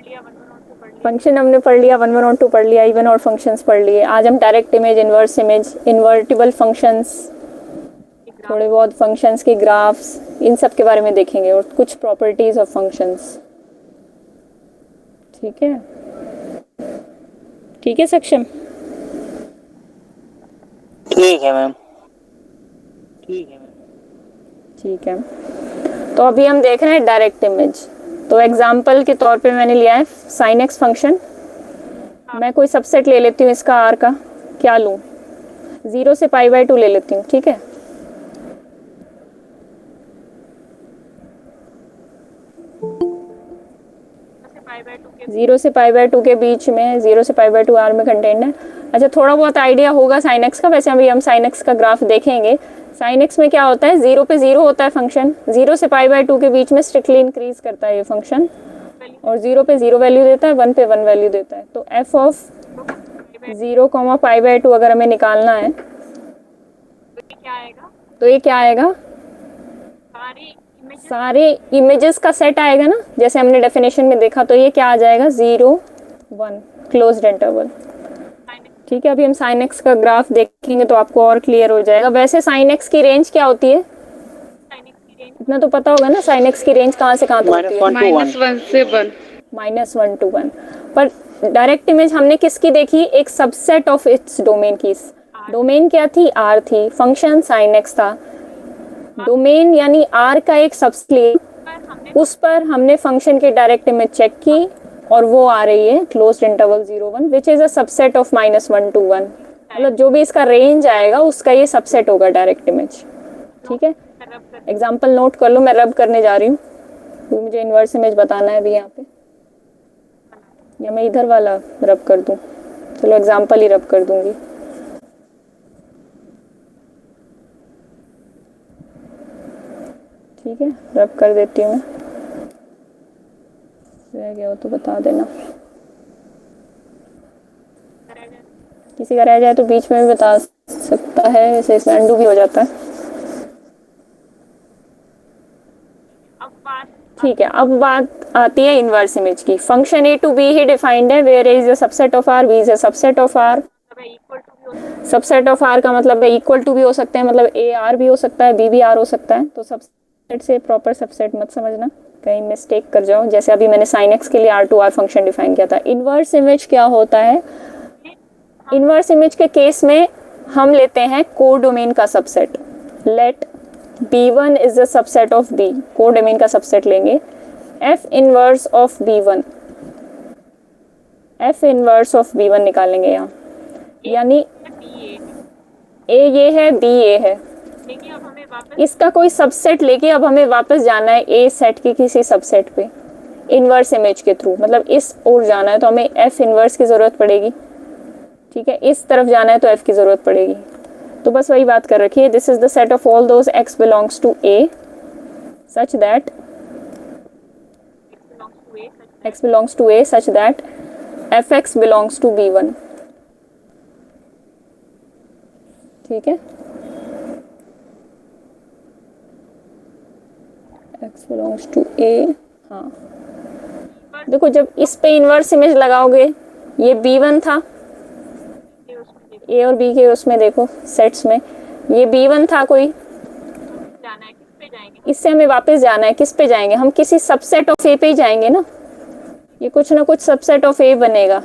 Function हमने पढ़ लिया, 1 1 और 2 पढ़ लिया, इवन और फंक्शंस पढ़ लिए। आज हम direct image, inverse image, invertible functions, थोड़े बहुत फंक्शंस के ग्राफ्स, इन सब के बारे में देखेंगे और कुछ प्रॉपर्टीज ऑफ फंक्शंस। ठीक है, ठीक है सक्षम? ठीक है मैम। ठीक है, तो अभी हम देख रहे हैं डायरेक्ट इमेज। तो एग्जाम्पल के तौर पे मैंने लिया है साइन एक्स फंक्शन। मैं कोई सबसेट ले लेती हूँ इसका आर का, क्या लूँ? 0 से π/2 ले लेती हूँ, ठीक है। जीरो से π/2 के बीच में, 0 से π/2 आर में कंटेंट है। अच्छा, थोड़ा बहुत आइडिया होगा साइन एक्स का, वैसे अभी हम साइन एक्स का ग्राफ देखेंगे। साइन एक्स में क्या होता है, 0 पे 0 होता है फंक्शन, 0 से π/2 के बीच में स्ट्रिक्टली इंक्रीज करता है ये फंक्शन, और 0 पे 0 वैल्यू देता है, 1 पे 1 वैल्यू देता है। तो f ऑफ 0, π/2 अगर हमें निकालना है तो ये क्या आएगा? सारे इमेजेस का सेट आएगा ना, जैसे हमने डेफिनेशन में देखा। तो ये क्या आ जाएगा? 0 1 क्लोज्ड इंटरवल। ठीक है, अभी हम साइन एक्स का ग्राफ देखेंगे तो आपको और क्लियर हो जाएगा। वैसे साइन एक्स की रेंज क्या होती है? इतना तो पता होगा ना, साइन एक्स की रेंज कहाँ से कहाँ तक होती है? -1 से 1। -1 to 1। पर डायरेक्ट इमेज हमने किसकी देखी? एक सबसेट ऑफ इट्स डोमेन की। डोमेन क्या थी? आर थी। फंक्शन साइन एक्स था। डोमेन यानी आर का एक सबसेट, उस पर हमने फंक्शन की डायरेक्ट इमेज चेक की और वो आ रही है closed interval 0 1, which is a subset of -1 to 1। मतलब जो भी इसका रेंज आएगा उसका ये सबसेट होगा डायरेक्ट इमेज। ठीक है, एग्जाम्पल नोट कर लो, मैं रब करने जा रही हूँ क्योंकि मुझे इन्वर्स इमेज बताना है अभी यहाँ पे, या मैं इधर वाला रब कर दूँ? चलो एग्जाम्पल ही रब कर दूंगी। ठीक है, रब कर देती हूँ मैं, रह गया हो तो बता देना। किसी का रह जाए तो बीच में भी बता सकता है, ऐसे इसमें अंडू भी हो जाता है। ठीक है, अब बात आती है इनवर्स इमेज की। फंक्शन a to b ही डिफाइंड है, where a is a subset of r, b is a subset of r। Subset of r का मतलब है इक्वल टू भी हो सकते हैं, मतलब a r भी हो सकता है, b भी r हो सकता है। तो सबसेट से प्रॉपर सबसेट मत समझना, कहीं मिस्टेक कर जाओ। जैसे अभी मैंने साइन एक्स के लिए r to r function define किया था। इनवर्स इमेज क्या होता है? इनवर्स इमेज के केस में हम लेते हैं कोडोमेन का subset. Let b1 is the subset of b, codomain का सबसेट लेंगे। f inverse of b1, f inverse of b1 निकालेंगे यहाँ, यानी a ये है, b ये है। इसका कोई सबसेट लेके अब हमें वापस जाना है a सेट के किसी सबसेट पे इनवर्स इमेज के थ्रू, मतलब इस ओर जाना है तो हमें f इनवर्स की ज़रूरत पड़ेगी। ठीक है, इस तरफ जाना है तो f की ज़रूरत पड़ेगी। तो बस वही बात कर रखी है। This is the set of all those x belongs to a such that x belongs to a such that fx belongs to b1। ठीक है, x belongs to a। हाँ, देखो जब इस पे इनवर्स इमेज लगाओगे, ये b1 था, a और b के उसमें देखो सेट्स में ये b1 था कोई, इससे हमें वापस जाना है। किस पे जाएंगे हम? किसी सबसेट ऑफ a पे ही जाएंगे ना, ये कुछ ना कुछ सबसेट ऑफ a बनेगा।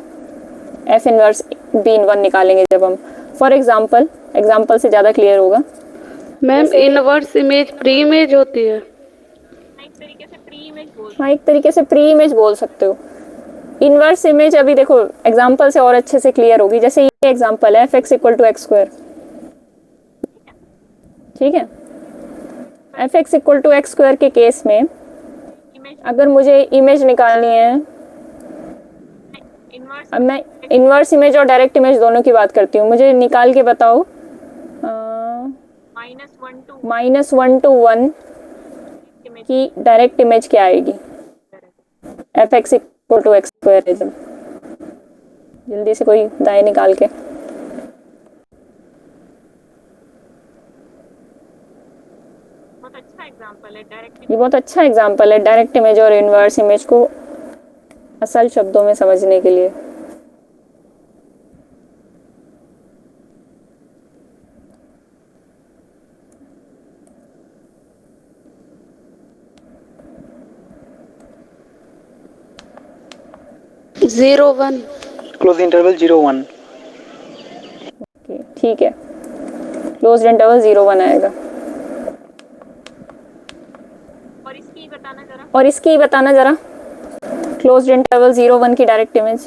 f इनवर्स b1 निकालेंगे जब हम। फॉर एग्जाम्पल से ज़्यादा क्लियर होगा। Ma'am inverse image pre image होती है? हाँ, एक तरीके से प्री इमेज बोल सकते हो। इनवर्स इमेज अभी देखो एग्जाम्पल से और अच्छे से क्लियर होगी। जैसे ये एग्जाम्पल है fx equal to x square. ठीक है, fx equal to x square के केस में अगर मुझे इमेज निकालनी है, अब मैं इनवर्स इमेज और डायरेक्ट इमेज दोनों की बात करती हूँ। मुझे निकाल के बताओ -1 to 1 की डायरेक्ट इमेज क्या आएगी? fx equal to x square है जब। जल्दी से कोई दाएं निकाल के। ये बहुत अच्छा एग्जाम्पल है डायरेक्ट इमेज और इनवर्स इमेज को असल शब्दों में समझने के लिए। Zero one. Close interval 0 1। Okay, ठीक है, क्लोज्ड इंटरवल 0 1 आएगा। और इसकी बताना जरा क्लोज्ड इंटरवल 0 1 की डायरेक्ट इमेज।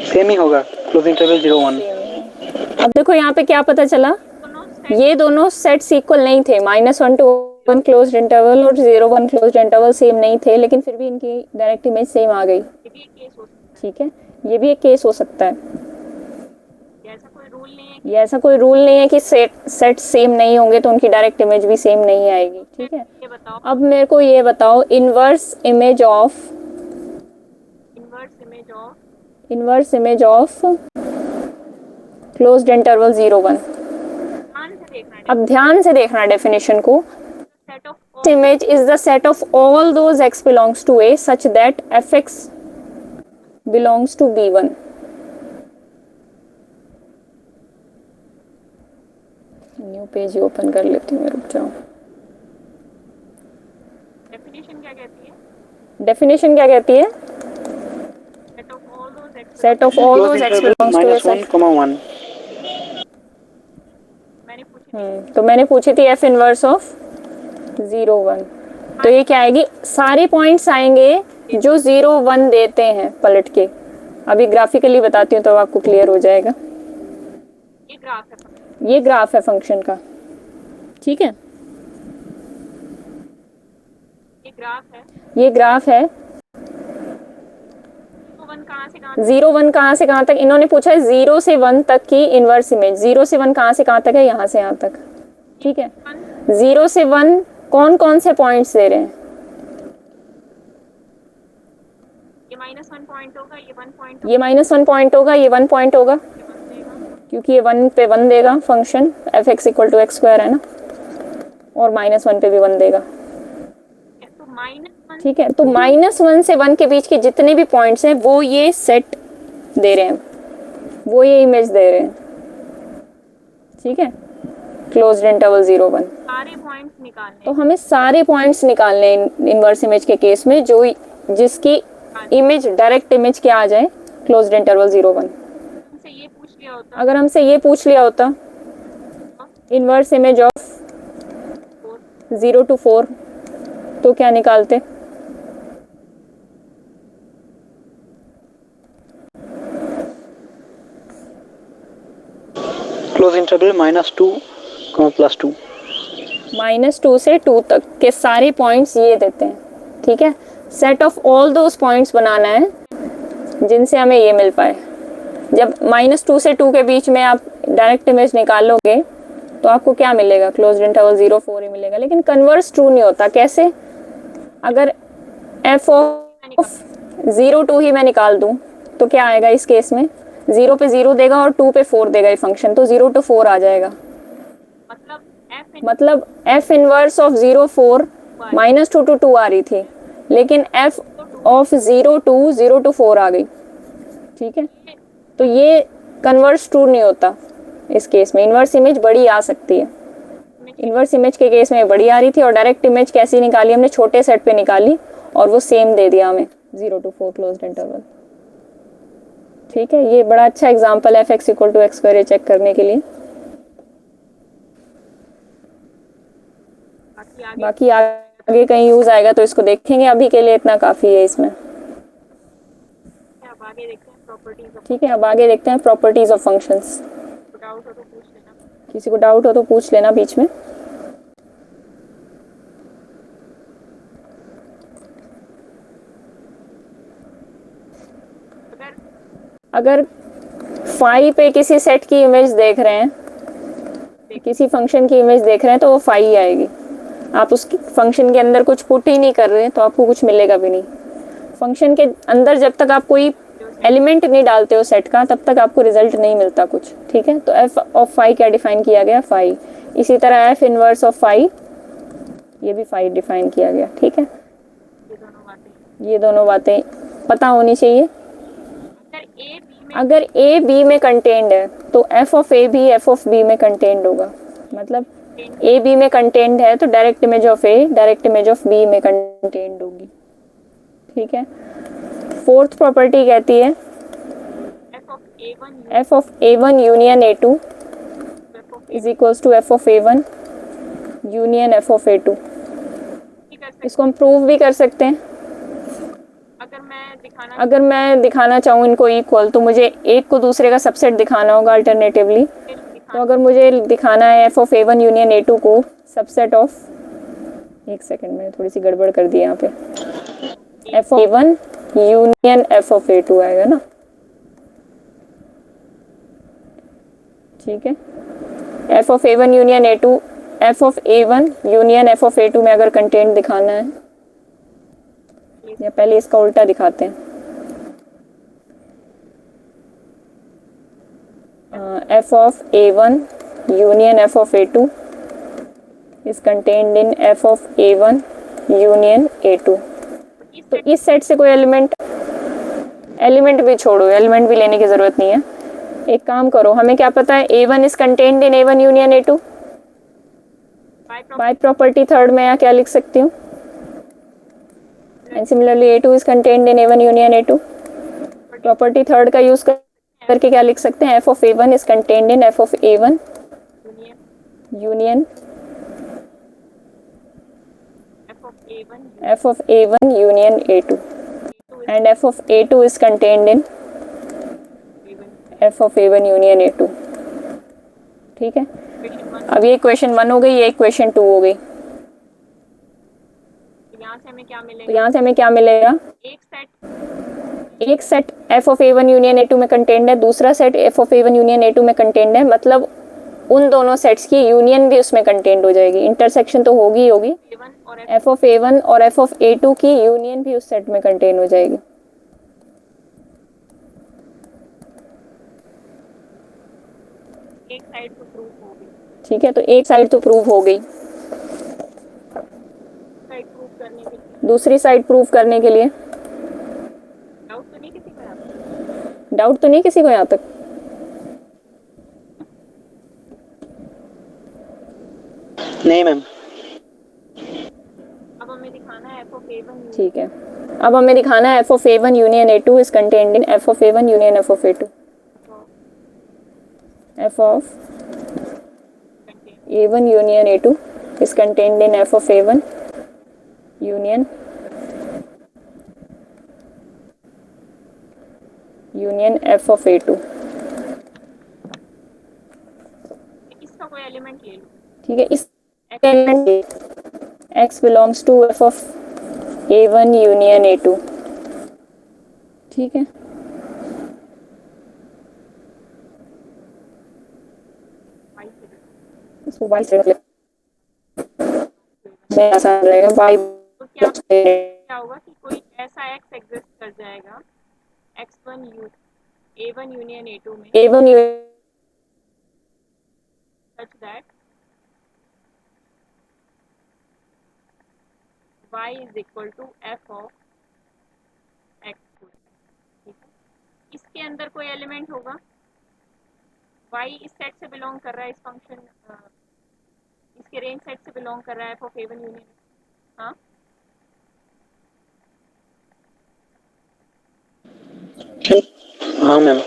सेम ही होगा, क्लोज इंटरवल 0 1। अब देखो यहाँ पे क्या पता चला, ये दोनों सेट्स इक्वल नहीं थे, -1 to 1 क्लोज्ड इंटरवल और 0 1 क्लोज्ड इंटरवल सेम नहीं थे, लेकिन फिर भी इनकी डायरेक्ट इमेज सेम आ गई। ठीक है, ये भी एक केस हो सकता है। ये ऐसा कोई रूल नहीं है कि सेट सेम नहीं होंगे तो उनकी डायरेक्ट इमेज भी सेम नहीं आएगी। ठीक है, अब मेरे को ये बताओ inverse image of closed interval 0 1। अब ध्यान से देखना डेफिनेशन को। Image is the set of all those x belongs to a such that fx belongs to b1। New page open कर लेती हूँ, रुक जाओ। डेफिनेशन क्या कहती है? Set of all those x belongs to a -1, 1। तो मैंने पूछी थी f इनवर्स ऑफ 0 1, तो ये क्या आएगी? सारे पॉइंट्स आएंगे जो 0 1 देते हैं पलट के। अभी ग्राफिकली बताती हूँ तो आपको क्लियर हो जाएगा। ये ग्राफ है फंक्शन का। ठीक है, ये ग्राफ है। 0 1 कहाँ से कहाँ तक? इन्होंने पूछा है 0 से 1 तक की इनवर्स इमेज। 0 से 1 कहाँ से कहाँ तक है? यहाँ से यहाँ तक। ठीक है, 0 से 1 कौन कौन से पॉइंट्स दे रहे हैं? ये -1 पॉइंट होगा, ये 1 पॉइंट होगा, क्योंकि ये 1 पे 1 देगा फंक्शन f(x = x² है ना, और -1 पे भी 1 देगा। ठीक है, तो -1 से 1 के बीच के जितने भी पॉइंट्स हैं वो ये सेट दे रहे हैं, वो ये इमेज दे रहे हैं। ठीक है, क्लोज्ड इंटरवल 0 1। तो हमें सारे पॉइंट्स निकालने हैं इनवर्स इमेज के केस में, जो जिसकी इमेज डायरेक्ट इमेज क्या आ जाए? Closed interval 0 1। अगर हमसे ये पूछ लिया होता इनवर्स इमेज ऑफ 0 to 4, तो क्या निकालते? Close interval -2, +2। -2 से 2 तक के सारे पॉइंट्स ये देते हैं। ठीक है, set of all those points बनाना है जिनसे हमें ये मिल पाए। जब -2 से 2 के बीच में आप डायरेक्ट इमेज निकालोगे तो आपको क्या मिलेगा? क्लोज्ड इंटरवल 0 4 ही मिलेगा। लेकिन कन्वर्स ट्रू नहीं होता। कैसे? अगर f ऑफ 0 2 ही मैं निकाल दूं तो क्या आएगा इस केस में? 0 पे 0 देगा और 2 पे 4 देगा ये फंक्शन, तो 0 to 4 आ जाएगा। मतलब f इनवर्स ऑफ 0 4 -2 to 2 आ रही थी, लेकिन f ऑफ 0 to 4 आ गई। ठीक है, तो ये कन्वर्स ट्रू नहीं होता इस केस में। इनवर्स इमेज बड़ी आ सकती है। इनवर्स इमेज के केस में बड़ी आ रही थी, और डायरेक्ट इमेज कैसी निकाली हमने? छोटे सेट पे निकाली और वो सेम दे दिया हमें 0 to 4 क्लोज्ड इंटरवल। ठीक है, ये बड़ा अच्छा एग्जांपल है f(x = x²) चेक करने के लिए। बाकी आगे कहीं यूज आएगा तो इसको देखेंगे, अभी के लिए इतना काफी है इसमें। ठीक है, अब आगे देखते हैं प्रॉपर्टीज ऑफ फंक्शंस। किसी को डाउट हो तो पूछ लेना बीच में। अगर फाई पे किसी सेट की इमेज देख रहे हैं, किसी फंक्शन की इमेज देख रहे हैं, तो वो फाई ही आएगी। आप उसकी फंक्शन के अंदर कुछ पुट ही नहीं कर रहे हैं तो आपको कुछ मिलेगा भी नहीं। फंक्शन के अंदर जब तक आप कोई एलिमेंट नहीं डालते हो सेट का, तब तक आपको रिजल्ट नहीं मिलता कुछ। ठीक है, तो f ऑफ फाई क्या डिफाइन किया गया? फाई। इसी तरह f इनवर्स ऑफ फाई ये भी फाई डिफाइन किया गया। ठीक है, ये दोनों बातें पता होनी चाहिए। अगर ए बी में कंटेंड है तो एफ ऑफ ए भी एफ ऑफ बी में कंटेंड होगा। मतलब ए बी में कंटेंड है तो direct image of a direct image of B में कंटेंड होगी। ठीक है, फोर्थ प्रॉपर्टी कहती है f of A one union A two is equals to f of A one union f of A two. इसको हम प्रूव भी कर सकते हैं। अगर मैं दिखाना चाहूँ इनको इक्वल तो मुझे एक को दूसरे का सबसेट दिखाना होगा अल्टरनेटिवली। तो अगर मुझे दिखाना है f of A one union A two को सबसेट ऑफ, एक सेकेंड मैंने थोड़ी सी गड़बड़ कर दी यहाँ पे, f of A one union f of A two आएगा ना। ठीक है, f of A one union A two, f of A one union f of A two में अगर कंटेंट दिखाना है, या पहले इसका उल्टा दिखाते हैं, f of A one union f of A two is contained in f of A one union A two. तो इस सेट से कोई एलिमेंट भी छोड़ो, एलिमेंट भी लेने की जरूरत नहीं है। एक काम करो, हमें क्या पता है a one is contained in a one union A two. By property third में यहाँ क्या लिख सकती हूँ, and similarly a two is contained in a one union A two. Property third का यूज करके क्या लिख सकते हैं, f of A one is contained in f of A one union f of A one union A two, and f of A two is contained in f of A one union A two. ठीक है, अब ये equation 1 हो गई, ये equation 2 हो गई। तो यहाँ से हमें क्या मिलेगा, एक set f of A one union A two में कंटेंड है, दूसरा set f of A one union A two में कंटेंड है। मतलब उन दोनों सेट्स की यूनियन भी उसमें कंटेंड हो जाएगी। इंटरसेक्शन तो होगी एफ ऑफ ए वन और एफ ऑफ ए टू की यूनियन भी उस सेट में कंटेन हो जाएगी। एक साइड तो प्रूव हो गई। ठीक है, तो एक साइड तो प्रूव हो गई। दूसरी साइड प्रूव करने के लिए डाउट तो नहीं किसी को यहाँ तक? नहीं मैम। अब हमें दिखाना है एफ ऑफ ए वन। ठीक है, अब हमें दिखाना है f of A one union A two is contained in f of A one union f of A two. F of A one union A two is contained in f of A one union f of A two. इसका कोई element ले लो। ठीक है, इस element x belongs to f of A one union A two. ठीक है, इसको y से आसान रहेगा। y क्या होगा कि कोई ऐसा x एग्जिस्ट कर जाएगा x1 a1 यूनियन a2 में a1 such that y is equal to f of x। ठीक है, इसके अंदर कोई एलिमेंट होगा, y इस सेट से बिलोंग कर रहा है, इस फंक्शन इसके रेंज सेट से बिलोंग कर रहा है f ऑफ a1 यूनियन। हाँ, हाँ मैम।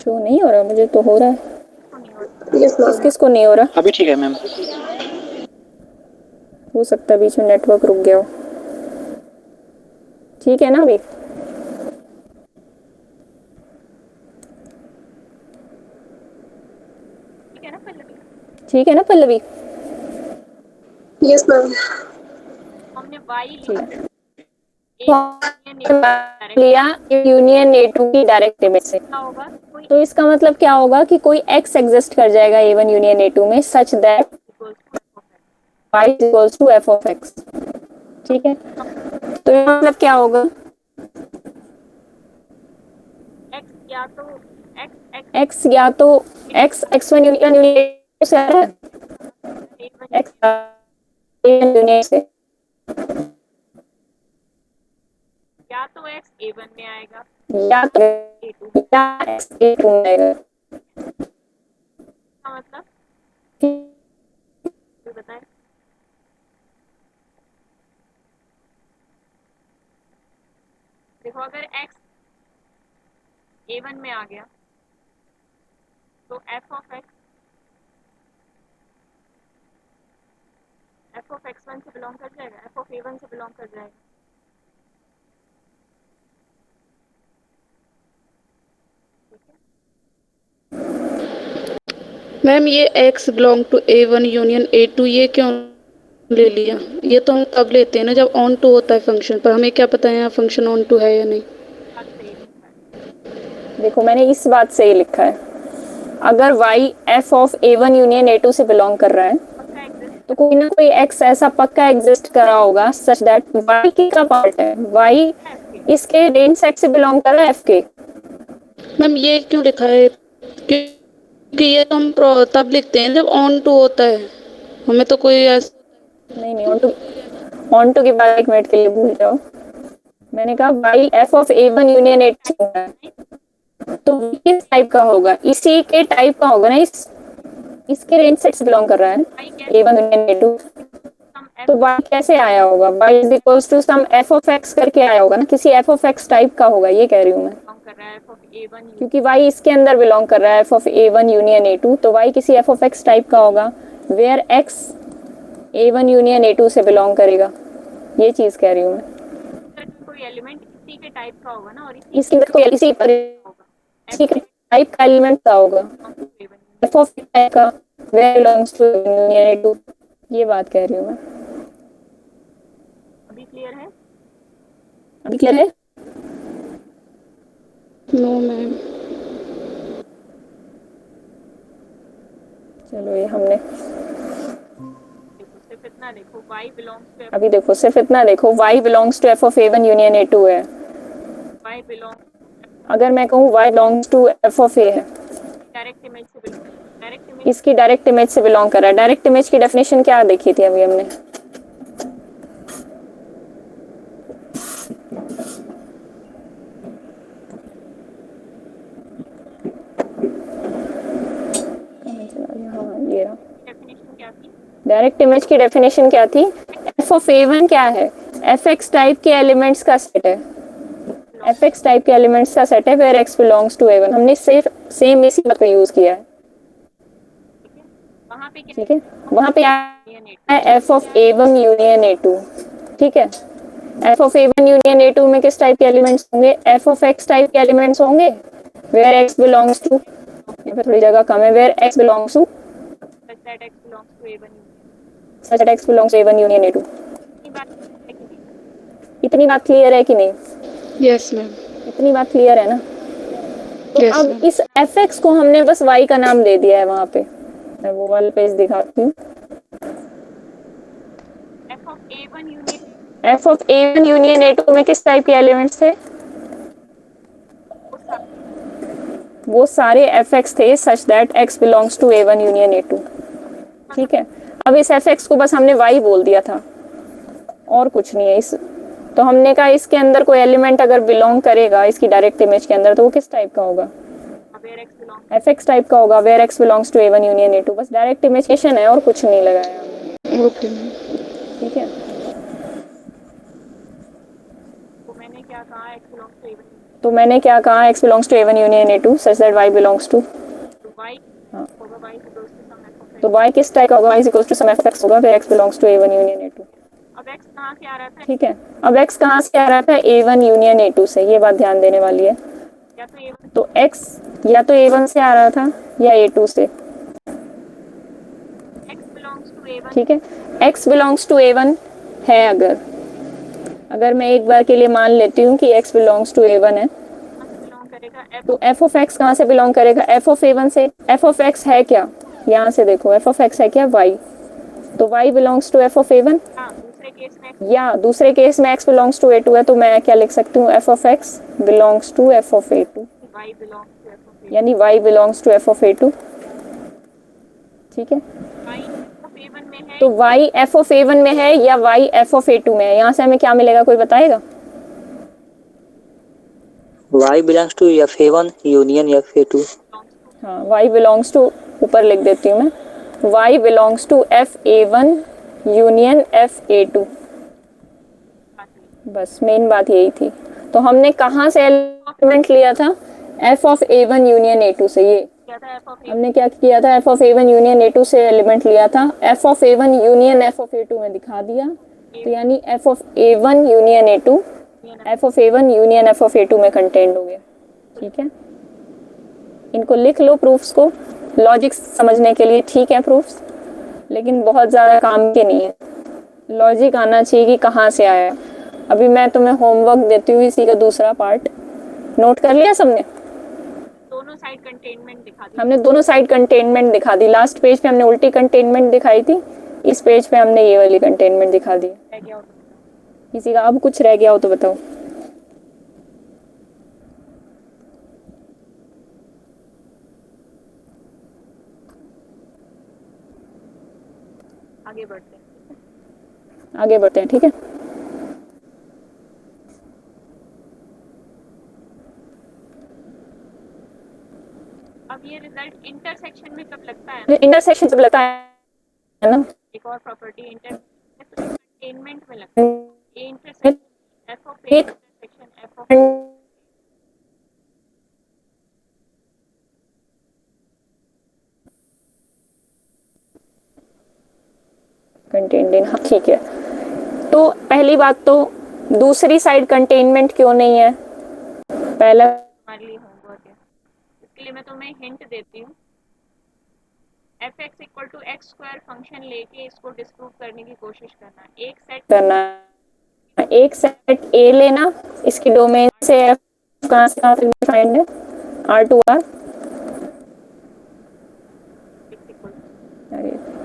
शो नहीं हो रहा, मुझे तो हो रहा है। किसको नहीं हो रहा? अभी ठीक है मैम। हो सकता है बीच में नेटवर्क रुक गया हो। ठीक है ना अभी? ठीक है ना पल्लवी? Yes ma'am. हमने लिया यूनियन ए टू की डायरेक्ट इमेज से, तो इसका मतलब क्या होगा कि कोई x एग्जिस्ट कर जाएगा A one union A two में such that y equals to f of x। ठीक है, तो ये मतलब क्या होगा, x या तो x x1 यूनियन से आ रहा है, x यूनियन से या तो x A1 में आएगा या तो या x A2 में आएगा। का मतलब तो बताएं। देखो अगर x A1 में आ गया तो f of x1 से बिलोंग कर जाएगा, f of A1 से बिलोंग कर जाएगा। मैम ये x belong to A1 union A2 ये क्यों ले लिया? ये तो हम तब लेते हैं ना जब ऑन टू होता है फंक्शन, पर हमें क्या पता है यहाँ फंक्शन ऑन टू है या नहीं। बात सही लिखा है। देखो मैंने इस बात से ही लिखा है, अगर y f of A1 union A2 से बिलोंग कर रहा है पक्का एग्जिस्ट तो कोई ना कोई x ऐसा पक्का एग्जिस्ट कर रहा होगा सच दैट y का पार्ट है, y इसके रेंज सेट से बिलोंग कर रहा है f के। मैम ये क्यों लिखा है? क्योंकि ये तो हम तब लिखते हैं जब ऑन टू होता है, हमें तो कोई नहीं ऑन टू की बात एक मिनट के लिए भूल जाओ। मैंने कहा y f of A1 union A2 है तो किस टाइप का होगा, इसी के टाइप का होगा ना, इसके रेंज सेट से बिलोंग कर रहा है A1 यूनियन A2। तो y कैसे आया होगा, y is equals to some f of x करके आया होगा ना, किसी f ऑफ x टाइप का होगा, ये कह रही हूँ मैं। बिलोंग कर रहा है f of A1 क्योंकि y इसके अंदर बिलोंग कर रहा है f of A1 union A2 तो y किसी f ऑफ x टाइप का होगा where x A1 union A2 से बिलोंग करेगा, ये चीज कह रही हूँ मैं। कोई एलिमेंट इसी के टाइप का होगा ना, और इसके अंदर कोई इसी टाइप का एलिमेंट का होगा f ऑफ x टाइप का where belongs to union A2, ये बात कह रही हूँ मैं। अभी क्लियर है? अभी क्लियर है? No ma'am. चलो ये हमने देखो सिर्फ इतना देखो y बिलोंग्स टू अभी देखो सिर्फ इतना देखो y belongs to f of A1 union A2 है। y बिलोंग अगर मैं कहूँ y belongs to f of A है, डायरेक्ट इमेज से बिलोंग, डायरेक्ट इमेज इसकी डायरेक्ट इमेज से बिलोंग कर रहा है। डायरेक्ट इमेज की डेफिनेशन क्या देखी थी अभी हमने? डेफिनेशन क्या थी? डायरेक्ट इमेज की डेफिनेशन क्या थी? f ऑफ A1 क्या है? fx टाइप के एलिमेंट्स का सेट है, fx टाइप के एलिमेंट्स का सेट है where x belongs to A1। हमने सिर्फ सेम इसी बात को यूज किया है, वहाँ पे क्या ठीक है। वहाँ पे है f of A1 union A2, ठीक है। f of A1 union A2 में किस टाइप के एलिमेंट्स होंगे? f ऑफ x टाइप के एलिमेंट्स होंगे वेयर x बिलोंग्स टू, यहाँ पे थोड़ी जगह कम है, where x belongs to such that x belongs to A1 such that x belongs to A1 union A2। की बात है कि नहीं? इतनी बात क्लियर है कि नहीं? Yes ma'am. इतनी बात क्लियर है ना? तो Yes, अब ma'am. इस fx को हमने बस y का नाम दे दिया है वहां पे। मैं वो वाला पेज दिखाती हूँ। f of A1 union f of A1 union A2 में किस टाइप के एलिमेंट्स थे? वो सारे fx थे such that x belongs to A1 union A2, ठीक है। अब इस fx को बस हमने y बोल दिया था और कुछ नहीं है। इस तो हमने कहा इसके अंदर कोई एलिमेंट अगर बिलोंग करेगा इसकी डायरेक्ट इमेज के अंदर तो वो किस टाइप का होगा? where x belongs fx type का होगा where x belongs to A1 union A2। बस डायरेक्ट इमेजिनेशन है और कुछ नहीं लगाया हमने, ओके मैम। ठीक है। तो मैंने क्या कहा x belongs to A1 तो मैंने क्या कहा x belongs to A1 union A2 such that y belongs to, तो y हाँ। होगा y equals to some f of x। तो y किस टाइप का होगा? y is equals to some fx होगा where x belongs to A1 union A2, अब x कहाँ से आ रहा था? ठीक है। अब x कहाँ से आ रहा था? A1 यूनियन A2 से, ये बात ध्यान देने वाली है। या तो A1 तो x या तो A1 से आ रहा था या A2 से, x belongs to A1 ठीक है। x बिलोंग्स टू A1 है, अगर मैं एक बार के लिए मान लेती हूँ कि x बिलोंग्स टू A1 है, कहाँ से बिलोंग करेगा? f तो f ऑफ x कहाँ से बिलोंग करेगा? f ऑफ A1 से। f ऑफ x है क्या? यहाँ से देखो f ऑफ x है क्या? y, तो y belongs to f of A1। हाँ, दूसरे केस में या दूसरे केस में x बिलोंग्स टू A2 है तो मैं क्या लिख सकती हूँ? f of x belongs to f of A2, y belongs to f of A1। यानी y belongs to f of A2, ठीक है। y of A1 में है तो y f ऑफ a1 में है या y f ऑफ a2 में है, यहाँ से हमें क्या मिलेगा, कोई बताएगा? y belongs to f a1 union f a2। हाँ, y बिलोंग्स टू, ऊपर लिख देती हूँ मैं, y belongs to fa1 union fa2। बस मेन बात यही थी। तो हमने कहाँ से एलिमेंट लिया था? f of a1 union a2 से। ये क्या था f ऑफ A हमने क्या किया था? f of a1 union a2 से एलिमेंट लिया था, f of a1 union f of a2 में दिखा दिया, तो यानी f of a1 union a2 f of a1 union f of a2 में कंटेंट हो गया। ठीक है, इनको लिख लो प्रूफ्स को लॉजिक समझने के लिए। ठीक है प्रूफ्स, लेकिन बहुत ज़्यादा काम के नहीं है, लॉजिक आना चाहिए कि कहाँ से आया। अभी मैं तुम्हें होमवर्क देती हूँ, इसी का दूसरा पार्ट नोट कर लिया सबने? दोनों साइड कंटेनमेंट दिखा दी। हमने दोनों साइड कंटेनमेंट दिखा दी। लास्ट पेज पे हमने उल्टी कंटेनमेंट दिखाई थी, इस पेज पे हमने ये वाली कंटेनमेंट दिखा दी। रह गया हो तो किसी का अब कुछ रह गया हो तो बताओ। आगे बढ़ते हैं। आगे बढ़ते हैं, ठीक है। अब ये रिजल्ट इंटरसेक्शन में कब लगता है? इंटरसेक्शन जब लगता है ना, एक और प्रॉपर्टी कंटेनमेंट में लगता है। A intersection f of a एक intersection f of content in, हाँ ठीक है। तो पहली बात तो दूसरी साइड कंटेनमेंट क्यों नहीं है? पहला हमारे लिए होमवर्क है, इसके लिए मैं तुम्हें हिंट देती हूँ। F x equal to x square function लेके इसको डिस्प्रूव करने की कोशिश करना। एक सेट करना, एक सेट ए लेना, इसकी डोमेन से f कहाँ से कहाँ तक डिफाइंड है? R टू R,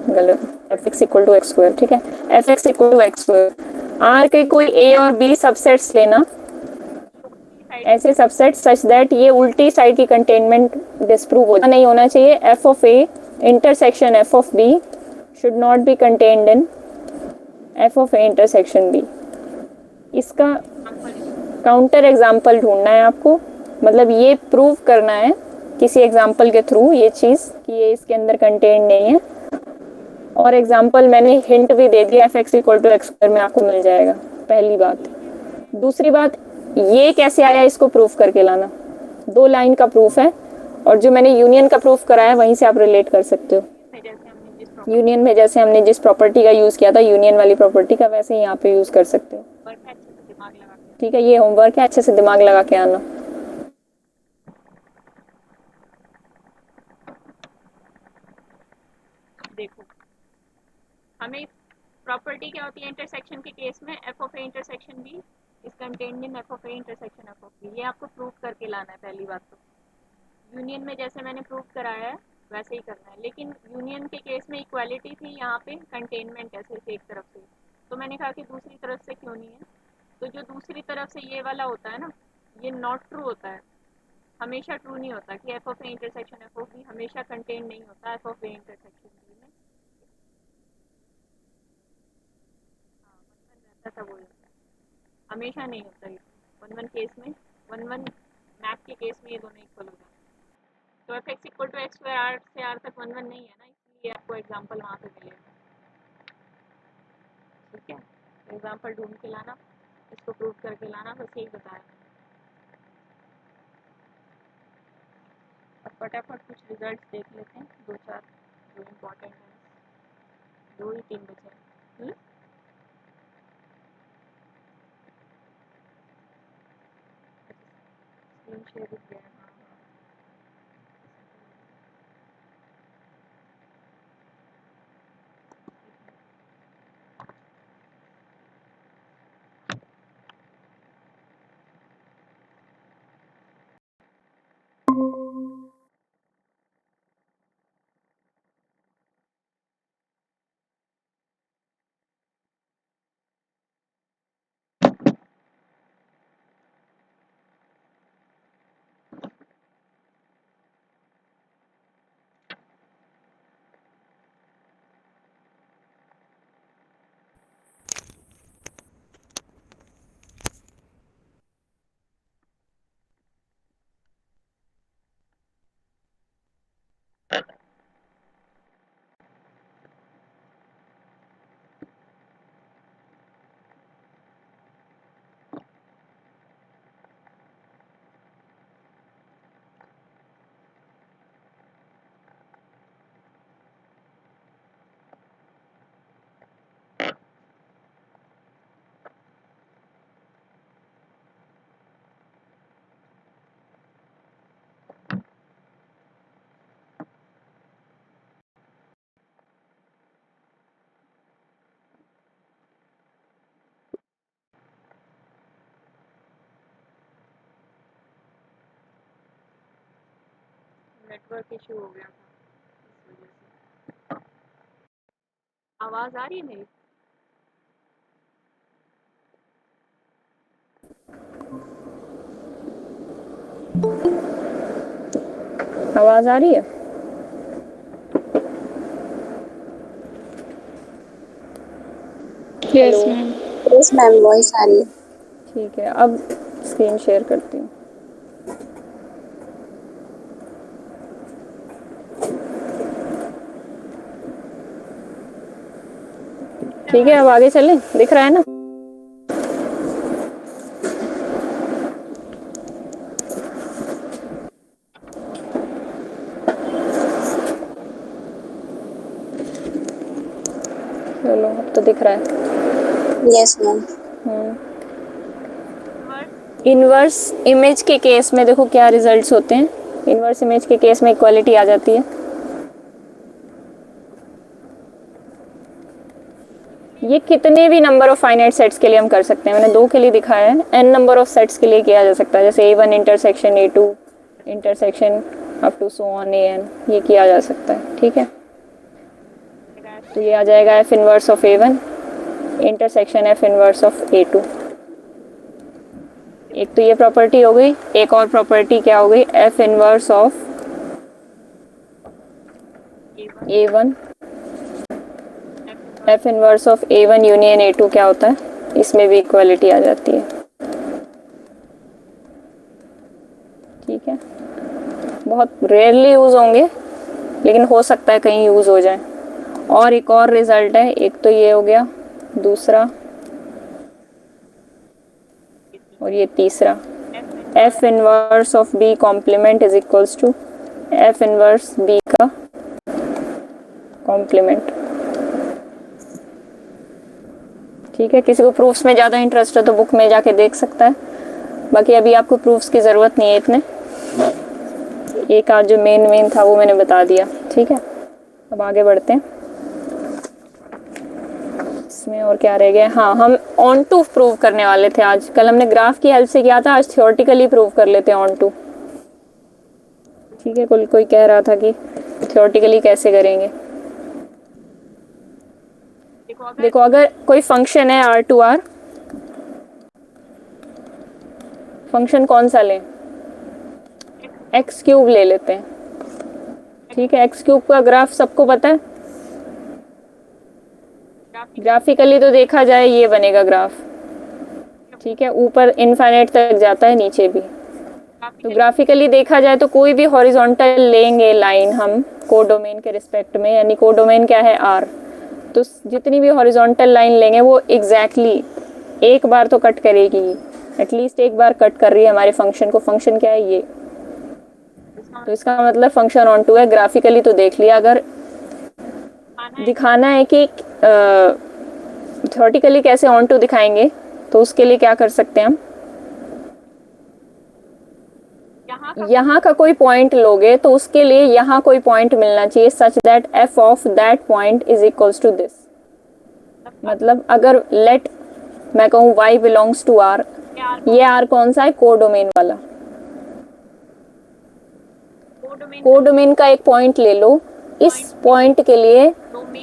गलत, f x equal to x square. ठीक है, f x equal to x square. R के कोई ए और बी सबसेट्स लेना, ऐसे सबसेट सच दैट ये उल्टी साइड की कंटेनमेंट डिस्प्रूव हो, नहीं होना चाहिए। F of A intersection f of B should not be contained in f of A intersection B. इसका काउंटर एग्जाम्पल ढूंढना है आपको, मतलब ये प्रूव करना है किसी एग्जाम्पल के थ्रू ये चीज़ कि ये इसके अंदर कंटेंट नहीं है। और एग्जाम्पल मैंने हिंट भी दे दिया, f x equal to x square में आपको मिल जाएगा, पहली बात। दूसरी बात, ये कैसे आया इसको प्रूफ करके लाना। 2 लाइन का प्रूफ है, और जो मैंने यूनियन का प्रूफ कराया वहीं से आप रिलेट कर सकते हो। यूनियन में जैसे हमने जिस प्रॉपर्टी का यूज़ किया था, यूनियन वाली प्रॉपर्टी का, वैसे ही यहाँ पे यूज़ कर सकते हो। ठीक है, ये होमवर्क है, अच्छे से दिमाग लगा के आना। देखो, हमें प्रॉपर्टी क्या होती है इंटरसेक्शन के केस में? F of A intersection B is contained in f of A intersection f of B. ये आपको प्रूव करके लाना है पहली बात तो। यूनियन में जैसे मैंने प्रूव कराया है वैसे ही करना है, लेकिन यूनियन के केस में इक्वालिटी थी, यहाँ पे कंटेनमेंट है सिर्फ एक तरफ से। तो मैंने कहा कि दूसरी तरफ से क्यों नहीं है? तो जो दूसरी तरफ से ये वाला होता है ना, ये नॉट ट्रू होता है, हमेशा ट्रू नहीं होता कि f of A intersection f of B हमेशा कंटेन नहीं होता f of A intersection B में। ऐसा बोल सकता है, हमेशा नहीं होता ये। 1-1 केस में, 1-1 मैप के केस में ये दोनों इक्वल हो जाते हैं। तो f x equal to x square R से आर तक 1-1 नहीं है ना, इसलिए आपको एग्जाम्पल वहाँ पे मिलेगा। ठीक है, एग्जाम्पल ढूंढ के लाना, इसको प्रूव करके लाना, बस यही बताया। अब फटाफट कुछ रिजल्ट्स देख लेते हैं, 2-4 जो इम्पोर्टेंट है। 2 ही 3 बचे हैं। स्क्रीन शेयर हो गया। हाँ हाँ, नेटवर्क इशू हो गया था इस वजह से। आवाज आ रही है मेरी? आवाज आ रही है? Yes ma'am. Yes ma'am, voice आ रही है। ठीक है, अब स्क्रीन शेयर करती हूँ। ठीक है, अब आगे चलें? दिख रहा है ना? चलो, अब तो दिख रहा है। Yes ma'am. इनवर्स इमेज के केस में देखो क्या रिजल्ट्स होते हैं। इनवर्स इमेज के केस में इक्वालिटी आ जाती है। ये कितने भी नंबर ऑफ फाइनाइट सेट्स के लिए हम कर सकते हैं। मैंने 2 के लिए दिखाया है, n नंबर ऑफ सेट्स के लिए किया जा सकता है, जैसे A1 intersection A2 intersection up to so on AN, ये किया जा सकता है। ठीक है, तो ये आ जाएगा F inverse of A1 intersection F inverse of A2। एक तो ये प्रॉपर्टी हो गई, एक और प्रॉपर्टी क्या हो गई, F inverse of A1 F inverse of A1 union A2 क्या होता है, इसमें भी इक्वालिटी आ जाती है। ठीक है, बहुत रेयरली यूज होंगे, लेकिन हो सकता है कहीं यूज हो जाए। और एक और रिजल्ट है, एक तो ये हो गया, दूसरा और ये तीसरा, F inverse of B complement is equals to F inverse B का कॉम्प्लीमेंट। ठीक है, किसी को प्रूफ्स में ज़्यादा इंटरेस्ट है तो बुक में जाके देख सकता है, बाकी अभी आपको प्रूफ्स की ज़रूरत नहीं है इतने। एक आज जो मेन था वो मैंने बता दिया। ठीक है, अब आगे बढ़ते हैं। इसमें और क्या रह गया? हाँ, हम ऑन टू प्रूव करने वाले थे आज। कल हमने ग्राफ की हेल्प से किया था, आज थियोरेटिकली प्रूव कर लेते हैं ऑन टू। ठीक है, कोई कह रहा था कि थियोरेटिकली कैसे करेंगे। देखो, अगर कोई फंक्शन है R2R, फंक्शन कौन सा लें? x³ ले लेते हैं। ठीक है, x³ का ग्राफ सबको पता है। ग्राफिकली तो देखा जाए ये बनेगा ग्राफ। ठीक है, ऊपर इनफाइनाइट तक जाता है, नीचे भी। तो ग्राफिकली देखा जाए तो कोई भी हॉरिजॉन्टल लेंगे लाइन हम कोडोमेन के रिस्पेक्ट में, यानी कोडोमेन क्या है R, तो जितनी भी हॉरिजॉन्टल लाइन लेंगे वो एग्जैक्टली एक बार तो कट करेगी, एटलीस्ट एक बार कट कर रही है हमारे फंक्शन को। फंक्शन क्या है? ये। तो इसका मतलब फंक्शन ऑन टू है। ग्राफिकली तो देख लिया। अगर दिखाना है कि थ्योरेटिकली कैसे ऑन टू दिखाएंगे, तो उसके लिए क्या कर सकते हैं हम, यहाँ का कोई पॉइंट लोगे तो उसके लिए यहाँ कोई पॉइंट मिलना चाहिए such that f of that point is equals to this. मतलब अगर लेट मैं कहूँ y बिलोंग्स टू R, ये R कौन सा है? कोडोमेन वाला। कोडोमेन का एक पॉइंट ले लो, इस पॉइंट के लिए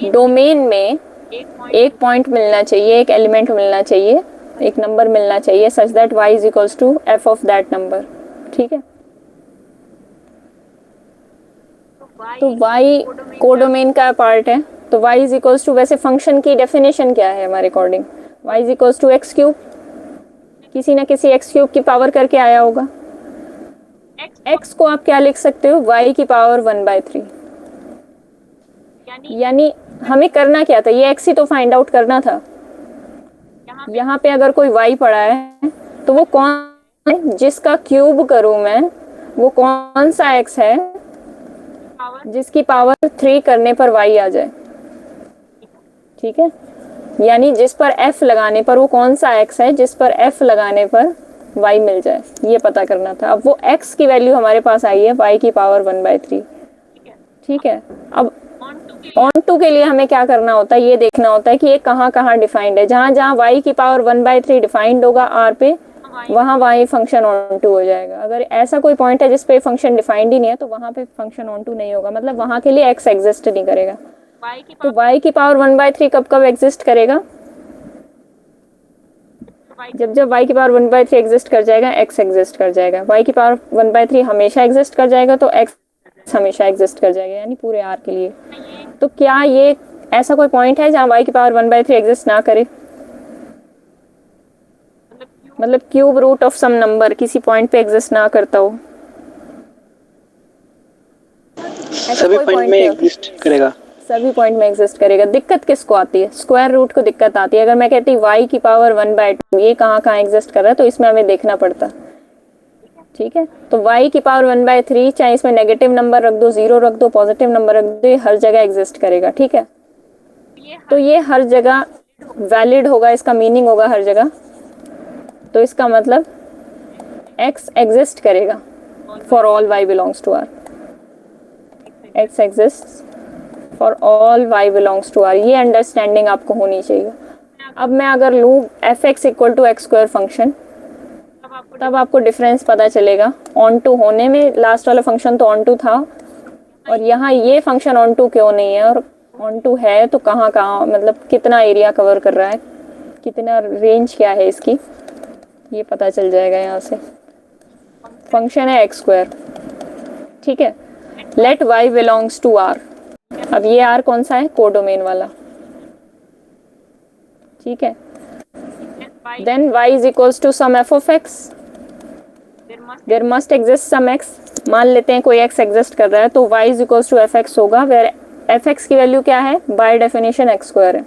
डोमेन में एक पॉइंट मिलना चाहिए, एक एलिमेंट मिलना चाहिए, एक नंबर मिलना चाहिए such that y is equals to f of that number. ठीक है, तो y कोडोमेन का पार्ट है, तो y इज इक्वल्स टू, वैसे फंक्शन की डेफिनेशन क्या है हमारे according? y is equals to x³। किसी ना किसी x³ की पावर करके आया होगा। x को आप क्या लिख सकते हो? y की पावर 1/3। यानी हमें करना क्या था? ये x ही तो फाइंड आउट करना था। यहाँ पे अगर कोई y पड़ा है तो वो कौन है जिसका क्यूब करूँ मैं, वो कौन सा x है जिसकी पावर 3 करने पर y आ जाए। ठीक है, यानी जिस पर f लगाने पर वो कौन सा x है जिस पर f लगाने पर y मिल जाए, ये पता करना था। अब वो x की वैल्यू हमारे पास आई है y की पावर 1/3। ठीक है, अब ऑन टू के लिए हमें क्या करना होता है, ये देखना होता है कि ये कहाँ कहाँ डिफाइंड है। जहाँ जहाँ y की पावर 1/3 डिफाइंड होगा R पे, वहाँ y फंक्शन ऑन टू हो जाएगा। अगर ऐसा कोई पॉइंट है जिस पे फंक्शन डिफाइंड ही नहीं है तो वहाँ पे फंक्शन ऑन टू नहीं होगा, मतलब वहाँ के लिए x एग्जिस्ट नहीं करेगा। y की तो y की पावर 1/3 कब कब एग्जिस्ट करेगा? जब जब y की पावर 1/3 एग्जिस्ट कर जाएगा, x एग्जिस्ट कर जाएगा। y की पावर 1/3 हमेशा एग्जिस्ट कर जाएगा तो x हमेशा एग्जिस्ट कर जाएगा, यानी पूरे r के लिए। तो क्या ये ऐसा कोई पॉइंट है जहाँ y की पावर 1/3 एग्जिस्ट ना करे? मतलब cube root of some number किसी पॉइंट पे एग्जिस्ट ना करता हो। सभी पॉइंट में एग्जिस्ट करेगा। सभी पॉइंट में एग्जिस्ट करेगा। दिक्कत किसको आती है? स्क्वायर रूट को दिक्कत आती है। अगर मैं कहती y की पावर 1/2 ये कहाँ कहाँ एग्जिस्ट कर रहा है तो इसमें हमें देखना पड़ता। ठीक है, तो y की पावर 1/3 चाहे इसमें नेगेटिव नंबर रख दो, 0 रख दो, पॉजिटिव नंबर रख दो, ये हर जगह एग्जिस्ट करेगा। ठीक है, तो ये हर जगह वैलिड होगा, इसका मीनिंग होगा हर जगह। तो इसका मतलब x एग्जिस्ट करेगा for all y belongs to r। x exist for all y belongs to r, ये अंडरस्टैंडिंग आपको होनी चाहिए। अब मैं अगर लूँ f(x = x² फंक्शन, तब आपको डिफरेंस पता चलेगा। ऑन टू होने में लास्ट वाला फंक्शन तो ऑन टू था, और यहाँ ये फंक्शन ऑन टू क्यों नहीं है, और ऑन टू है तो कहाँ कहाँ, मतलब कितना एरिया कवर कर रहा है, कितना रेंज क्या है इसकी, ये पता चल जाएगा यहाँ से। फंक्शन है x²। ठीक है, let y belongs to r। अब ये r कौन सा है? कोडोमेन वाला। ठीक है, then y = some f of x, there must exist some x। मान लेते हैं कोई x एग्जिस्ट कर रहा है तो y = fx होगा, वेयर fx की वैल्यू क्या है? बाय डेफिनेशन x² है।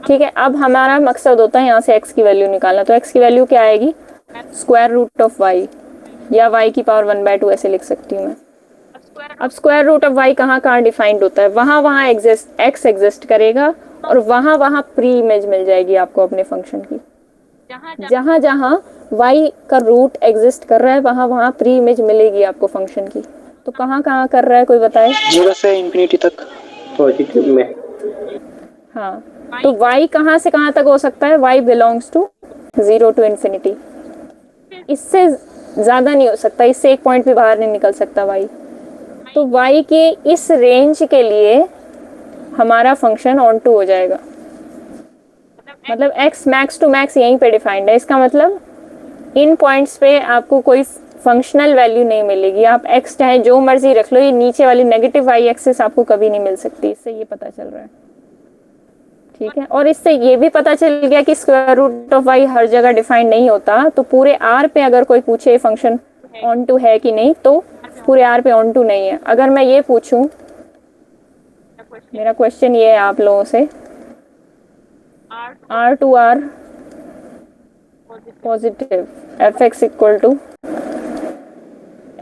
ठीक है, अब हमारा मकसद होता है यहाँ से x की वैल्यू निकालना। तो x की वैल्यू क्या आएगी? स्क्वायर रूट ऑफ y, या y की पावर 1/2 ऐसे लिख सकती हूँ मैं। अब स्क्वायर रूट ऑफ y कहाँ कहाँ डिफाइंड होता है? वहाँ वहाँ x एग्जिस्ट करेगा, और वहाँ वहाँ प्री इमेज मिल जाएगी आपको अपने फंक्शन की। जहाँ जहाँ y का रूट एग्जिस्ट कर रहा है वहाँ वहाँ प्री इमेज मिलेगी आपको फंक्शन की। तो कहाँ कहाँ कर रहा है, कोई बताए? 0 से इंफिनिटी तक पॉजिटिव में। हाँ, तो y कहाँ से कहाँ तक हो सकता है? y belongs to 0 to infinity। इससे ज़्यादा नहीं हो सकता, इससे एक पॉइंट भी बाहर नहीं निकल सकता y। तो y के इस रेंज के लिए हमारा फंक्शन ऑन टू हो जाएगा। मतलब x मैक्स टू मैक्स यहीं पे डिफाइंड है। इसका मतलब इन पॉइंट्स पे आपको कोई फंक्शनल वैल्यू नहीं मिलेगी। आप x चाहे जो मर्जी रख लो, ये नीचे वाली नेगेटिव y एक्सिस आपको कभी नहीं मिल सकती। इससे ये पता चल रहा है। ठीक है, और इससे ये भी पता चल गया कि स्क्वायर रूट ऑफ y हर जगह डिफाइंड नहीं होता। तो पूरे r पे अगर कोई पूछे फंक्शन ऑन टू है कि नहीं, तो पूरे r पे ऑन टू नहीं है। अगर मैं ये पूछूं, मेरा क्वेश्चन ये है आप लोगों से, r to r positive f(x =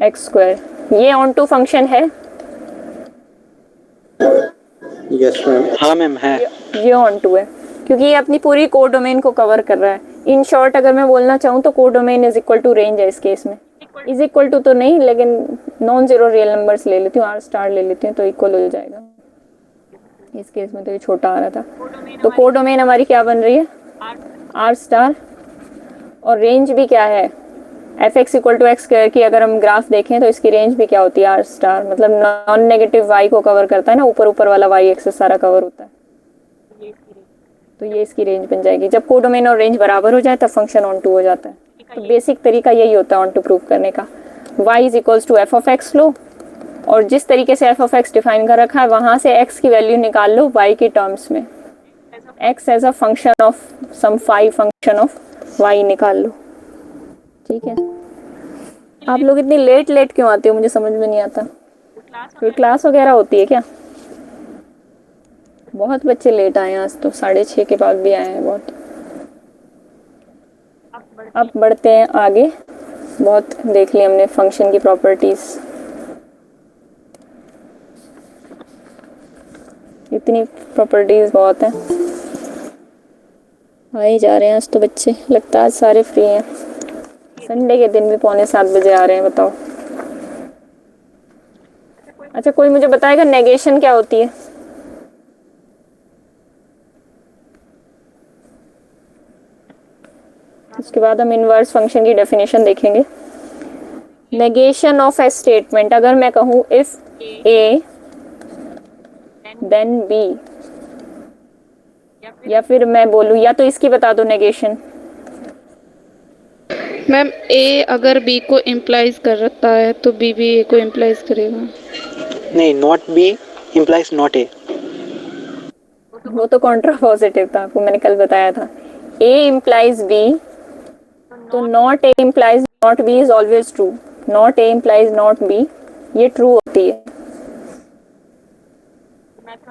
x²), ये ऑन टू फंक्शन है? Yes ma'am. हाँ मैम है। ये ऑन टू है क्योंकि ये अपनी पूरी कोडोमेन को कवर कर रहा है। इन शॉर्ट अगर मैं बोलना चाहूँ तो कोडोमेन = रेंज है इस केस में। = तो नहीं, लेकिन नॉन जीरो रियल नंबर्स ले लेती हूँ, r* ले लेती हूँ तो इक्वल हो जाएगा। इस केस में तो ये छोटा आ रहा था। तो कोडोमेन हमारी क्या बन रही है? r*, और रेंज भी क्या है? f(x = x² की अगर हम ग्राफ देखें तो इसकी रेंज भी क्या होती है? r*, मतलब नॉन नेगेटिव y को कवर करता है ना, ऊपर ऊपर वाला y एक्सिस सारा कवर होता है। तो ये इसकी रेंज बन जाएगी। जब कोडोमेन और रेंज बराबर हो जाए तब फंक्शन ऑन टू हो जाता है। तो बेसिक तरीका यही होता है ऑन टू प्रूव करने का। y = f of x लो, और जिस तरीके से f of x डिफाइन कर रखा है वहाँ से x की वैल्यू निकाल लो y के टर्म्स में। x as a function of some phi function of y निकाल लो। ठीक है, आप लोग इतनी लेट क्यों आते हो? मुझे समझ में नहीं आता। कोई क्लास वगैरह होती है क्या? बहुत बच्चे लेट आए हैं आज तो, 6:30 के बाद भी आए हैं बहुत। अब बढ़ते हैं आगे। बहुत देख ली हमने फंक्शन की प्रॉपर्टीज। इतनी प्रॉपर्टीज बहुत हैं। आ ही जा रहे हैं आज तो बच्चे, लगता है आज सारे फ्री हैं। संडे के दिन भी 6:45 बजे आ रहे हैं, बताओ। अच्छा, कोई मुझे बताएगा नेगेशन क्या होती है? उसके बाद हम इनवर्स फंक्शन की डेफिनेशन देखेंगे। नेगेशन ऑफ ए स्टेटमेंट, अगर मैं कहूँ इफ ए देन बी, या फिर मैं बोलूँ, या तो इसकी बता दो नेगेशन। मैम ए अगर बी को इम्प्लाइज करता है तो बी भी ए को इम्प्लाइज करेगा। नहीं, not be implies not a. वो तो कॉन्ट्रा पॉजिटिव था, आपको मैंने कल बताया था। ए इम्प्लाइज बी, तो not a implies not B is always true. Not a implies not B, ये ट्रू होती है।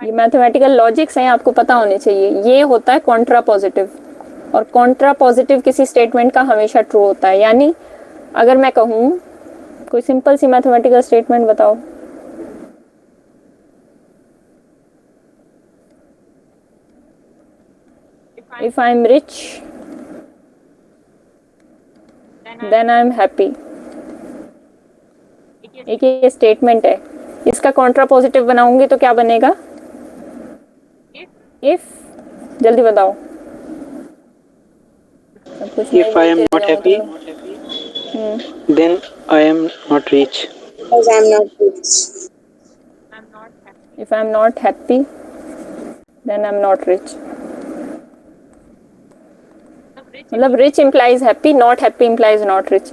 ये मैथमेटिकल लॉजिक्स हैं, आपको पता होने चाहिए। ये होता है कॉन्ट्रा पॉजिटिव, और कॉन्ट्रा पॉजिटिव किसी स्टेटमेंट का हमेशा ट्रू होता है। यानी अगर मैं कहूँ, कोई सिंपल सी मैथमेटिकल स्टेटमेंट बताओ। If I am rich, then I am happy। एक ये स्टेटमेंट है, इसका कॉन्ट्रा पॉजिटिव बनाऊंगी तो क्या बनेगा? इफ, जल्दी बताओ। If I am not happy, then I am not rich. Because I'm not rich. If I am not happy, then I am not rich। मतलब rich implies happy, not happy implies not rich.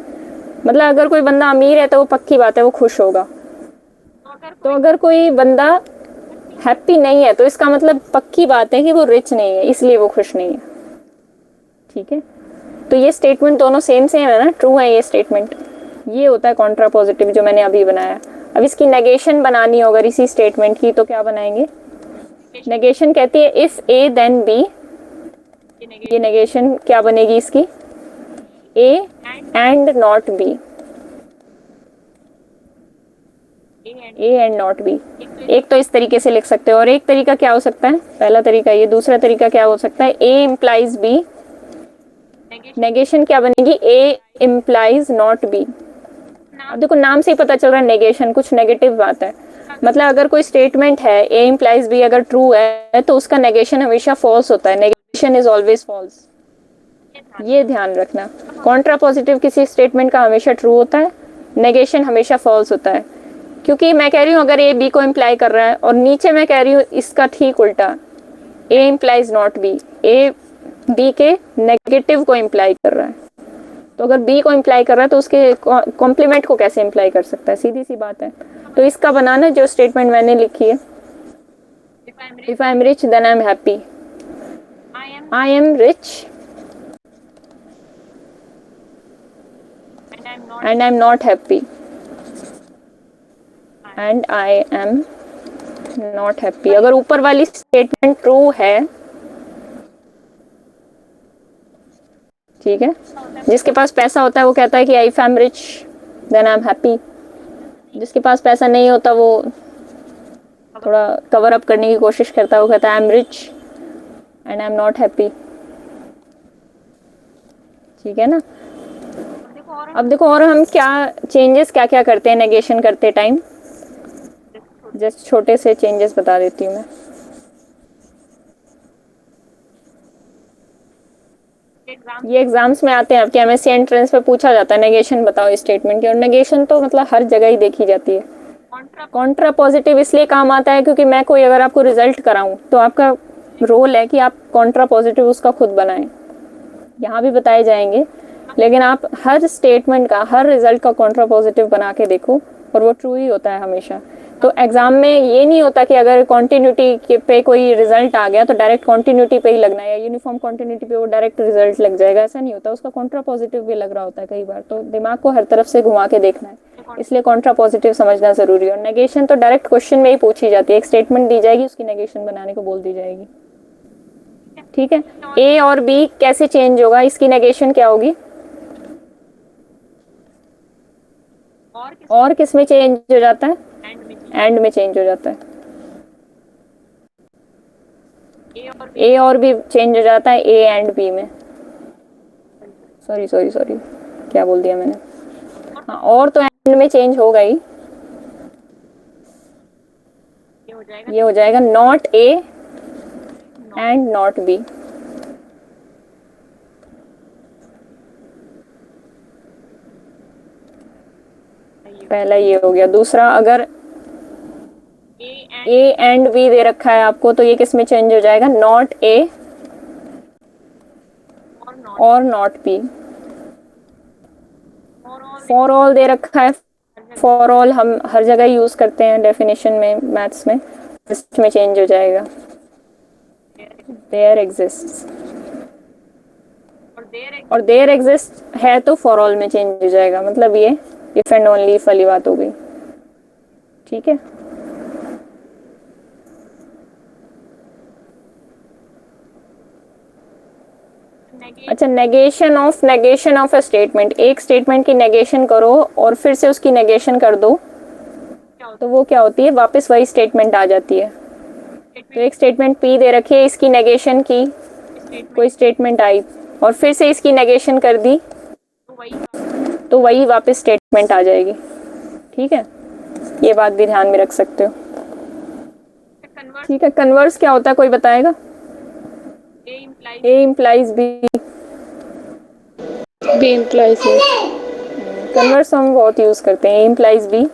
मतलब अगर कोई बंदा अमीर है तो वो पक्की बात है वो खुश होगा। तो अगर कोई बंदा हैप्पी नहीं है तो इसका मतलब पक्की बात है कि वो रिच नहीं है, इसलिए वो खुश नहीं है। ठीक है, तो ये स्टेटमेंट दोनों सेम सेम है ना, ट्रू है ये स्टेटमेंट। ये होता है कॉन्ट्रा पॉजिटिव जो मैंने अभी बनाया। अब इसकी नेगेशन बनानी हो अगर इसी स्टेटमेंट की, तो क्या बनाएंगे? नेगेशन कहती है इफ ए देन बी। ये नेगेशन क्या बनेगी इसकी? A and not b. A and not be, एक तो इस तरीके से लिख सकते हो, और एक तरीका क्या हो सकता है? पहला तरीका ये, दूसरा तरीका क्या हो सकता है? ए इम्प्लाइज बी। नेगेशन क्या बनेगी? ए इम्प्लाइज नॉट बी। अब देखो नाम से ही पता चल रहा है नेगेशन कुछ नेगेटिव बात है। मतलब अगर कोई स्टेटमेंट है ए इम्प्लाइज बी अगर ट्रू है तो उसका नेगेशन हमेशा फॉल्स होता है। नेगेशन इज ऑलवेज फॉल्स, ये ध्यान रखना। कॉन्ट्रा पॉजिटिव किसी स्टेटमेंट का हमेशा ट्रू होता है, नेगेशन हमेशा फॉल्स होता है। क्योंकि मैं कह रही हूँ अगर ए बी को इम्प्लाई कर रहा है, और नीचे मैं कह रही हूँ इसका ठीक उल्टा, a implies not b. A b के नेगेटिव को इम्प्लाई कर रहा है, तो अगर बी को इम्प्लाई कर रहा है तो उसके कॉम्प्लीमेंट को कैसे इम्प्लाई कर सकता है? सीधी सी बात है। तो इसका बनाना जो स्टेटमेंट मैंने लिखी है, if I am rich then I am happy. I am rich and I'm not happy, and I am not happy। अगर ऊपर वाली स्टेटमेंट ट्रू है, ठीक है, जिसके पास पैसा होता है वो कहता है कि if I'm rich then I'm happy। जिसके पास पैसा नहीं होता वो थोड़ा कवर अप करने की कोशिश करता है, वो कहता है I'm rich and I'm not happy। ठीक है ना? अब देखो और हम क्या चेंजेस क्या क्या करते हैं नेगेशन करते टाइम, जस्ट छोटे से चेंजेस बता देती हूँ मैं। ये एग्जाम्स में आते हैं आपके एमएससी एंट्रेंस में पूछा जाता है नेगेशन बताओ स्टेटमेंट की, और नेगेशन तो मतलब हर जगह ही देखी जाती है। कॉन्ट्रा पॉजिटिव इसलिए काम आता है क्योंकि मैं कोई अगर आपको रिजल्ट कराऊं तो आपका रोल है कि आप कॉन्ट्रा पॉजिटिव उसका खुद बनाएं। यहाँ भी बताए जाएंगे, लेकिन आप हर स्टेटमेंट का, हर रिजल्ट का कॉन्ट्रा पॉजिटिव बना के देखो, और वो ट्रू ही होता है हमेशा। तो एग्जाम में ये नहीं होता कि अगर कॉन्टिन्यूटी पे कोई रिजल्ट आ गया तो डायरेक्ट कॉन्टिन्यूटी पे ही लगना है, या यूनिफॉर्म कॉन्टिन्यूटी पे वो डायरेक्ट रिजल्ट लग जाएगा, ऐसा नहीं होता। उसका कॉन्ट्रा पॉजिटिव भी लग रहा होता है कई बार, तो दिमाग को हर तरफ से घुमा के देखना है, इसलिए कॉन्ट्रा पॉजिटिव समझना जरूरी है। और नेगेशन तो डायरेक्ट क्वेश्चन में ही पूछी जाती है, एक स्टेटमेंट दी जाएगी उसकी नेगेशन बनाने को बोल दी जाएगी। ठीक है, ए और बी कैसे चेंज होगा, इसकी नेगेशन क्या होगी? और किस में चेंज हो जाता है? एंड में चेंज हो जाता है। ए और बी चेंज हो जाता है ए एंड बी में। सॉरी क्या बोल दिया मैंने? हाँ, और तो एंड में चेंज होगा ही। ये हो जाएगा not A and not be. पहला ये हो गया। दूसरा, अगर A ए एंड बी दे रखा है आपको तो ये किस में चेंज हो जाएगा? नॉट ए और नॉट और नॉट बी। और फॉर ऑल दे रखा है। फॉर ऑल हम हर जगह यूज करते हैं डेफिनेशन में, मैथ्स में। इसमें चेंज हो जाएगा देयर एग्जिस्ट, और देयर और देयर एग्जिस्ट है तो फॉर ऑल में चेंज हो जाएगा। मतलब ये इफ एंड ओनली इफ वाली बात हो गई। ठीक है, अच्छा, नेगेशन ऑफ अ स्टेटमेंट। एक स्टेटमेंट की नेगेशन करो और फिर से उसकी नेगेशन कर दो तो वो क्या होती है? वापस वही स्टेटमेंट आ जाती है। तो एक स्टेटमेंट पी दे रखी है, इसकी नेगेशन की, कोई स्टेटमेंट आई और फिर से इसकी नेगेशन कर दी तो वही वापस स्टेटमेंट आ जाएगी। ठीक है, ये बात भी ध्यान में रख सकते हो। ठीक है, कन्वर्स क्या होता है, कोई बताएगा? ए इम्प्लाइज बी। बी इम्प्लाइज ए। कन्वर्स हम बहुत यूज करते हैं। ए इम्प्लाइज बी,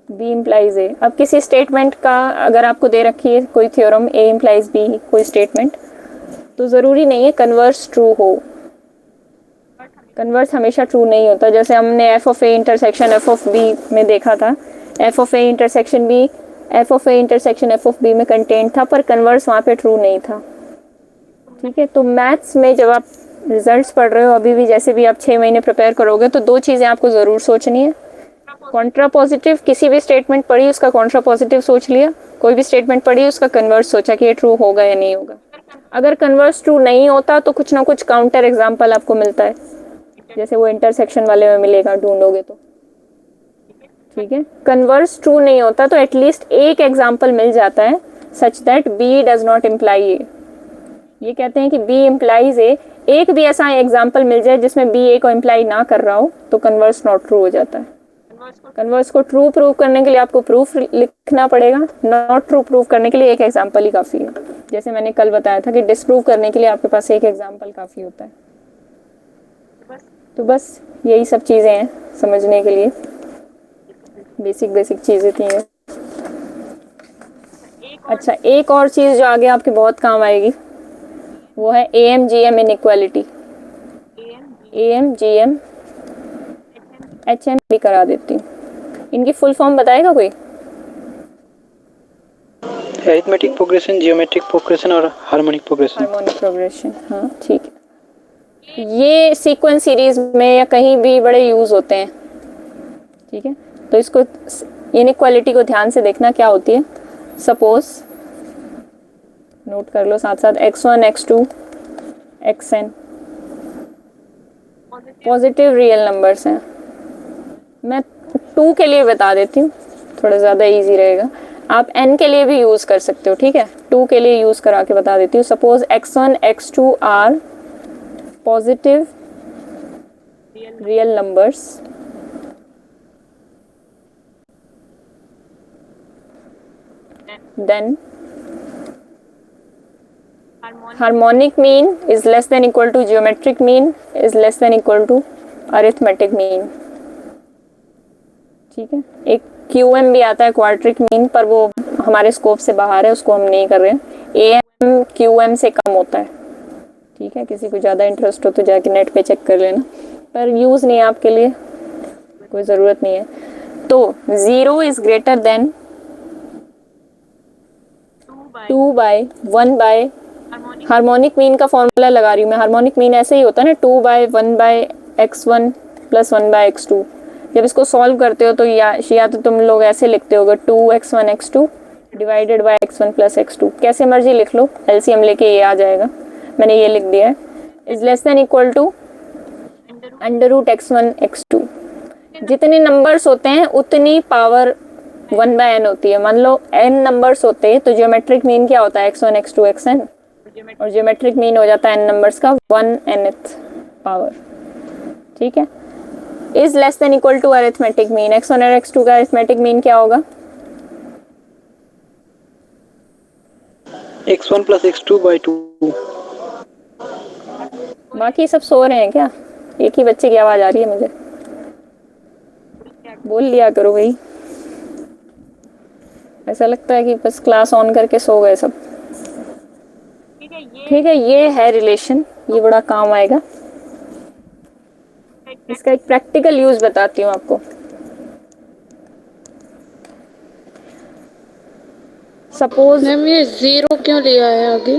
बी इम्प्लाइज ए। अब किसी स्टेटमेंट का अगर आपको दे रखी है कोई थ्योरम, ए इम्प्लाइज बी कोई स्टेटमेंट, तो ज़रूरी नहीं है कन्वर्स ट्रू हो। कन्वर्स हमेशा ट्रू नहीं होता। जैसे हमने f of A intersection f of B में देखा था, f of A intersection B f of A intersection f of B में कंटेंट था, पर कन्वर्स वहाँ पे ट्रू नहीं था। ठीक है, तो मैथ्स में जब आप रिजल्ट्स पढ़ रहे हो, अभी भी जैसे भी आप 6 महीने प्रिपेयर करोगे, तो 2 चीज़ें आपको ज़रूर सोचनी है। कॉन्ट्रा पॉजिटिव, किसी भी स्टेटमेंट पढ़ी उसका कॉन्ट्रा पॉजिटिव सोच लिया, कोई भी स्टेटमेंट पढ़ी उसका कन्वर्स सोचा कि ये ट्रू होगा या नहीं होगा। अगर कन्वर्स ट्रू नहीं होता तो कुछ ना कुछ काउंटर एग्जाम्पल आपको मिलता है, जैसे वो इंटरसेक्शन वाले में मिलेगा, ढूंढोगे तो। ठीक है, कन्वर्स ट्रू नहीं होता तो एटलीस्ट एक एग्जाम्पल मिल जाता है such that b does not imply a. ये कहते हैं कि बी इम्प्लाइज ए। एक भी ऐसा एग्जाम्पल मिल जाए जिसमें बी ए को इम्प्लाई ना कर रहा हो तो कन्वर्स नॉट ट्रू हो जाता है। कन्वर्स को ट्रू प्रूव करने के लिए आपको प्रूफ लिखना पड़ेगा, नॉट ट्रू प्रूव करने के लिए एक एग्जाम्पल ही काफ़ी है। जैसे मैंने कल बताया था कि डिसप्रूव करने के लिए आपके पास एक एग्जाम्पल काफ़ी होता है। तो बस यही सब चीज़ें हैं समझने के लिए, बेसिक चीज़ें थी ये। अच्छा, एक और चीज़ जो आगे आपके बहुत काम आएगी वो है AMGM इनइक्वालिटी। AMGM HM भी करा देती हूँ। इनकी फुल फॉर्म बताएगा कोई? अरिथमेटिक प्रोग्रेशन, जियोमेट्रिक प्रोग्रेशन और हार्मोनिक प्रोग्रेशन। हार्मोनिक प्रोग्रेशन, हाँ ठीक है। ये सीक्वेंस सीरीज में या कहीं भी बड़े यूज होते हैं। ठीक है, तो इसको इनइक्वालिटी को ध्यान से देखना क्या होती है। सपोज नोट कर लो साथ साथ, x1 x2 xn positive real numbers हैं। मैं 2 के लिए बता देती हूँ, थोड़ा ज़्यादा इजी रहेगा। आप n के लिए भी यूज़ कर सकते हो। ठीक है, 2 के लिए यूज़ करा के बता देती हूँ। Suppose x1 x2 are positive real numbers, then harmonic mean is less than equal to geometric mean is less than equal to arithmetic mean। ठीक है, एक QM भी आता है क्वाड्रिक मीन, पर वो हमारे स्कोप से बाहर है, उसको हम नहीं कर रहे हैं। AM QM से कम होता है। ठीक है, किसी को ज़्यादा इंटरेस्ट हो तो जाके नेट पे चेक कर लेना, पर यूज़ नहीं है आपके लिए, कोई ज़रूरत नहीं है। तो 0 is greater than 2 by 1 by, harmonic mean का फॉर्मूला लगा रही हूँ मैं। हार्मोनिक मीन ऐसे ही होता है ना, 2 by 1 bye x1 plus 1 bye x2। जब इसको सॉल्व करते हो तो या तो तुम लोग ऐसे लिखते होगे 2x1 x2 divided by x1 plus x2, कैसे मर्जी लिख लो, LCM लेके ये आ जाएगा। मैंने ये लिख दिया है, is less than equal to under root x1 x2। जितने नंबर्स होते हैं उतनी पावर 1 बाय n होती है। मान लो n नंबर्स होते हैं तो जियोमेट्रिक मीन क्या होता है? x1 x2 xn, और जियोमेट्रिक मीन हो जाता है n नंबर्स का 1nth पावर। ठीक है, is less than equal to arithmetic mean. x1 और x2 का अरिथमेटिक मीन क्या होगा? x1 plus x2 by 2। बाकी सब सो रहे हैं क्या? एक ही बच्चे की आवाज़ आ रही है मुझे। बोल लिया करो भाई, ऐसा लगता है कि बस क्लास ऑन करके सो गए सब। ठीक है, ये है रिलेशन, ये बड़ा काम आएगा। इसका एक प्रैक्टिकल यूज बताती हूँ आपको। सपोज मैम ये 0 क्यों लिया है आगे?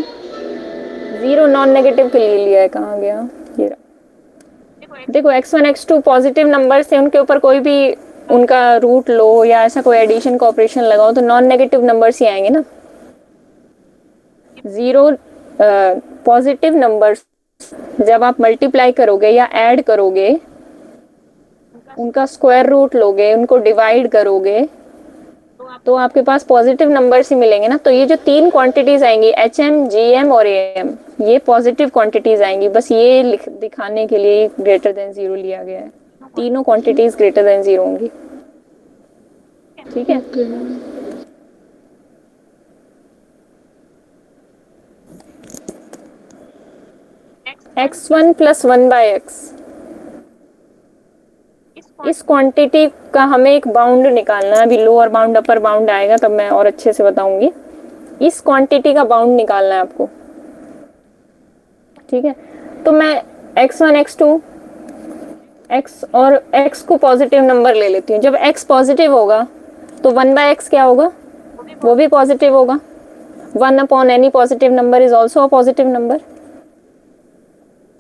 0 नॉन नेगेटिव के लिए लिया है, कहाँ गया ये रहा। देखो x1 x2 पॉजिटिव नंबर से उनके ऊपर कोई भी उनका रूट लो या ऐसा कोई एडिशन का ऑपरेशन लगाओ तो नॉन नेगेटिव नंबर्स ही आएंगे ना। 0 पॉजिटिव नंबर्स जब आप मल्टीप्लाई करोगे या ऐड करोगे, उनका स्क्वायर रूट लोगे, उनको डिवाइड करोगे, तो आपके पास पॉजिटिव नंबर्स ही मिलेंगे ना। तो ये जो 3 क्वांटिटीज आएंगी HM, GM और AM, ये पॉजिटिव क्वांटिटीज आएंगी। बस ये दिखाने के लिए ग्रेटर देन 0 लिया गया है। तीनों क्वांटिटीज ग्रेटर देन 0 होंगी। ठीक है, x1 + 1/x, इस क्वांटिटी का हमें एक बाउंड निकालना है। अभी लोअर बाउंड अपर बाउंड आएगा तब मैं और अच्छे से बताऊंगी। इस क्वांटिटी का बाउंड निकालना है आपको। ठीक है, तो मैं x1 x2 x और x को पॉजिटिव नंबर ले लेती हूँ। जब x पॉजिटिव होगा तो 1/x क्या होगा, वो भी पॉजिटिव होगा। 1/any positive number is also a positive number.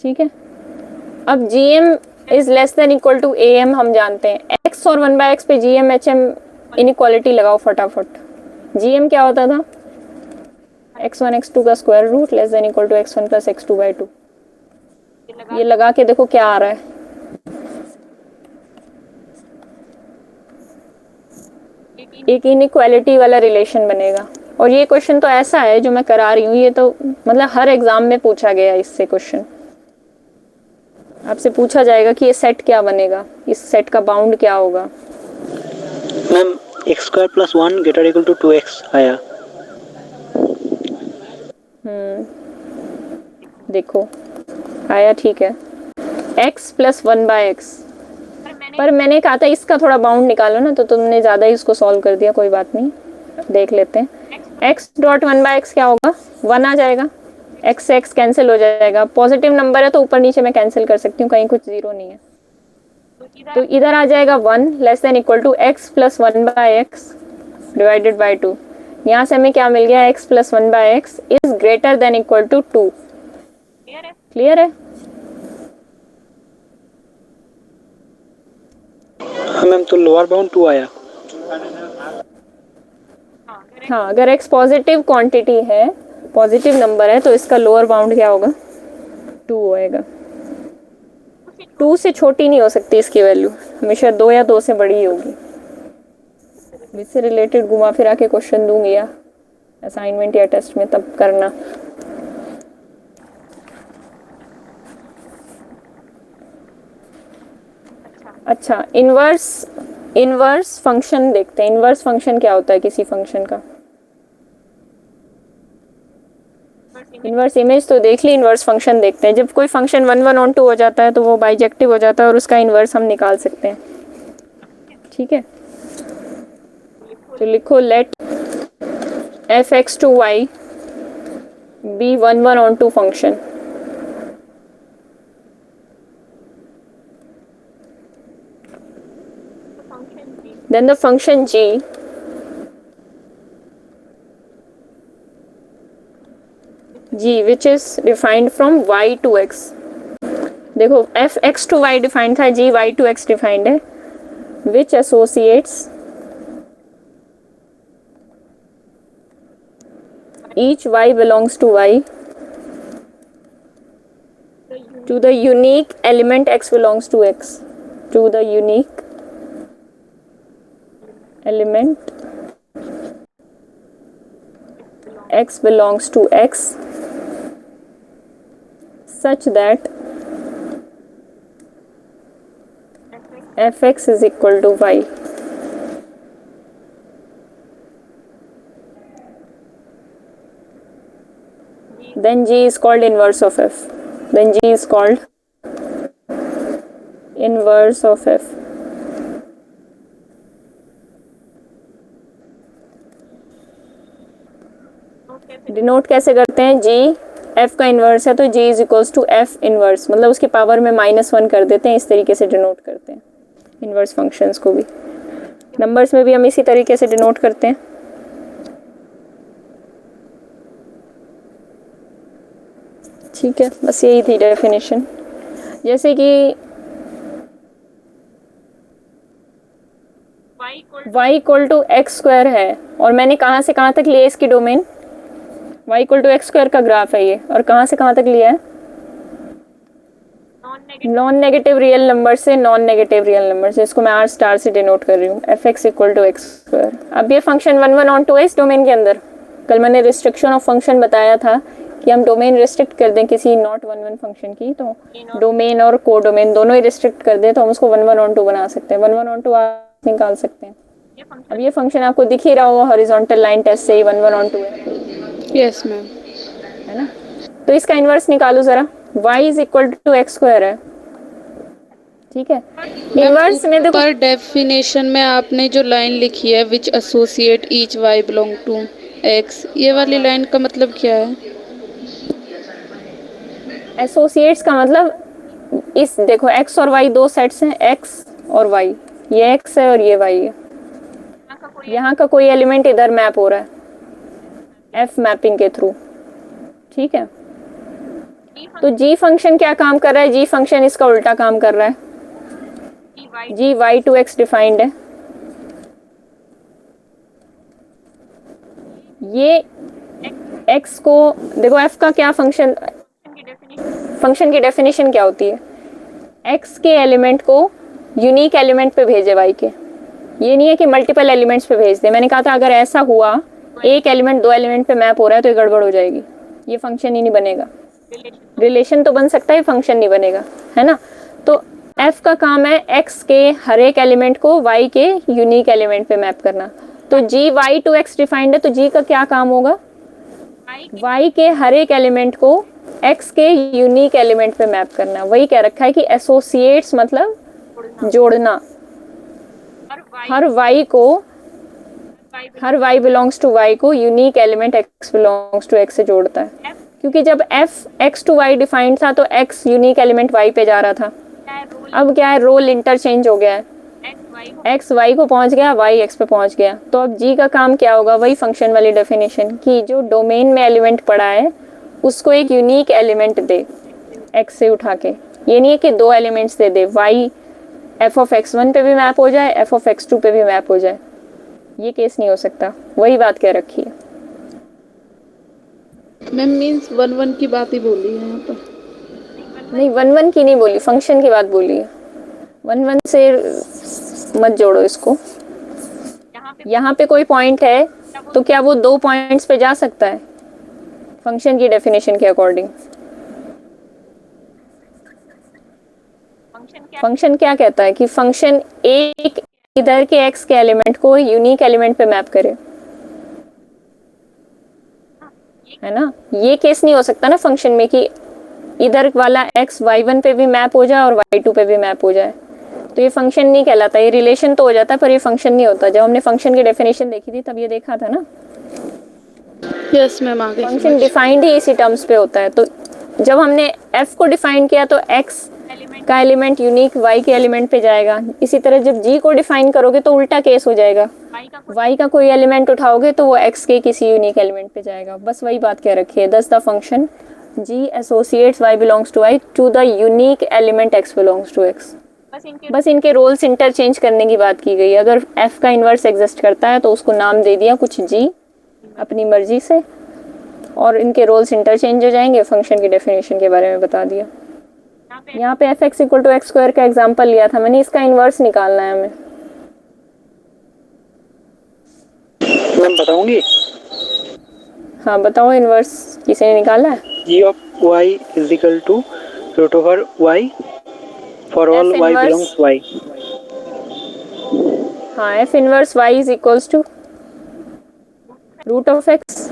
ठीक है, अब GM इज लेस देन इक्वल टू AM हम जानते हैं। x और 1/x पे GM HM इनइक्वालिटी लगाओ फटाफट। GM क्या होता था, x1 x2 का square root less than equal to x1 + x2/2। ये लगा के देखो क्या आ रहा है। एक इनइक्वालिटी वाला रिलेशन बनेगा। और ये क्वेश्चन तो ऐसा है जो मैं करा रही हूँ, ये तो मतलब हर एग्जाम में पूछा गया है इससे क्वेश्चन। आपसे पूछा जाएगा कि ये सेट क्या बनेगा, इस सेट का बाउंड क्या होगा। मैम x² + 1 > 2x आया। देखो आया, ठीक है। x + 1/x, पर मैंने कहा था इसका थोड़ा बाउंड निकालो ना, तो तुमने ज़्यादा ही इसको सॉल्व कर दिया। कोई बात नहीं, देख लेते हैं। x.1/x क्या होगा, 1 आ जाएगा। x से x कैंसिल हो जाएगा। पॉजिटिव नंबर है तो ऊपर नीचे मैं कैंसिल कर सकती हूँ, कहीं कुछ 0 नहीं है। तो इधर आ जाएगा 1 less than equal to x + 1/x divided by 2। यहाँ से हमें क्या मिल गया, x + 1/x is greater than equal to 2। Clear है? हाँ मैम, तो लोअर बाउंड 2 आया। हाँ, अगर x पॉजिटिव क्वांटिटी है, पॉजिटिव नंबर है, तो इसका लोअर बाउंड क्या होगा, 2 होएगा। 2 से छोटी नहीं हो सकती इसकी वैल्यू, हमेशा 2 या 2 से बड़ी ही होगी। इससे रिलेटेड घुमा फिरा के क्वेश्चन दूंगी या असाइनमेंट या टेस्ट में, तब करना। अच्छा, इनवर्स फंक्शन देखते हैं। इनवर्स फंक्शन क्या होता है किसी फंक्शन का। इनवर्स इमेज तो देख ली, इनवर्स फंक्शन देखते हैं। जब कोई फंक्शन 1 1 on 2 हो जाता है तो वो बाइजेक्टिव हो जाता है और उसका इनवर्स हम निकाल सकते हैं। ठीक है, तो लिखो let f(x)(y) be 1 1 on 2 function. Then the function g which is defined from y to x। देखो f(x)(y) डिफाइंड था, g y to x defined है, which associates each y belongs to y to the unique element x belongs to x, to the unique element x belongs to x such that fx is equal to y। Then g is called inverse of f। Then g is called inverse of f। Denote कैसे करते हैं, g f का inverse है तो g is equals to f inverse, मतलब उसकी power में -1 कर देते हैं, इस तरीके से डिनोट करते हैं इन्वर्स फंक्शंस को भी। नंबर्स में भी हम इसी तरीके से डिनोट करते हैं। ठीक है, बस यही थी डेफिनेशन। जैसे कि y equal to x square है और मैंने कहाँ से कहाँ तक लिया इसकी domain, y equal to x square का ग्राफ है ये, और कहाँ से कहाँ तक लिया है, नॉन नेगेटिव रियल नंबर से नॉन नेगेटिव रियल नंबर से, इसको मैं आर स्टार से डिनोट कर रही हूँ, f x equal to x square. अब ये फंक्शन 1 1 ऑन टू है इस डोमेन के अंदर। कल मैंने रिस्ट्रिक्शन ऑफ फंक्शन बताया था कि हम डोमेन रिस्ट्रिक्ट कर दें किसी नॉट 1 1 फंक्शन की, तो डोमेन और को डोमेन दोनों ही रिस्ट्रिक्ट कर दें तो हम उसको 1 1 ऑन टू बना सकते हैं, 1 1 ऑन टू निकाल सकते हैं। अब ये फंक्शन आपको दिख ही रहा होगा, हॉरिजॉन्टल लाइन टेस्ट से ही 1 1 ऑन टू है। Yes ma'am. है ना, तो इसका इन्वर्स निकालो जरा, y is equal to x square है। ठीक है, इन्वर्स में देखो पर डेफिनेशन में आपने जो लाइन लिखी है which associate each y belong to x, ये वाली लाइन का मतलब क्या है? एसोसिएट्स का मतलब इस देखो x और y दो सेट्स हैं, x और y, ये x है और ये y है, यहाँ का कोई एलिमेंट इधर मैप हो रहा है f मैपिंग के थ्रू। ठीक है, तो g फंक्शन क्या काम कर रहा है, g फंक्शन इसका उल्टा काम कर रहा है, g y to x defined है। ये x को देखो, f का क्या फंक्शन की डेफिनेशन क्या होती है, x के एलिमेंट को यूनिक एलिमेंट पे भेजे y के, ये नहीं है कि मल्टीपल एलिमेंट्स पे भेज दे। मैंने कहा था अगर ऐसा हुआ एक एलिमेंट दो एलिमेंट पे मैप हो रहा है तो ये गड़बड़ हो जाएगी, ये फंक्शन ही नहीं बनेगा। रिलेशन तो बन सकता है, फंक्शन नहीं बनेगा, है ना। तो f का काम है x के हर एक एलिमेंट को y के यूनिक एलिमेंट पे मैप करना। तो g y to x defined है, तो g का क्या काम होगा, y के हर एक एलिमेंट को x के यूनिक एलिमेंट पे मैप करना। वही कह रखा है कि एसोसिएट्स मतलब जोड़ना, हर y बिलोंग्स टू y को unique element x belongs to x से जोड़ता है। क्योंकि जब f x to y defined था तो x यूनिक एलिमेंट y पे जा रहा था, अब क्या है, रोल इंटरचेंज हो गया है, x y को पहुंच गया, y x पे पहुंच गया। तो अब g का काम क्या होगा, वही फंक्शन वाली डेफिनेशन कि जो डोमेन में एलिमेंट पड़ा है उसको एक यूनिक एलिमेंट दे x से उठा के। ये नहीं है कि दो elements they they, y f of x1 पे भी मैप हो जाए, f ऑफ x2 पे भी मैप हो जाए, ये केस नहीं हो सकता। वही बात कह रखी है मैम, मीन्स 1 1 की बात ही बोली है यहाँ पर। नहीं, 1 1 की नहीं बोली, फंक्शन की बात बोली है। 1 1 से मत जोड़ो इसको। यहाँ पे कोई पॉइंट है तो क्या वो दो पॉइंट्स पे जा सकता है फंक्शन की डेफिनेशन के अकॉर्डिंग। फंक्शन क्या कहता है कि फंक्शन एक इधर के x के एलिमेंट को यूनिक एलिमेंट पे मैप करे, है ना। ये केस नहीं हो सकता ना फंक्शन में कि इधर वाला x y1 पे भी मैप हो जाए और y2 पे भी मैप हो जाए, तो ये फंक्शन नहीं कहलाता। ये रिलेशन तो हो जाता है पर ये फंक्शन नहीं होता। जब हमने फंक्शन की डेफिनेशन देखी थी तब ये देखा था ना, यस मैम, आगे फंक्शन डिफाइंड ही इसी टर्म्स पे होता है। तो जब हमने f को डिफाइन किया तो x का एलिमेंट यूनिक y के एलिमेंट पे जाएगा। इसी तरह जब g को डिफाइन करोगे तो उल्टा केस हो जाएगा, y का कोई एलिमेंट उठाओगे तो वो x के किसी यूनिक एलिमेंट पे जाएगा। बस वही बात कह रखी है। Thus the function g associates y belongs to y to the unique element x belongs to x। बस इनके रोल्स इंटरचेंज करने की बात की गई। अगर f का इन्वर्स एग्जिस्ट करता है तो उसको नाम दे दिया कुछ g अपनी मर्जी से, और इनके रोल्स इंटरचेंज हो जाएंगे। फंक्शन की डेफिनेशन के बारे में बता दिया। यहाँ पे f x equal to x square का एग्जाम्पल लिया था मैंने, इसका इन्वर्स निकालना है हमें। मैम बताऊंगी? हाँ बताओ, इन्वर्स किसी ने निकाला है? g of y is equal to root over y for all y belongs y। हाँ, f inverse y is equals to root of x.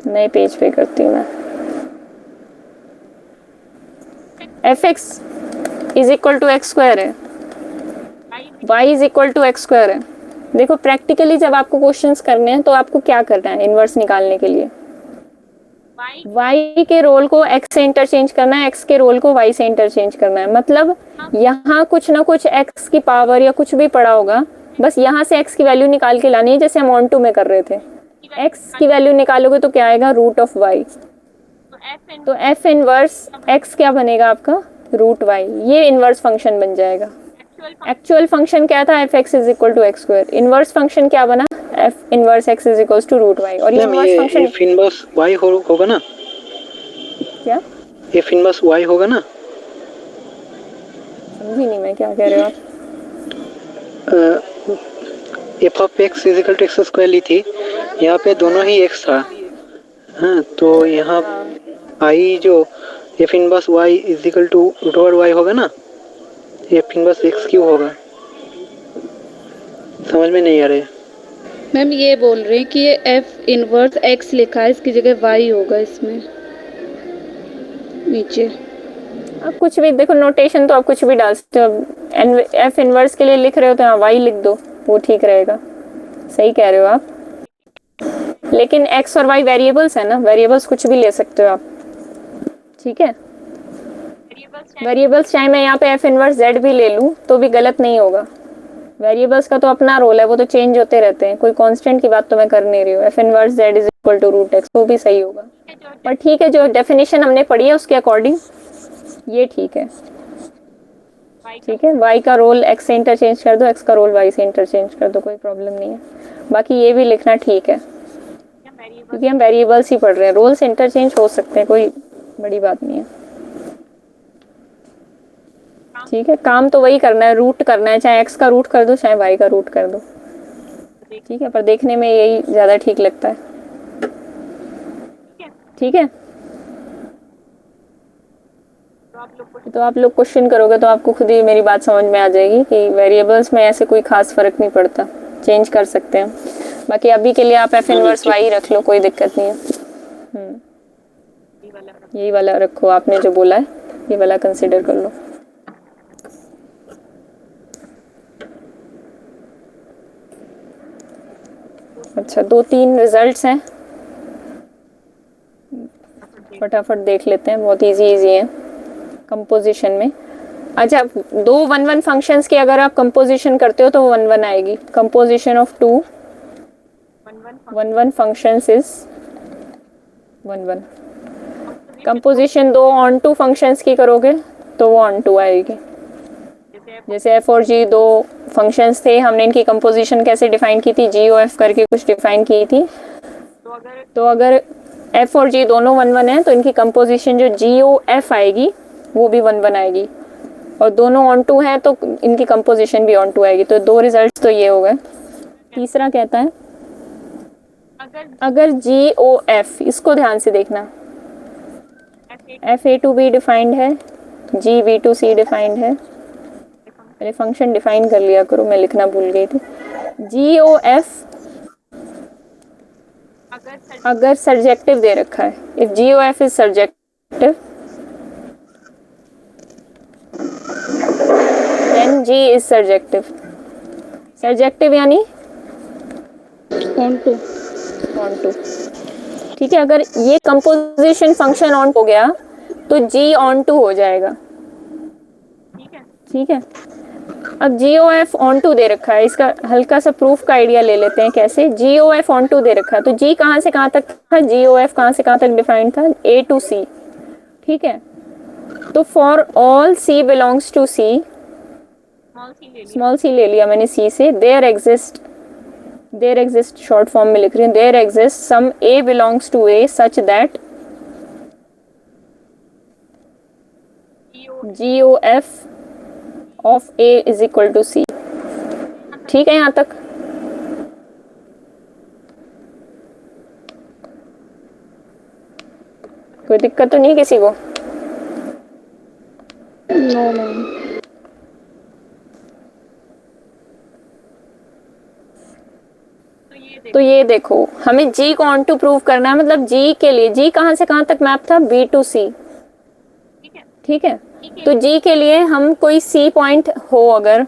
नए पेज पे करती हूँ मैं। F x is equal to x square है, y is equal to x square है। देखो practically जब आपको क्वेश्चंस करने हैं तो आपको क्या करना है इन्वर्स निकालने के लिए? y के रोल को x से इंटरचेंज करना है, x के रोल को y से इंटरचेंज करना है। मतलब यहाँ कुछ ना कुछ x की पावर या कुछ भी पड़ा होगा, बस यहाँ से x की वैल्यू निकाल के लानी है, जैसे हम ऑन टू में कर रहे थे। x की वैल्यू निकालोगे तो क्या आएगा? Root of y। तो f इनवर्स x क्या बनेगा आपका? Root y। ये इनवर्स फंक्शन बन जाएगा। एक्चुअल फंक्शन क्या था? F x is equal to x square. Inverse function क्या बना? F inverse x is equal to root y. और ये inverse function f inverse y होगा ना? क्या एफ इनवर्स वाई होगा ना? समझी नहीं मैं, क्या कह रहे हो आप? F of x is equal to x square ली थी, यहाँ पे दोनों ही एक्स था। हाँ, तो यहाँ आई जो f inverse y is equal to root over y होगा ना? एफ इनवर्स एक्स क्यों होगा? समझ में नहीं आ रहा है। मैम ये बोल रहे हैं कि ये एफ इनवर्स एक्स लिखा है, इसकी जगह वाई होगा इसमें नीचे। आप कुछ भी देखो, नोटेशन तो आप कुछ भी डाल सकते हो। एफ इनवर्स के लिए लिख रहे हो तो यहाँ वाई लिख दो, वो ठीक रहेगा। सही कह रहे हो आप। लेकिन एक्स और वाई वेरिएबल्स है ना, वेरिएबल्स कुछ भी ले सकते हो आप। ठीक है, वेरिएबल्स चाहे मैं यहाँ पे एफ इनवर्स जेड भी ले लूँ तो भी गलत नहीं होगा। वेरिएबल्स का तो अपना रोल है, वो तो चेंज होते रहते हैं, कोई कांस्टेंट की बात तो मैं कर नहीं रही हूँ। F inverse z is equal to root x, वो भी सही होगा। पर ठीक है, जो डेफिनेशन हमने पढ़ी है उसके अकॉर्डिंग ये ठीक है। ठीक है, y का रोल x से इंटरचेंज कर दो, x का रोल y से इंटरचेंज कर दो, कोई प्रॉब्लम नहीं है। बाकी ये भी लिखना ठीक है, क्योंकि हम वेरिएबल्स ही पढ़ रहे हैं। रोल से इंटरचेंज हो सकते हैं, कोई बड़ी बात नहीं है। ठीक है, काम तो वही करना है, रूट करना है, चाहे x का रूट कर दो चाहे y का रूट कर दो। ठीक है, पर देखने में यही ज़्यादा ठीक लगता है। ठीक है, तो आप लोग क्वेश्चन करोगे तो आपको खुद ही मेरी बात समझ में आ जाएगी कि वेरिएबल्स में ऐसे कोई खास फर्क नहीं पड़ता, चेंज कर सकते हैं। बाकी अभी के लिए आप एफ इनवर्स वाई रख लो, कोई दिक्कत नहीं है। यही वाला रखो, आपने जो बोला है ये वाला कंसिडर कर लो। अच्छा, 2-3 रिजल्ट्स हैं, फटाफट देख लेते हैं, बहुत इजी है कंपोजिशन में। अच्छा, 2 1-1 फंक्शंस की अगर आप कंपोजिशन करते हो तो 1-1 आएगी। Composition of 2 1-1 functions is 1-1। Composition 2 on-to functions की करोगे तो वो ऑन-टू आएगी। जैसे एफ और जी 2 फंक्शंस थे, हमने इनकी कंपोजिशन कैसे डिफाइन की थी? जी ओ एफ करके कुछ डिफाइन की थी। तो अगर एफ और जी दोनों 1-1 है तो इनकी कंपोजिशन जो जी ओ एफ आएगी वो भी 1-1 आएगी, और दोनों ऑन टू हैं तो इनकी कंपोजिशन भी ऑन टू आएगी। तो 2 रिजल्ट्स तो ये हो गए। तीसरा कहता है अगर जी ओ एफ, इसको ध्यान से देखना, f a to b defined है, g b to c defined है। पहले फंक्शन डिफाइन कर लिया करो, मैं लिखना भूल गई थी। जी ओ एफ अगर सर्जेक्टिव दे रखा है, if g o f is surjective then g is surjective. Surjective यानी ऑन टू। ठीक है, अगर ये कंपोजिशन फंक्शन ऑन हो गया तो जी ऑन टू हो जाएगा। ठीक है, अब जी ओ एफ ऑन टू दे रखा है, इसका हल्का सा प्रूफ का आइडिया ले लेते हैं। कैसे? जी ओ एफ ऑन टू दे रखा है तो जी कहाँ से कहाँ तक था? जी ओ एफ कहाँ से कहाँ तक डिफाइंड था? A to c. ठीक है, तो for all c belongs to c, small c ले लिया मैंने सी से, देयर एग्जिस्ट शॉर्ट फॉर्म में लिख रही हूँ, there exist some a belongs to a such that g o f of a is equal to c. ठीक है, यहाँ तक कोई दिक्कत तो नहीं किसी को? No ma'am. तो ये देखो, हमें जी को ऑन टू प्रूव करना है, मतलब जी के लिए, जी कहाँ से कहाँ तक मैप था? B to c. ठीक है, तो जी के लिए हम कोई सी पॉइंट हो, अगर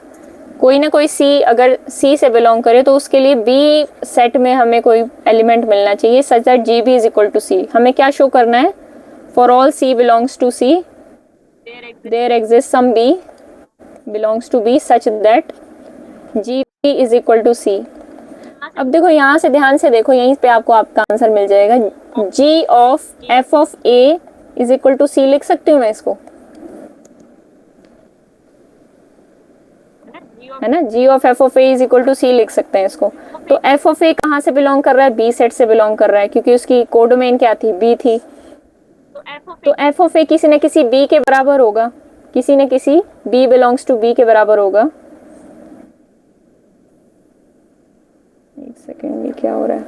कोई ना कोई सी अगर सी से बिलोंग करे तो उसके लिए बी सेट में हमें कोई एलिमेंट मिलना चाहिए such that g b is equal to c. हमें क्या शो करना है? For all c belongs to c there exist some b belongs to b such that g b is equal to c. अब देखो यहाँ से ध्यान से देखो, यहीं पे आपको आपका आंसर मिल जाएगा। G of f of a is equal to c लिख सकती हूँ मैं इसको, है ना। G of f of a is equal to c लिख सकते हैं इसको। तो एफ ऑफ ए कहाँ से बिलोंग कर रहा है? बी सेट से बिलोंग कर रहा है, क्योंकि उसकी कोडोमेन क्या थी? बी थी। तो एफ ऑफ ए किसी न किसी बी के बराबर होगा, किसी न किसी बी बिलोंग्स टू बी के बराबर होगा। एक सेकेंड, ये क्या हो रहा है?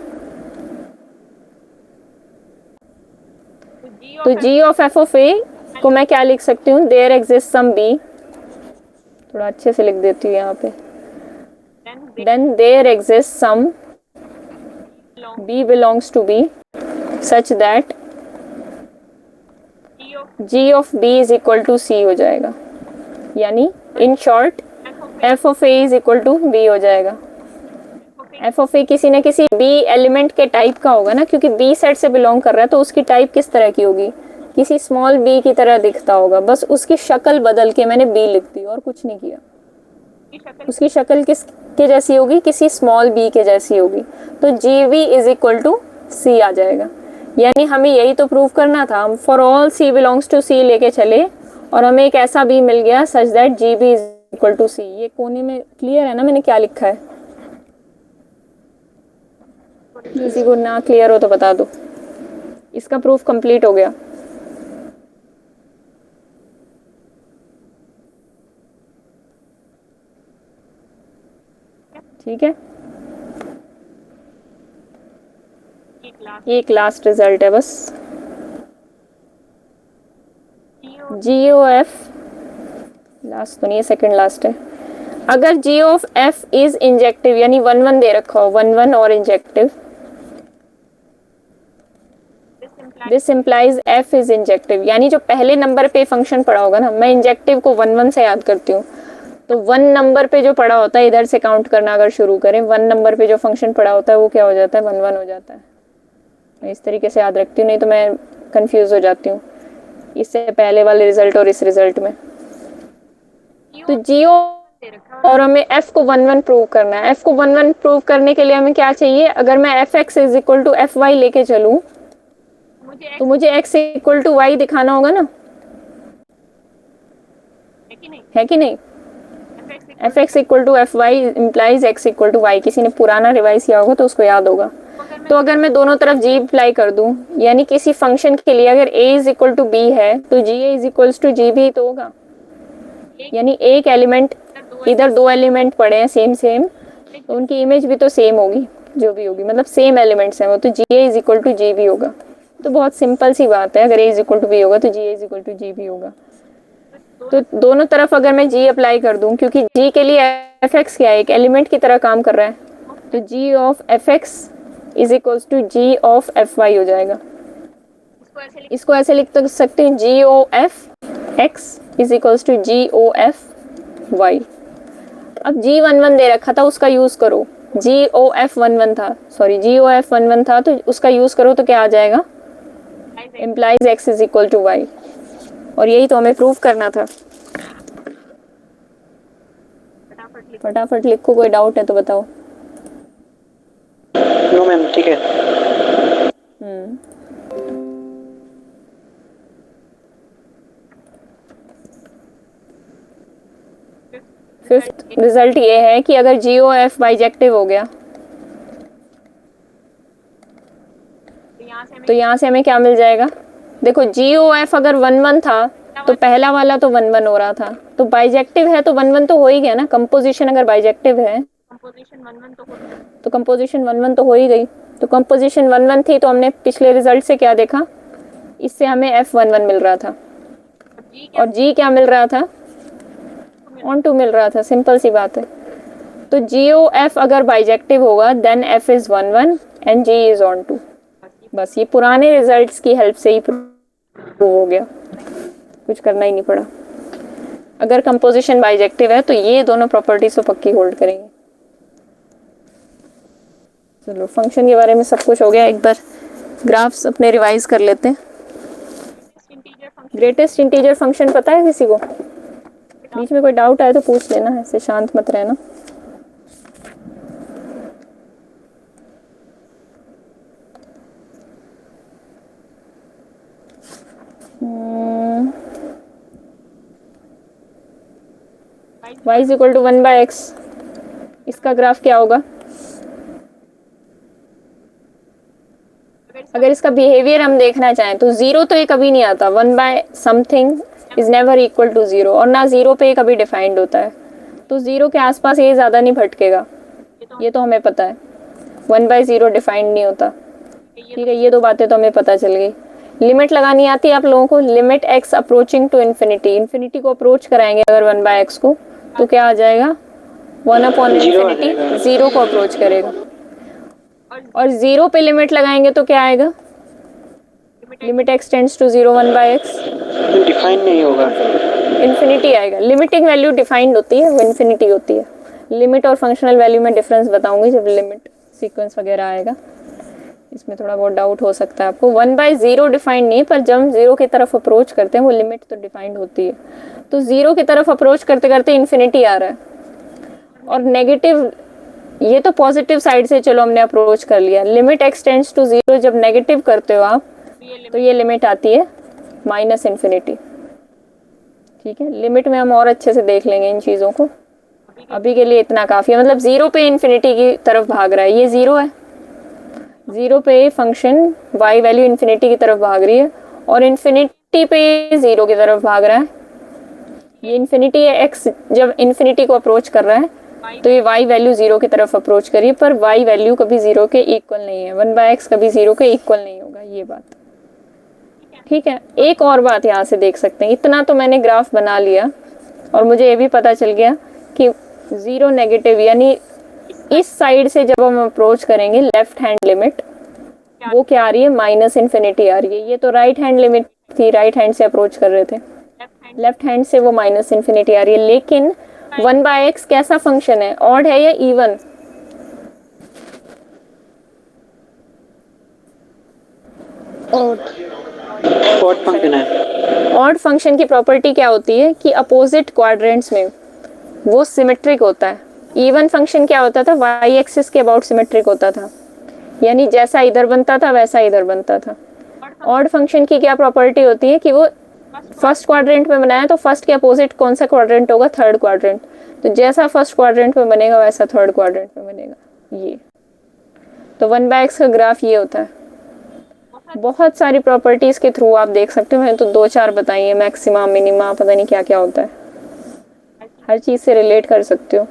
तो जी ऑफ एफ ऑफ ए को मैं क्या लिख सकती हूँ? देयर एग्जिस्ट सम बी, थोड़ा अच्छे से लिख देती हूँ यहाँ पे। Then there exist some b belongs to b such that g of b is equal to c हो जाएगा। यानी in short f of a is equal to b हो जाएगा। एफ ऑफ ए किसी न किसी बी एलिमेंट के टाइप का होगा ना, क्योंकि बी सेट से बिलोंग कर रहा है, तो उसकी टाइप किस तरह की होगी? किसी स्मॉल बी की तरह दिखता होगा। बस उसकी शक्ल बदल के मैंने बी लिख दी और कुछ नहीं किया। उसकी शक्ल किस के जैसी होगी? किसी स्मॉल बी के जैसी होगी। तो g b is equal to c आ जाएगा। यानी हमें यही तो प्रूव करना था। हम for all c belongs to c लेके चले और हमें एक ऐसा बी मिल गया such that g b is equal to c. ये कोने में क्लियर है ना मैंने क्या लिखा है? किसी को ना क्लियर हो तो बता दो। इसका प्रूफ कंप्लीट हो गया। ठीक है, ये एक लास्ट रिजल्ट है बस। जी ओ एफ लास्ट तो नहीं है, सेकंड लास्ट है। अगर जी ऑफ एफ इज इंजेक्टिव, यानी 1 1 दे रखा हो, 1 1 और injective, this implies F is injective. यानी जो पहले नंबर पे फंक्शन पड़ा होगा ना, मैं इंजेक्टिव को 1 1 से याद करती हूँ, तो 1 नंबर पे जो पड़ा होता है, इधर से काउंट करना अगर शुरू करें, 1 नंबर पे जो फंक्शन पड़ा होता है वो क्या हो जाता है? 1 1 हो जाता है। मैं इस तरीके से याद रखती हूँ, नहीं तो मैं कंफ्यूज हो जाती हूँ इससे पहले वाले रिजल्ट और इस रिजल्ट में। तो जीओ और हमें एफ को 1 1 प्रूव करना है। एफ को 1 1 प्रूव करने के लिए हमें क्या चाहिए? अगर मैं f x is equal to f y लेके चलूं तो मुझे एक्स इक्वल टू वाई दिखाना होगा ना, है कि नहीं? F x equal to f y implies x equal to y. किसी ने पुराना रिवाइज किया होगा तो उसको याद होगा। तो अगर मैं दोनों तरफ जी अप्लाई कर दूं, यानी किसी फंक्शन के लिए अगर a is equal to b है तो g a is equal to g b तो होगा। यानी एक एलिमेंट, इधर 2 एलिमेंट पड़े हैं सेम तो उनकी इमेज भी तो सेम होगी, जो भी होगी, मतलब सेम एलिमेंट्स हैं वो, तो g a is equal to g b होगा। तो बहुत सिंपल सी बात है, अगर a is equal to b होगा तो g a is equal to g b होगा। तो दोनों तरफ अगर मैं g अप्लाई कर दूं, क्योंकि g के लिए एफ एक्स क्या है? एक एलिमेंट की तरह काम कर रहा है, तो g of f x is equals to g of f y हो जाएगा। इसको ऐसे लिख सकते हैं, g o f x is equals to g o f y. अब g 1 1 दे रखा था, उसका यूज करो। g ओ एफ 1 1 था, सॉरी g ओ एफ 1 1 था, तो उसका यूज करो तो क्या आ जाएगा? Implies x is equal to y. और यही तो हमें प्रूव करना था। फटाफट लिखो, कोई डाउट है तो बताओ। नो मैम, ठीक है। फिफ्थ रिजल्ट ये है कि अगर जी ओ एफ बाइजेक्टिव हो गया तो यहाँ से हमें क्या मिल जाएगा? देखो जी ओ एफ अगर 1 1 था तो पहला वाला तो 1 1 हो रहा था, तो बाइजेक्टिव है तो 1 1 तो हो ही गया ना। कंपोजिशन अगर बाइजेक्टिव है तो कंपोजिशन 1 1 तो हो ही गई। तो कंपोजिशन 1 1 थी तो हमने पिछले रिजल्ट से क्या देखा? इससे हमें एफ 1 1 मिल रहा था और जी क्या मिल रहा था? ऑन टू मिल रहा था। सिंपल सी बात है। तो जी ओ एफ अगर बाइजेक्टिव होगा then f is 1 1 and g is onto. बस ये पुराने रिजल्ट्स की हेल्प से ही प्रूव हो गया, कुछ करना ही नहीं पड़ा। अगर कंपोजिशन बाइजेक्टिव है तो ये दोनों प्रॉपर्टीज तो पक्की होल्ड करेंगे। चलो फंक्शन के बारे में सब कुछ हो गया, एक बार ग्राफ्स अपने रिवाइज कर लेते हैं। ग्रेटेस्ट इंटीजर फंक्शन पता है किसी को? बीच में कोई डाउट आए तो पूछ लेना, ऐसे शांत मत रहना। y is equal to 1/x, इसका ग्राफ क्या होगा? अगर इसका बिहेवियर हम देखना चाहें तो 0 तो ये कभी नहीं आता, 1/something is never equal to 0, और ना 0 पे ये कभी डिफाइंड होता है, तो 0 के आसपास ये ज़्यादा नहीं भटकेगा, ये तो हमें पता है। 1/0 डिफाइंड नहीं होता, ठीक है, ये दो बातें तो हमें पता चल गई। लिमिट लगानी आती है आप लोगों को? Limit x approaching to infinity, infinity को अप्रोच कराएंगे अगर 1/x को, तो क्या आ जाएगा? 1/infinity 0 को अप्रोच करेगा, और 0 पे लिमिट लगाएंगे तो क्या आएगा? Limit x tends to 0 1/x define नहीं होगा, इन्फिनिटी आएगा। लिमिटिंग वैल्यू डिफाइंड होती है, वो इन्फिनिटी होती है। लिमिट और फंक्शनल वैल्यू में डिफरेंस बताऊंगी जब लिमिट सीक्वेंस वगैरह आएगा, इसमें थोड़ा बहुत डाउट हो सकता है आपको। 1/0 डिफाइंड नहीं है, पर जब हम 0 की तरफ अप्रोच करते हैं वो लिमिट तो डिफाइंड होती है। तो 0 की तरफ अप्रोच करते करते इन्फिनिटी आ रहा है, और नेगेटिव, ये तो पॉजिटिव साइड से चलो हमने अप्रोच कर लिया। लिमिट x टेंड्स टू 0 जब नेगेटिव करते हो आप, तो ये लिमिट आती है -इन्फिनिटी, ठीक है। लिमिट में हम और अच्छे से देख लेंगे इन चीज़ों को, अभी के लिए इतना काफ़ी है। मतलब 0 पे इन्फिनिटी की तरफ भाग रहा है, ये 0 है, 0 पे फंक्शन y वैल्यू इन्फिनिटी की तरफ भाग रही है, और इन्फिनिटी पे 0 की तरफ भाग रहा है। ये इन्फिनिटी है, x जब इन्फिनिटी को अप्रोच कर रहा है तो ये y वैल्यू 0 की तरफ अप्रोच करिए, पर y वैल्यू कभी 0 के इक्वल नहीं है, 1/x कभी 0 के इक्वल नहीं होगा, ये बात, ठीक है। एक और बात यहाँ से देख सकते हैं, इतना तो मैंने ग्राफ बना लिया और मुझे ये भी पता चल गया कि 0 नेगेटिव, यानी इस साइड से जब हम अप्रोच करेंगे लेफ्ट हैंड लिमिट, वो क्या आ रही है? -इन्फिनिटी आ रही है। ये तो राइट हैंड लिमिट थी, राइट हैंड से अप्रोच कर रहे थे, लेफ्ट हैंड से वो -इन्फिनिटी आ रही है। लेकिन 1/x कैसा फंक्शन है? ऑड है या इवन? ऑड फंक्शन है। ऑड फंक्शन की प्रॉपर्टी क्या होती है कि अपोजिट क्वाड्रेंट्स में वो सिमेट्रिक होता है। इवन फंक्शन क्या होता था? y एक्सिस के अबाउट सिमेट्रिक होता था, यानी जैसा इधर बनता था वैसा इधर बनता था। ऑड फंक्शन की क्या प्रॉपर्टी होती है कि वो फर्स्ट क्वाड्रेंट में बनाया तो फर्स्ट के अपोजिट कौन सा क्वाड्रेंट होगा? Third quadrant. तो जैसा फर्स्ट क्वाड्रेंट में बनेगा वैसा थर्ड क्वाड्रेंट में बनेगा। ये तो 1/x का ग्राफ ये होता है। बहुत सारी प्रॉपर्टीज़ के थ्रू आप देख सकते हो, मैंने तो 2-4 बताई है, मैक्सिमा, मिनिमा, पता नहीं क्या क्या होता है, हर चीज़ से रिलेट कर सकते हो,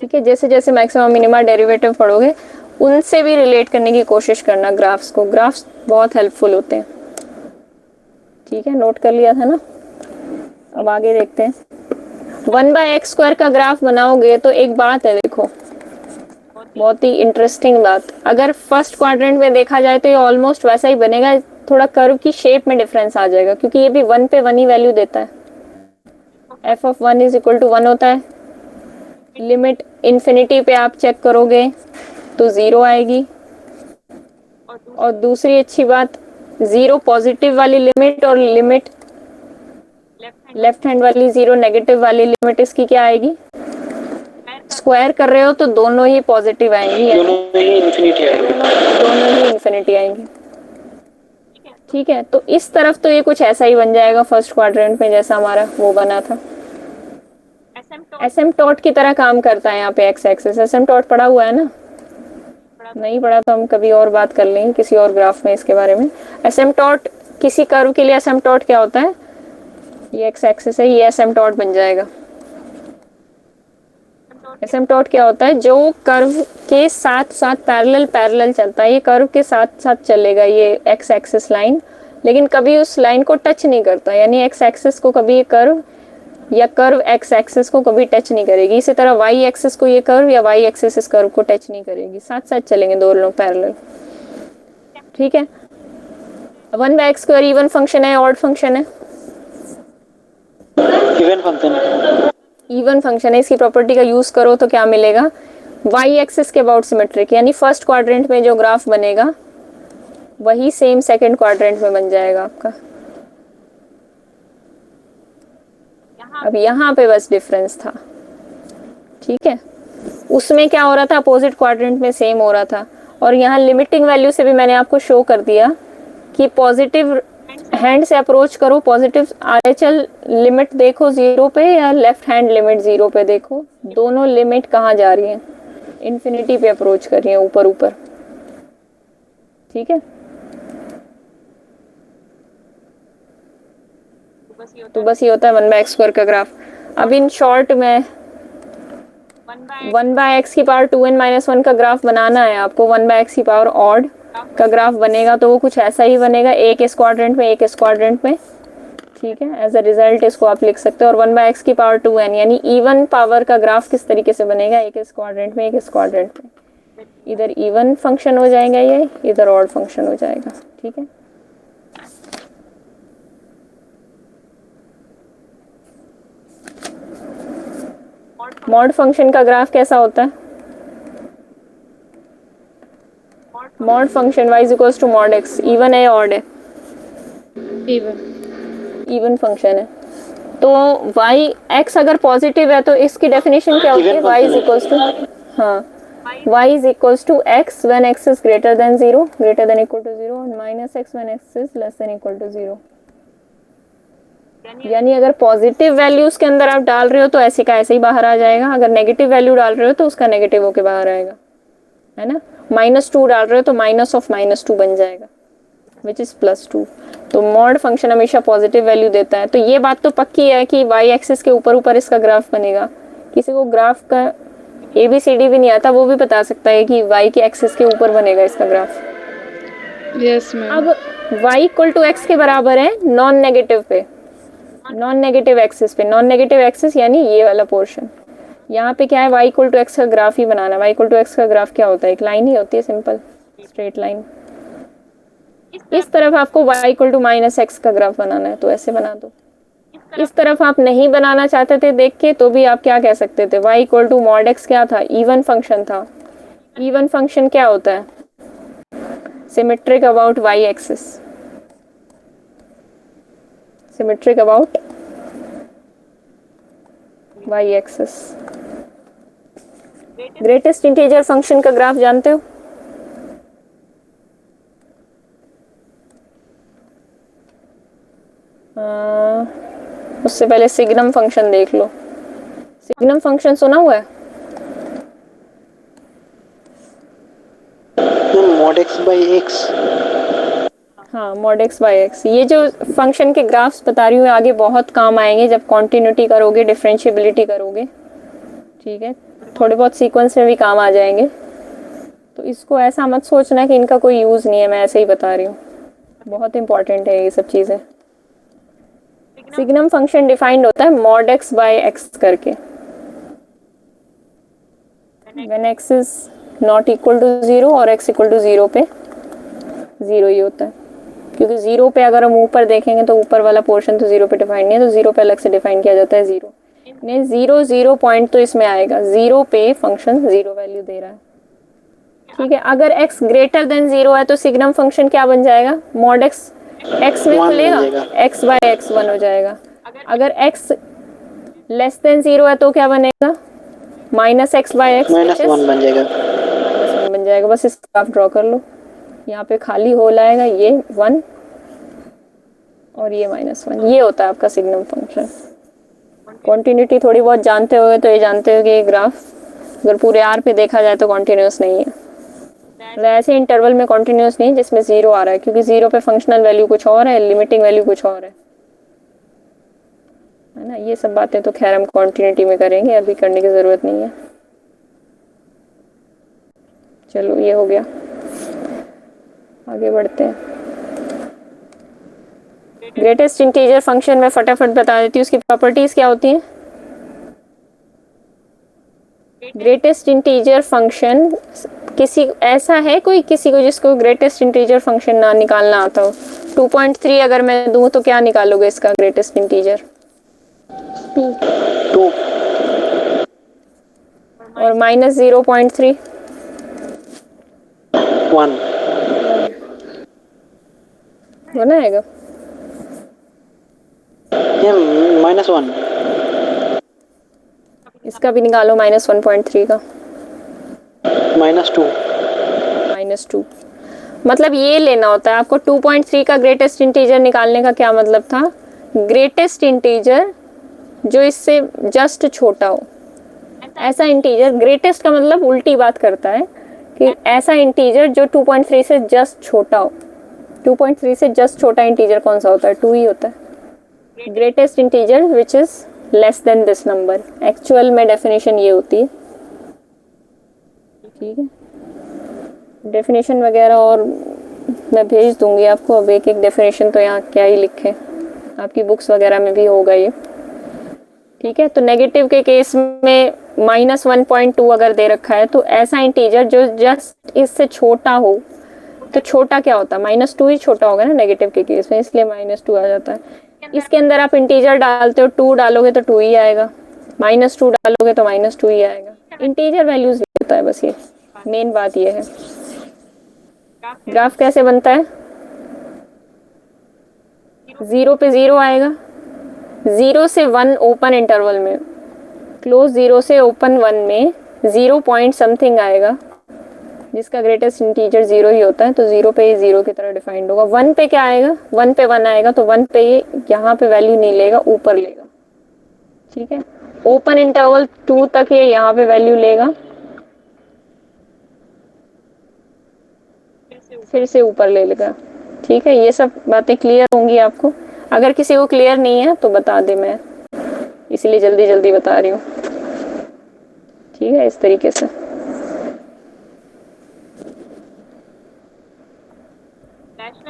ठीक है। जैसे जैसे मैक्सिमा मिनिमा डेरिवेटिव पढ़ोगे उनसे भी रिलेट करने की कोशिश करना ग्राफ्स को, ग्राफ्स बहुत हेल्पफुल होते हैं, ठीक है। नोट कर लिया था ना? अब आगे देखते हैं। 1/x² का ग्राफ बनाओगे तो एक बात है, देखो बहुत ही इंटरेस्टिंग बात, अगर फर्स्ट क्वाड्रेंट में देखा जाए तो ये ऑलमोस्ट वैसा ही बनेगा, थोड़ा कर्व की शेप में डिफरेंस आ जाएगा, क्योंकि ये भी 1 पे 1 ही वैल्यू देता है। f(1) इज इक्वल टू 1 होता है। लिमिट इन्फिनिटी पे आप चेक करोगे तो 0 आएगी, और दूसरी अच्छी बात, 0 पॉजिटिव वाली लिमिट और लिमिट लेफ्ट हैंड वाली 0 नेगेटिव वाली लिमिट, इसकी क्या आएगी? स्क्वायर कर रहे हो तो दोनों ही पॉजिटिव आएंगी, दोनों ही इन्फिनिटी आएंगी, ठीक है। तो इस तरफ तो ये कुछ ऐसा ही बन जाएगा फर्स्ट क्वाड्रेंट में जैसा हमारा वो बना था। एसिम्पटोट की तरह काम करता है यहाँ पे एक्स एक्सिस। एसिम्पटोट पढ़ा हुआ है ना? नहीं पढ़ा तो हम कभी और बात कर लेंगे किसी और ग्राफ में इसके बारे में। एसिम्पटोट, किसी कर्व के लिए एसिम्पटोट क्या होता है? ये एक्स एक्सिस है, ये एसिम्पटोट बन जाएगा। एसिम्पटोट क्या होता है? जो कर्व के साथ साथ पैरेलल चलता है, ये कर्व के साथ साथ चलेगा ये एक्स एक्सिस लाइन, लेकिन कभी उस लाइन को टच नहीं करता, यानी एक्स एक्सिस को कभी ये कर्व या कर्व एक्स एक्सिस को कभी टच नहीं करेगी। इसी तरह वाई एक्सिस को ये कर्व या वाई एक्सिस इस कर्व को टच नहीं करेगी, साथ साथ चलेंगे दोनों पैरेलल, ठीक है। 1/x² इवन फंक्शन है, ऑड फंक्शन है? Even function. इवन फंक्शन है, इसकी प्रॉपर्टी का यूज करो तो क्या मिलेगा, वाई एक्सिस के अबाउट सिमेट्रिक, यानी फर्स्ट क्वाड्रेंट में जो ग्राफ बनेगा वही सेम सेकंड क्वाड्रेंट में बन जाएगा आपका। अब यहाँ पे बस डिफरेंस था, ठीक है, उसमें क्या हो रहा था, अपोजिट क्वाड्रेंट में सेम हो रहा था। और यहाँ लिमिटिंग वैल्यू से भी मैंने आपको शो कर दिया कि पॉजिटिव हैंड से अप्रोच करो, पॉजिटिव RHL लिमिट देखो 0 पे या लेफ्ट हैंड लिमिट 0 पे देखो, दोनों लिमिट कहाँ जा रही हैं, इन्फिनिटी पे अप्रोच कर रही हैं, ऊपर ऊपर, ठीक है। तो बस ये होता है 1/x² का ग्राफ। अब इन शॉर्ट में 1/x की पावर 2n-1 का ग्राफ बनाना है आपको, 1/x की पावर ऑड का ग्राफ बनेगा तो वो कुछ ऐसा ही बनेगा, एक इस क्वाड्रेंट में एक इस क्वाड्रेंट में, ठीक है। एज अ रिजल्ट इसको आप लिख सकते हो। और 1/x की पावर 2n यानी इवन पावर का ग्राफ किस तरीके से बनेगा, एक इस क्वाड्रेंट में एक इस क्वाड्रेंट में, इधर इवन फंक्शन हो जाएगा ये, इधर ऑड फंक्शन हो जाएगा, ठीक है। मॉड फंक्शन का ग्राफ कैसा होता है, mod function y equals to mod x, even है या ऑड है, इवन फंक्शन है। तो y x अगर पॉजिटिव है तो इसकी डेफिनेशन क्या होती है, y इक्वल्स टू, हाँ, y equals to x when x is greater than 0, greater than equal to 0, और -x when x is less than equal to 0। यानी अगर पॉजिटिव वैल्यू उसके अंदर आप डाल रहे हो तो ऐसे का ऐसे ही बाहर आ जाएगा, अगर नेगेटिव वैल्यू डाल रहे हो तो उसका नेगेटिव होके बाहर आएगा, है ना। -2 डाल रहे हो तो -2 बन जाएगा, विच इज +2। तो मॉड फंक्शन हमेशा पॉजिटिव वैल्यू देता है। तो ये बात तो पक्की है कि y एक्सिस के ऊपर ऊपर इसका ग्राफ बनेगा। किसी को ग्राफ का ABCD भी नहीं आता, वो भी बता सकता है कि y के एक्सिस के ऊपर बनेगा इसका ग्राफ। Yes ma'am. अब y इक्वल टू x के बराबर है नॉन नेगेटिव पे, नॉन नेगेटिव एक्सिस पे, नॉन नेगेटिव एक्सिस यानी ये वाला पोर्शन। यहाँ पे क्या है, y इक्वल टू x का ग्राफ ही बनाना है। y इक्वल टू x का ग्राफ क्या होता है, एक लाइन ही होती है, सिंपल स्ट्रेट लाइन। इस तरफ आपको y इक्वल टू -x का ग्राफ बनाना है तो ऐसे बना दो। इस तरफ आप नहीं बनाना चाहते थे देख के तो भी आप क्या कह सकते थे, y equal to mod x क्या था, इवन फंक्शन था। इवन फंक्शन क्या होता है, symmetric about y axis, symmetric about y axis. Greatest integer function का ग्राफ जानते हो, उससे पहले सिग्नम फंक्शन देख लो। सिग्नम फंक्शन सुना हुआ है, mod x by x। हाँ, mod x by x। ये जो फंक्शन के ग्राफ्स बता रही हूँ आगे बहुत काम आएंगे जब कॉन्टिन्यूटी करोगे, डिफरेंशिएबिलिटी करोगे, ठीक है। थोड़े बहुत सीक्वेंस में भी काम आ जाएंगे, तो इसको ऐसा मत सोचना कि इनका कोई यूज़ नहीं है, मैं ऐसे ही बता रही हूँ, बहुत इंपॉर्टेंट है ये सब चीज़ें। सिग्नम फंक्शन डिफाइंड होता है mod x by x करके, when x is not equal to 0 और x equal to 0 पे 0 ही होता है, क्योंकि 0 पे अगर हम ऊपर देखेंगे तो ऊपर वाला पोर्शन तो 0 पे डिफाइंड नहीं है, तो 0 पे अलग से डिफाइन किया जाता है 0 ने। 0 पॉइंट तो इसमें आएगा, 0 पे फंक्शन 0 वैल्यू दे रहा है, ठीक है। अगर x ग्रेटर देन 0 है तो सिग्नम फंक्शन क्या बन जाएगा, mod x में खुलेगा, x by x 1 हो जाएगा। अगर x लेस देन 0 है तो क्या बनेगा, -x by x -1 बन जाएगा, -1 बन जाएगा। बस इसका आप ड्रॉ कर लो, यहाँ पे खाली होल आएगा, ये 1 और ये -1, ये होता है आपका सिग्नम फंक्शन। कॉन्टिन्यूटी थोड़ी बहुत जानते होगे तो ये जानते हो कि ये ग्राफ अगर पूरे R पे देखा जाए तो कॉन्टिन्यूस नहीं है, मतलब ऐसे इंटरवल में कॉन्टिन्यूस नहीं जिसमें 0 आ रहा है, क्योंकि 0 पे फंक्शनल वैल्यू कुछ और है, लिमिटिंग वैल्यू कुछ और है ना। ये सब बातें तो खैर हम कॉन्टिन्यूटी में करेंगे, अभी करने की ज़रूरत नहीं है। चलो ये हो गया, आगे बढ़ते हैं। ग्रेटेस्ट इंटीजर फंक्शन में फटाफट बता देती हूँ, उसकी प्रॉपर्टीज क्या होती हैं। ग्रेटेस्ट इंटीजर फंक्शन किसी ऐसा है कोई किसी को जिसको ग्रेटेस्ट इंटीजर फंक्शन ना निकालना आता हो, 2.3 अगर मैं दूं तो क्या निकालोगे इसका ग्रेटेस्ट इंटीजर, 2 2 और माइनस 0.3 1 बनाएगा। ये -1 इसका भी निकालो माइनस 1.3 का -2 -2। मतलब ये लेना होता है आपको 2.3 का ग्रेटेस्ट इंटीजर निकालने का क्या मतलब था, ग्रेटेस्ट इंटीजर जो इससे जस्ट छोटा हो। ऐसा इंटीजर, ग्रेटेस्ट का मतलब उल्टी बात करता है कि ऐसा इंटीजर जो 2.3 से जस्ट छोटा हो। 2.3 से जस्ट छोटा इंटीजर कौन सा होता है, 2 ही होता है। Greatest integer which is less than this number, actual में डेफिनेशन ये होती है। ठीक है, डेफिनेशन वगैरह और मैं भेज दूंगी आपको। अब एक एक डेफिनेशन तो यहाँ क्या ही लिखे, आपकी बुक्स वगैरह में भी होगा ये। ठीक है, तो नेगेटिव के केस में -1.2 अगर दे रखा है तो ऐसा इंटीजर जो जस्ट इससे छोटा हो, तो छोटा क्या होता है, -2 ही छोटा होगा ना नेगेटिव के केस में, इसलिए -2 आ जाता है। इसके अंदर आप इंटीजर डालते हो, 2 डालोगे तो 2 ही आएगा, -2 डालोगे तो -2 ही आएगा। इंटीजर वैल्यूज होता है, बस ये मेन बात ये है। ग्राफ कैसे बनता है, 0 पे 0 आएगा, 0 से 1 ओपन इंटरवल में, क्लोज 0 से ओपन 1 में 0 पॉइंट समथिंग आएगा जिसका ग्रेटेस्ट इंटीजर 0 ही होता है, तो 0 पे ये 0 की तरह डिफाइंड होगा। 1 पे क्या आएगा, 1 पे 1 आएगा, तो 1 पे ये यहाँ पे वैल्यू नहीं लेगा, ऊपर लेगा। ठीक है, ओपन इंटरवल 2 तक ये यहाँ पे वैल्यू लेगा, फिर से ऊपर ले लेगा। ठीक है, ये सब बातें क्लियर होंगी आपको। अगर किसी को क्लियर नहीं है तो बता दे, मैं इसलिए जल्दी जल्दी बता रही हूँ। ठीक है, इस तरीके से।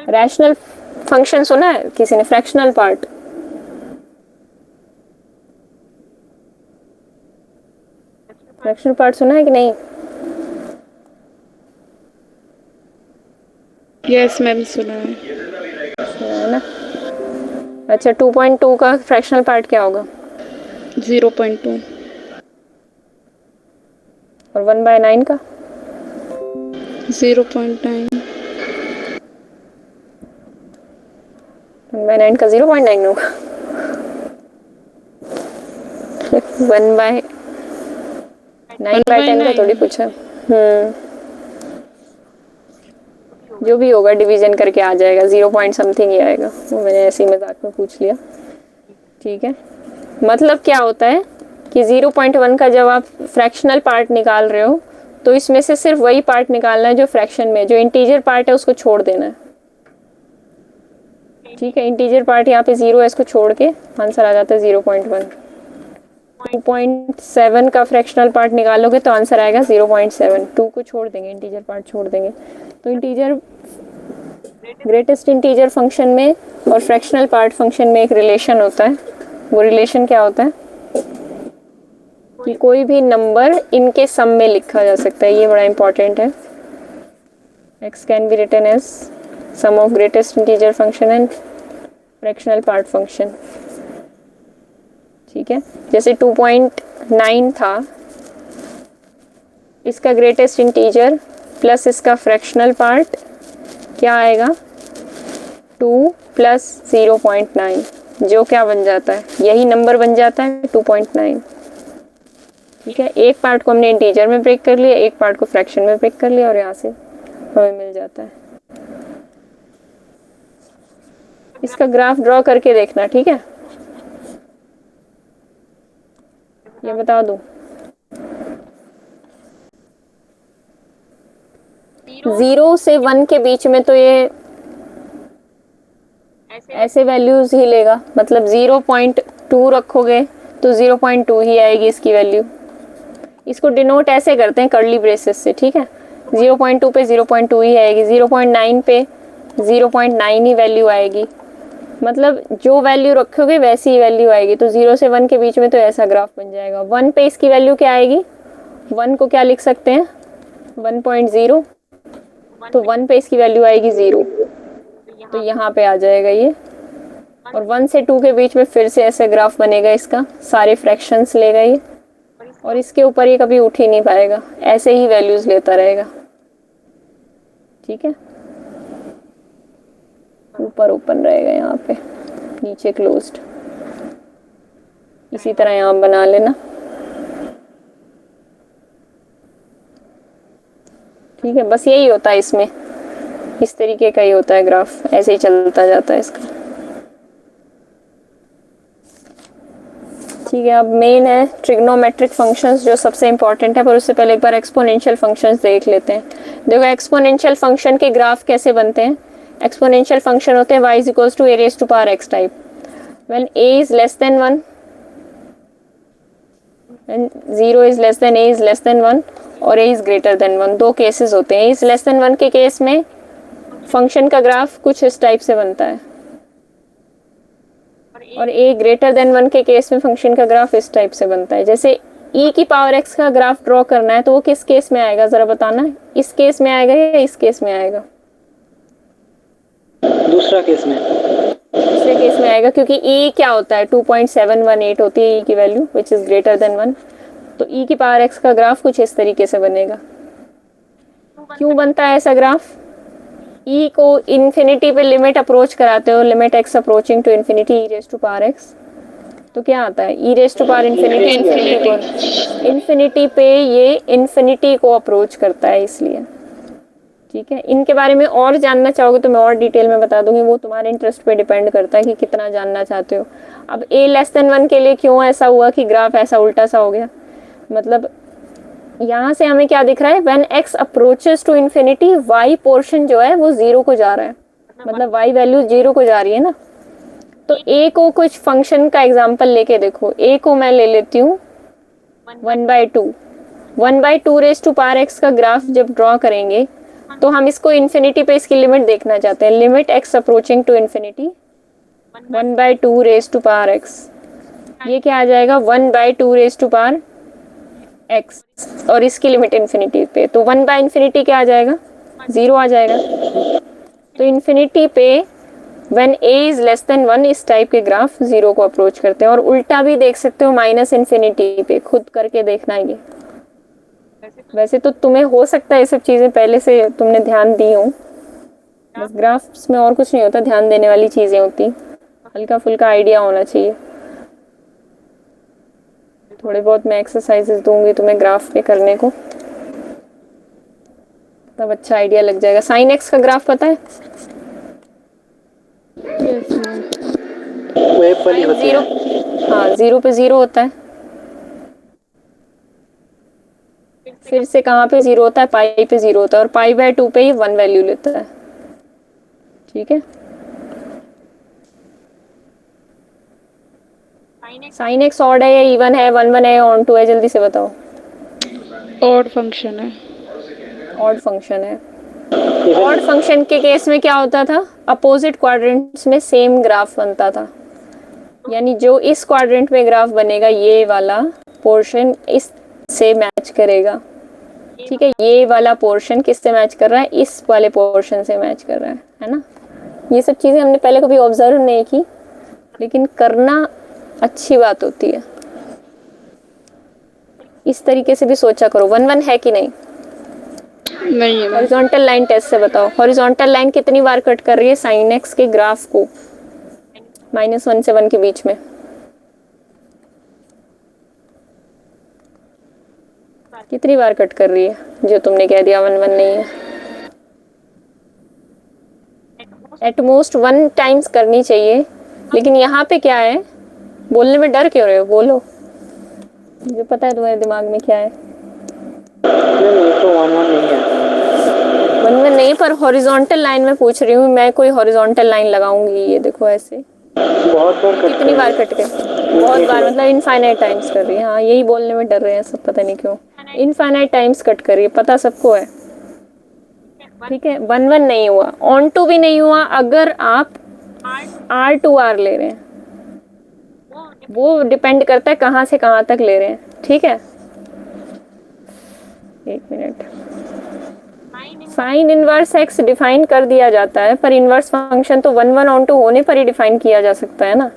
रैशनल फंक्शन सुना है किसी ने, फ्रैक्शनल पार्ट? फ्रैक्शनल पार्ट सुना है कि नहीं? यस मैम, सुना है। सुना है ना। अच्छा, 2.2 का फ्रैक्शनल पार्ट क्या होगा? 0.2 और 1/9 का? 0.9 1/9 का 0.9 होगा। 1/9/10 का थोड़ी पूछा। जो भी होगा डिवीजन करके आ जाएगा, 0 पॉइंट समथिंग ही आएगा, वो मैंने ऐसे ही मजाक में पूछ लिया। ठीक है, मतलब क्या होता है कि 0.1 का जब आप फ्रैक्शनल पार्ट निकाल रहे हो तो इसमें से सिर्फ वही पार्ट निकालना है जो फ्रैक्शन में, जो इंटीजर पार्ट है उसको छोड़ देना है। ठीक है, इंटीजर पार्ट यहाँ पे 0 है, इसको छोड़ के आंसर आ जाता है 0.1। 2.7 का फ्रैक्शनल पार्ट निकालोगे तो आंसर आएगा 0.7। 2 को छोड़ देंगे, इंटीजर पार्ट छोड़ देंगे। तो इंटीजर, ग्रेटेस्ट इंटीजर फंक्शन में और फ्रैक्शनल पार्ट फंक्शन में एक रिलेशन होता है। वो रिलेशन क्या होता है कि कोई भी नंबर इनके सम में लिखा जा सकता है, ये बड़ा इंपॉर्टेंट है। x can be written as sum of greatest integer function and fractional part function. ठीक है, जैसे 2.9 था, इसका ग्रेटेस्ट इंटीजर प्लस इसका फ्रैक्शनल पार्ट क्या आएगा, 2 प्लस 0.9, जो क्या बन जाता है, यही नंबर बन जाता है 2.9। ठीक है, एक पार्ट को हमने इंटीजर में ब्रेक कर लिया, एक पार्ट को फ्रैक्शन में ब्रेक कर लिया, और यहाँ से हमें मिल जाता है। इसका ग्राफ ड्रॉ करके देखना। ठीक है, ये बता दूं, 0 से 1 के बीच में तो ये ऐसे वैल्यूज ही लेगा, मतलब 0.2 रखोगे तो 0.2 ही आएगी इसकी वैल्यू। इसको डिनोट ऐसे करते हैं कर्ली ब्रेसेस से। ठीक है, 0.2 पे 0.2 ही आएगी, 0.9 पे 0.9 ही वैल्यू आएगी, मतलब जो वैल्यू रखोगे वैसी ही वैल्यू आएगी। तो 0 से 1 के बीच में तो ऐसा ग्राफ बन जाएगा। 1 पे इसकी वैल्यू क्या आएगी, 1 को क्या लिख सकते हैं, 1.0, तो 1 पे इसकी वैल्यू आएगी 0, तो यहाँ पे आ जाएगा ये और 1 से 2 के बीच में फिर से ऐसे ग्राफ बनेगा इसका, सारे फ्रैक्शंस लेगा ये, और इसके ऊपर ये कभी उठ ही नहीं पाएगा, ऐसे ही वैल्यूज लेता रहेगा। ठीक है, ऊपर ओपन रहेगा यहाँ पे, नीचे क्लोज्ड। इसी तरह यहाँ बना लेना। ठीक है, बस यही होता है इसमें, इस तरीके का ही होता है ग्राफ, ऐसे ही चलता जाता है इसका। ठीक है, अब मेन है ट्रिग्नोमेट्रिक फंक्शंस जो सबसे इंपॉर्टेंट है, पर उससे पहले एक बार एक्सपोनेंशियल फंक्शंस देख लेते हैं। देखो एक्सपोनेंशियल फंक्शन के ग्राफ कैसे बनते हैं। एक्सपोनेंशियल फंक्शन होते हैं y is equals to a raised to power x type, when a is less than 1, when 0 is less than a is less than 1 और a इज ग्रेटर देन 1। दो cases होते हैं। a is less than 1 के case में function का graph कुछ इस type से बनता है, और a ग्रेटर देन 1 के केस में फंक्शन का ग्राफ इस टाइप से बनता है। जैसे e की पावर x का ग्राफ ड्रॉ करना है तो वो किस केस में आएगा जरा बताना, इस केस में आएगा या इस केस में आएगा? दूसरा केस में, दूसरे केस में आएगा, क्योंकि e क्या होता है 2.718 होती है e की value which is greater then 1। तो e की पावर x का ग्राफ कुछ इस तरीके से बनेगा। क्यों बनता है ऐसा ग्राफ? e को इन्फिनिटी पे लिमिट अप्रोच कराते हो, limit x approaching to infinity e raise to power x, तो क्या आता है e raise to power infinity. Infinity पे ये इन्फिनिटी को अप्रोच करता है इसलिए। ठीक है, इनके बारे में और जानना चाहोगे तो मैं और डिटेल में बता दूंगी, वो तुम्हारे इंटरेस्ट पे डिपेंड करता है कि कितना जानना चाहते हो। अब a लेस देन 1 के लिए क्यों ऐसा हुआ कि ग्राफ ऐसा उल्टा सा हो गया, मतलब यहाँ से हमें क्या दिख रहा है, when x approaches to infinity y portion जो है वो 0 को जा रहा है, मतलब y वैल्यू 0 को जा रही है ना। तो a को कुछ फंक्शन का एग्जांपल लेके देखो, a को मैं ले लेती हूँ 1/2। 1/2 रेज़ टू पावर x का ग्राफ जब ड्रॉ करेंगे तो हम इसको इन्फिनिटी पे इसकी लिमिट देखना चाहते हैं, limit x approaching to infinity 1/2 raise to power x, ये क्या आ जाएगा 1/2 रेज़ टू पावर x, और इसकी लिमिट इन्फिनिटी पे, तो 1/∞ क्या आ जाएगा 0 आ जाएगा। तो इन्फिनिटी पे when a is less than 1 इस टाइप के ग्राफ 0 को अप्रोच करते हैं। और उल्टा भी देख सकते हो -∞ पे, खुद करके देखना ये। वैसे तो तुम्हें हो सकता है ये सब चीज़ें पहले से तुमने ध्यान दी हो, बस ग्राफ्स में और कुछ नहीं होता, ध्यान देने वाली चीज़ें होती, हल्का फुल्का आइडिया होना चाहिए। थोड़े बहुत मैं एक्सरसाइजेस दूंगी तुम्हें ग्राफ पे करने को, तब अच्छा आइडिया लग जाएगा। साइन एक्स का ग्राफ पता है? वेब वाली होती है। हाँ, 0 पे 0 होता है, फिर से कहाँ पे 0 होता है, पाई पे 0 होता है, और π/2 पे ही 1 वैल्यू लेता है। ठीक है, साइन एक्स ऑड है या इवन है, 1/1 है या ऑन टू है, जल्दी से बताओ। ऑड फंक्शन है। ऑड फंक्शन है। ऑड फंक्शन के केस में क्या होता था, अपोजिट क्वाड्रेंट्स में सेम ग्राफ बनता था, यानी जो इस क्वाड्रेंट में ग्राफ बनेगा ये वाला पोर्शन इस से मैच करेगा। ठीक है, ये वाला पोर्शन किससे मैच कर रहा है, इस वाले पोर्शन से मैच कर रहा है ना। ये सब चीज़ें हमने पहले कभी ऑब्जर्व नहीं की, लेकिन करना अच्छी बात होती है। इस तरीके से भी सोचा करो। 1/1 है कि नहीं? नहीं है। हॉरिजॉन्टल लाइन टेस्ट से बताओ, हॉरिजॉन्टल लाइन कितनी बार कट कर रही है साइन एक्स के ग्राफ को -1 से 1 के बीच में? कितनी बार कट कर रही है, जो तुमने कह दिया 1/1 नहीं है? एट मोस्ट 1 टाइम्स करनी चाहिए, लेकिन यहाँ पे क्या है, बोलने में डर क्यों रहे हो, बोलो, मुझे पता है तुम्हारे दिमाग में क्या है। नहीं, तो 1/1 नहीं है। 1/1 नहीं, पर हॉरिजॉन्टल लाइन में पूछ रही हूँ मैं, कोई हॉरिजॉन्टल लाइन लगाऊंगी, ये देखो ऐसे बहुत बार कट कितनी बार कट गए, बहुत बार, मतलब इनफाइनाइट टाइम्स कर रही है। हाँ, यही बोलने में डर रहे हैं सब, पता नहीं क्यों। इनफाइनाइट टाइम्स कट कर रही है, पता सबको है। ठीक है, 1/1 नहीं हुआ, ऑन टू भी नहीं हुआ। अगर आप R2R ले रहे हैं, वो डिपेंड करता है कहाँ से कहाँ तक ले रहे हैं। ठीक है, एक minute, sign inverse x define कर दिया जाता है, पर इनवर्स फंक्शन तो 1 1 ऑन 2 होने पर ही डिफाइन किया जा सकता है ना।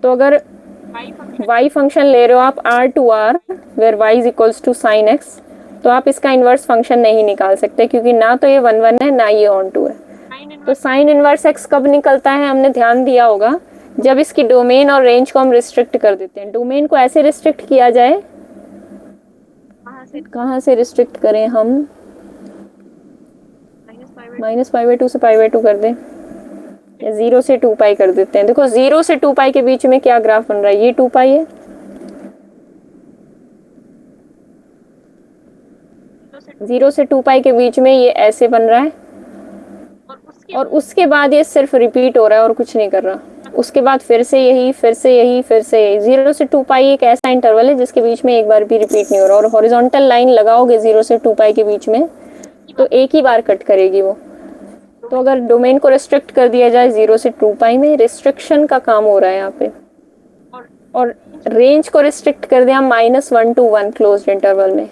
तो अगर y फंक्शन ले रहे हो आप R2R where y is equals to sine x, तो आप इसका इनवर्स फंक्शन नहीं निकाल सकते, क्योंकि ना तो ये 1 1 है ना ये ऑन 2 है। तो साइन इनवर्स एक्स कब निकलता है, हमने ध्यान दिया होगा, जब इसकी डोमेन और रेंज को हम रिस्ट्रिक्ट कर देते हैं। डोमेन को ऐसे रिस्ट्रिक्ट किया जाए, कहाँ से रिस्ट्रिक्ट करें हम, -π/2 से π/2 कर दें, या 0 से 2π कर देते हैं। देखो 0 से 2π के बीच में क्या ग्राफ बन रहा है, ये 2π है, 0 से 2π के बीच में ये ऐसे बन रहा है, और उसके बाद ये सिर्फ रिपीट हो रहा है और कुछ नहीं कर रहा। उसके बाद फिर से यही, फिर से यही, फिर से यही। 0 से 2π एक ऐसा इंटरवल है जिसके बीच में एक बार भी रिपीट नहीं हो रहा, और हॉरिजॉन्टल लाइन लगाओगे 0 से 2π के बीच में तो एक ही बार कट करेगी वो। तो अगर डोमेन को रिस्ट्रिक्ट कर दिया जाए 0 से 2π में, रिस्ट्रिक्शन का काम हो रहा है यहाँ पे, और रेंज को रिस्ट्रिक्ट कर दिया -1 to 1 क्लोज्ड इंटरवल में,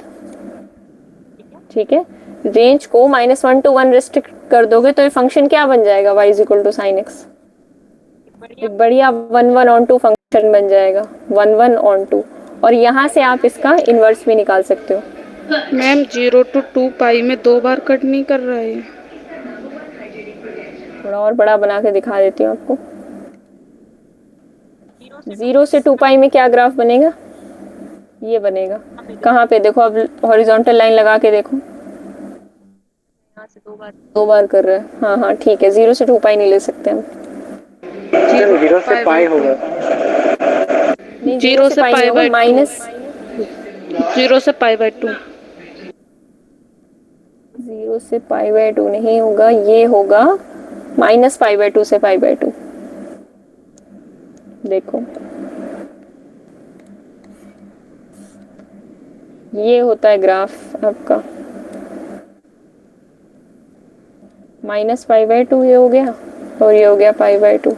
ठीक है। रेंज को -1 to 1 रिस्ट्रिक्ट कर दोगे तो ये फंक्शन क्या बन जाएगा, y is equal to sine x, एक बढ़िया 1 1 ऑन 2 फंक्शन बन जाएगा, 1 1 ऑन 2। और यहाँ से आप इसका इनवर्स भी निकाल सकते हो। मैम 0 to 2π में 2 बार कट नहीं कर रहा है। थोड़ा और बड़ा बना के दिखा देती हूँ आपको। 0 से 2π में क्या ग्राफ बनेगा, ये बनेगा। कहाँ पे देखो, अब हॉरिजॉन्टल लाइन लगा के देखो, यहाँ से 2 बार कर रहा है। हाँ हाँ ठीक है, 0 से 2π नहीं ले सकते हम, 0 से पाई होगा, 0 से π/2 माइनस 0 से π/2 0 से π/2 नहीं होगा, ये होगा -π/2 से π/2। देखो ये होता है ग्राफ आपका, -π/2 ये हो गया, और ये हो गया π/2।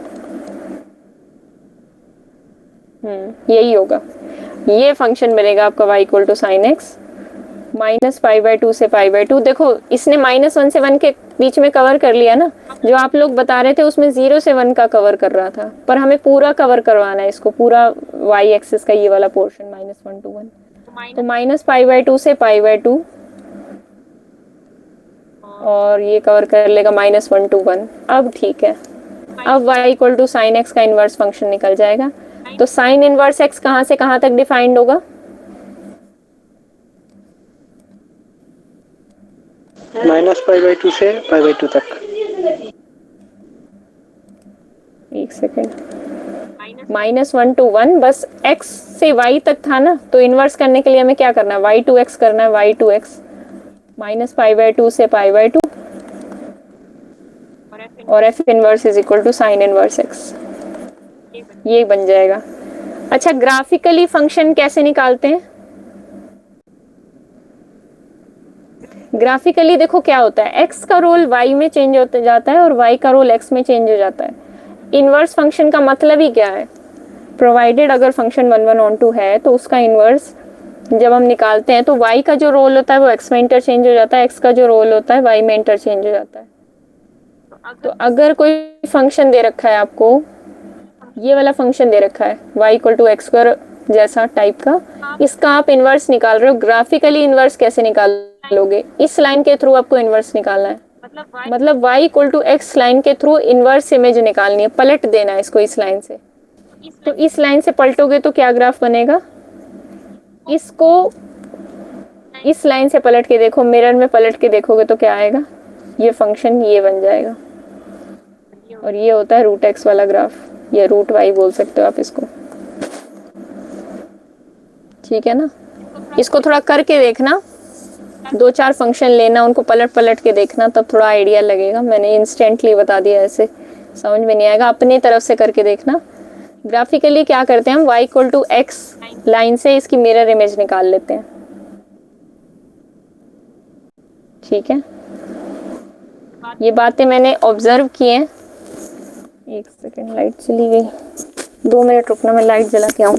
यही होगा, ये फंक्शन बनेगा आपका y equal to sine x, -π/2 से π/2। देखो इसने -1 से 1 के बीच में कवर कर लिया ना, जो आप लोग बता रहे थे उसमें 0 से 1 का कवर कर रहा था, पर हमें पूरा कवर करवाना है इसको, पूरा y एक्सिस का ये वाला पोर्शन -1 to 1। तो -π/2 से π/2, और ये कवर कर लेगा -1 to 1। अब ठीक है, अब y equal to sine x का इनवर्स फंक्शन निकल जाएगा। तो साइन इनवर्स एक्स कहाँ से कहाँ तक डिफाइंड होगा, -π/2 से π/2 तक। एक सेकेंड, -1 to 1 बस x से y तक था ना, तो इनवर्स करने के लिए हमें क्या करना है, y to x करना है, y to x, -π/2 से π/2, और f inverse is equal to sine inverse x, ये बन जाएगा। अच्छा, ग्राफिकली फंक्शन कैसे निकालते हैं, ग्राफिकली देखो क्या होता है, x का रोल y में चेंज होते जाता है और y का रोल x में चेंज हो जाता है। इनवर्स फंक्शन का मतलब ही क्या है, प्रोवाइडेड अगर फंक्शन 1 1 ऑन 2 है तो उसका इनवर्स जब हम निकालते हैं तो y का जो रोल होता है वो x में इंटरचेंज हो जाता है, x का जो रोल होता है y में इंटरचेंज हो जाता है। तो अगर कोई फंक्शन दे रखा है आपको, ये वाला फंक्शन दे रखा है y equal to x square जैसा टाइप का, इसका आप इनवर्स निकाल रहे हो। ग्राफिकली इनवर्स कैसे निकालोगे, इस लाइन के थ्रू आपको इनवर्स निकालना है, मतलब y equal to x line के थ्रू इनवर्स इमेज निकालनी है, पलट देना है इसको इस लाइन से। तो इस लाइन से पलटोगे तो क्या ग्राफ बनेगा, इसको इस लाइन से पलट के देखो, मिरर में पलट के देखोगे तो क्या आएगा, ये फंक्शन ये बन जाएगा, और ये होता है रूट एक्स वाला ग्राफ, या रूट वाई बोल सकते हो आप इसको, ठीक है ना। इसको थोड़ा करके देखना, 2-4 फंक्शन लेना, उनको पलट पलट के देखना, तब थोड़ा आइडिया लगेगा। मैंने इंस्टेंटली बता दिया, ऐसे समझ में नहीं आएगा, अपनी तरफ से करके देखना। ग्राफिकली क्या करते हैं हम, y equal to x line से इसकी मिरर इमेज निकाल लेते हैं, ठीक है। ये बातें मैंने ऑब्जर्व की हैं। एक सेकेंड, लाइट चली गई, 2 मिनट रुकना, मैं लाइट जला के आऊँ।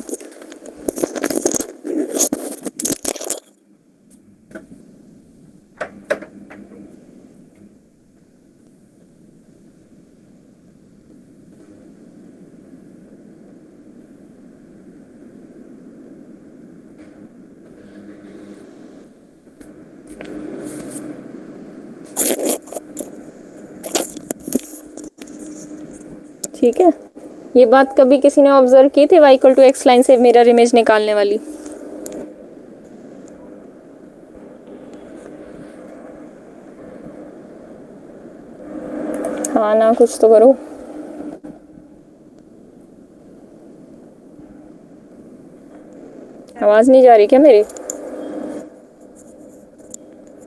ठीक है, ये बात कभी किसी ने ऑब्जर्व की थी y equal to x line से मिरर इमेज निकालने वाली? हाँ ना, कुछ तो करो। आवाज नहीं जा रही क्या मेरी?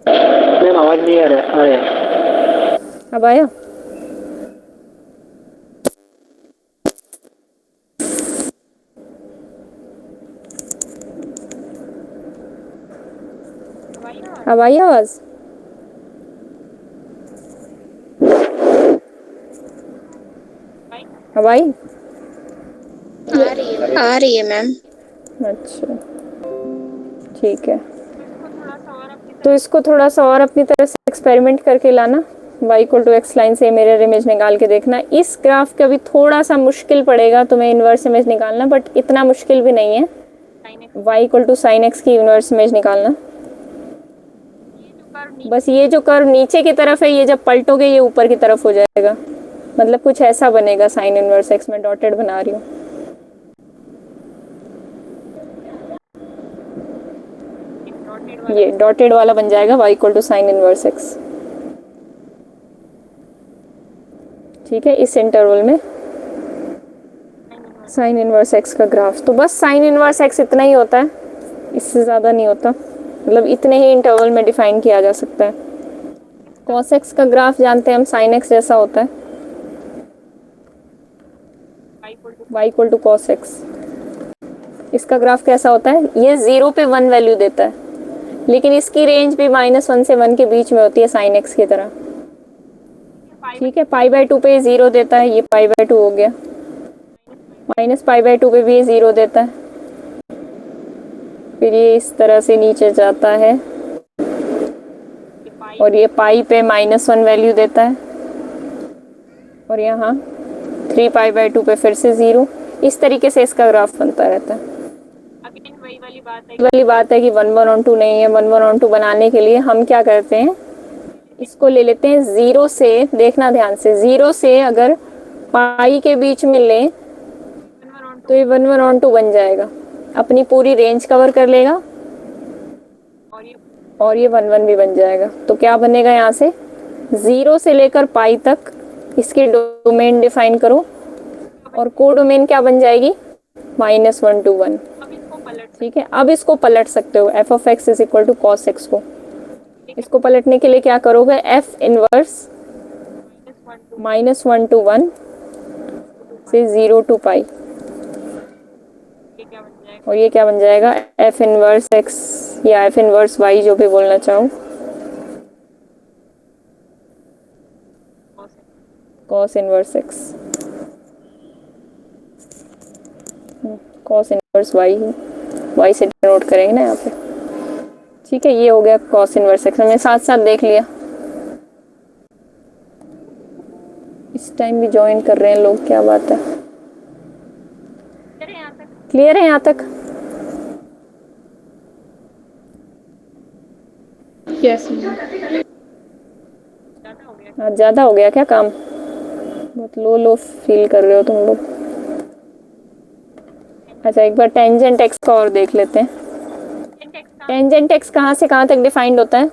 मैम आवाज नहीं आ रहा है। अब आया? अब आई आवाज? अब आई? आ रही है मैम। अच्छा ठीक है, तो इसको थोड़ा सा और अपनी तरफ से एक्सपेरिमेंट करके लाना। y equal to x line से मिरर इमेज निकाल के देखना। इस ग्राफ का भी थोड़ा सा मुश्किल पड़ेगा तुम्हें इन्वर्स इमेज निकालना, बट इतना मुश्किल भी नहीं है। y equal to sine x की इन्वर्स इमेज निकालना। बस ये जो कर्व नीचे की तरफ है, ये जब पलटोगे ये ऊपर की तरफ हो जाएगा, मतलब कुछ ऐसा बनेगा साइन इनवर्स एक्स। में डॉटेड बना रही हूँ। ये डॉटेड वाला बन जाएगा y equal to sine inverse x. ठीक है, इस इंटरवल में साइन इनवर्स एक्स का ग्राफ। तो बस साइन इनवर्स एक्स इतना ही होता है, इससे ज़्यादा नहीं होता, मतलब इतने ही इंटरवल में डिफाइन किया जा सकता है। कॉस एक्स का ग्राफ जानते हैं हम, साइन एक्स जैसा होता है, y equal to cos x. इसका ग्राफ कैसा होता है? ये 0 पे 1 वैल्यू देता है, लेकिन इसकी रेंज भी -1 से 1 के बीच में होती है साइन एक्स की तरह। ठीक है, π/2 पे 0 देता है, ये π/2 हो गया। -π/2 पे भी ये 0 देता है, फिर ये इस तरह से नीचे जाता है और ये पाई पे -1 वैल्यू देता है, और यहाँ 3π/2 पे फिर से 0। इस तरीके से इसका ग्राफ बनता रहता है। वही बात है कि 1 1 on 2 नहीं है। 1 1 on 2 बनाने के लिए हम क्या करते हैं, इसको ले लेते हैं 0 से। देखना ध्यान से, 0 से अगर पाई के बीच में ले तो ये 1 1 on 2 बन जाएगा, अपनी पूरी रेंज कवर कर लेगा, और ये 1 1 भी बन जाएगा। तो क्या बनेगा यहाँ से, 0 से लेकर पाई तक इसकी डोमेन डिफाइन करो, और को डोमेन क्या बन जाएगी, -1 to 1। ठीक है, अब इसको पलट सकते हो, f of x is equal to cos x को। इसको पलटने के लिए क्या करोगे, f इनवर्स -1 to 1 से 0 to पाई, और ये क्या बन जाएगा, f इनवर्स x या f इनवर्स y, जो भी बोलना चाहो, cos inverse x, cos inverse y से डिनोट करेंगे ना यहाँ पे। ठीक है, ये हो गया कॉस इनवर्स x। हमने साथ साथ देख लिया। इस टाइम भी ज्वाइन कर रहे हैं लोग, क्या बात है। क्लियर है यहाँ तक? यस। आज ज़्यादा हो गया क्या काम? बहुत लो फील कर रहे हो तुम लोग। अच्छा, एक बार टेंजेंट एक्स का और देख लेते हैं। टेंजेंट एक्स कहाँ से कहाँ तक डिफाइंड होता है?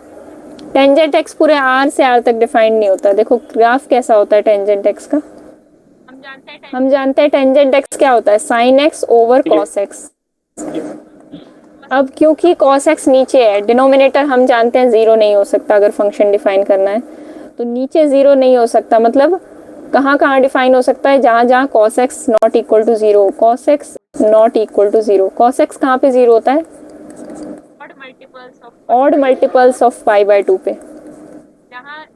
टेंजेंट एक्स पूरे आर से आर तक डिफाइंड नहीं होता। देखो ग्राफ कैसा होता है टेंजेंट एक्स का, हम जानते हैं टेंजेंट एक्स क्या होता है, sine x over cos x. अब क्योंकि कॉस एक्स नीचे है, डिनोमिनेटर हम जानते हैं 0 नहीं हो सकता। अगर फंक्शन डिफाइन करना है तो नीचे 0 नहीं हो सकता, मतलब कहाँ कहाँ डिफाइन हो सकता है, जहाँ जहाँ cos x not equal to 0, cos x not equal to 0। Cos x कहाँ पे 0 होता है, ऑड मल्टीपल्स ऑफ π/2 पे।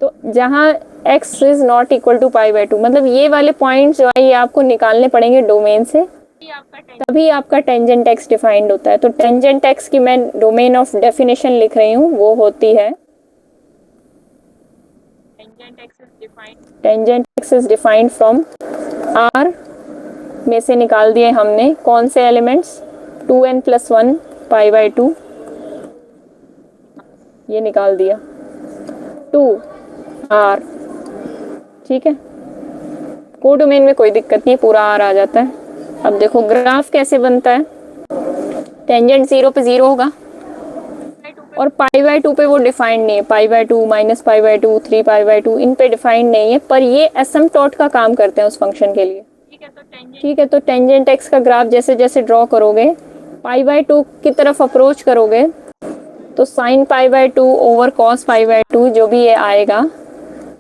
तो जहाँ x is not equal to π/2, मतलब ये वाले पॉइंट्स जो है ये आपको निकालने पड़ेंगे डोमेन से, तभी आपका टेंजेंट एक्स डिफाइंड होता है। तो टेंजेंट एक्स की मैं डोमेन ऑफ डेफिनेशन लिख रही हूँ, वो होती है tangent x is defined from R में से निकाल दिए हमने कौन से एलिमेंट्स, 2n + 1 π/2, ये निकाल दिया 2r। ठीक है, कोडोमेन में कोई दिक्कत नहीं, पूरा आर आ जाता है। अब देखो ग्राफ कैसे बनता है, टेंजेंट 0 पे 0 होगा और π/2 पे वो डिफाइंड नहीं है, π/2 -π/2 3π/2 इन पे डिफाइंड नहीं है, पर ये एसिम्पटोट का काम करते हैं उस फंक्शन के लिए। ठीक है, तो टेंजेंट x का ग्राफ जैसे जैसे ड्रॉ करोगे, π/2 की तरफ अप्रोच करोगे तो sin π/2 ओवर cos π/2 जो भी ये आएगा,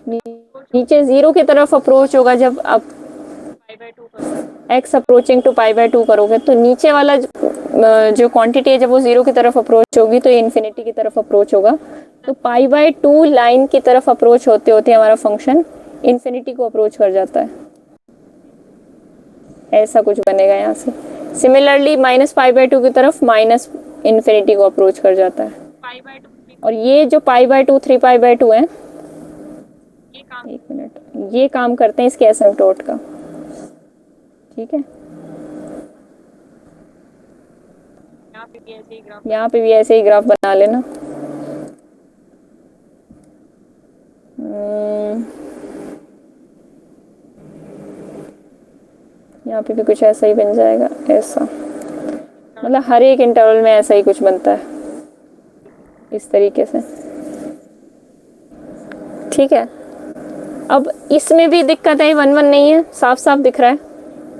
नीचे 0 की तरफ अप्रोच होगा। जब आप x अप्रोचिंग टू π/2 करोगे तो नीचे वाला जो क्वांटिटी है जब वो 0 की तरफ अप्रोच होगी तो ये इन्फिनिटी की तरफ अप्रोच होगा। तो π/2 लाइन की तरफ अप्रोच होते होते हमारा फंक्शन इन्फिनिटी को अप्रोच कर जाता है, ऐसा कुछ बनेगा यहाँ से। सिमिलरली -π/2 की तरफ माइनस इन्फिनिटी को अप्रोच कर जाता है। और ये जो π/2 3π/2 है, एक मिनट, ये काम करते हैं इसके एसिम्पटोट का। ठीक है, यहाँ पे भी ऐसे ही ग्राफ बना लेना। यहाँ पे भी कुछ ऐसा ही बन जाएगा, ऐसा, मतलब हर एक इंटरवल में ऐसा ही कुछ बनता है इस तरीके से। ठीक है, अब इसमें भी दिक्कत है, 1 1 नहीं है, साफ साफ दिख रहा है।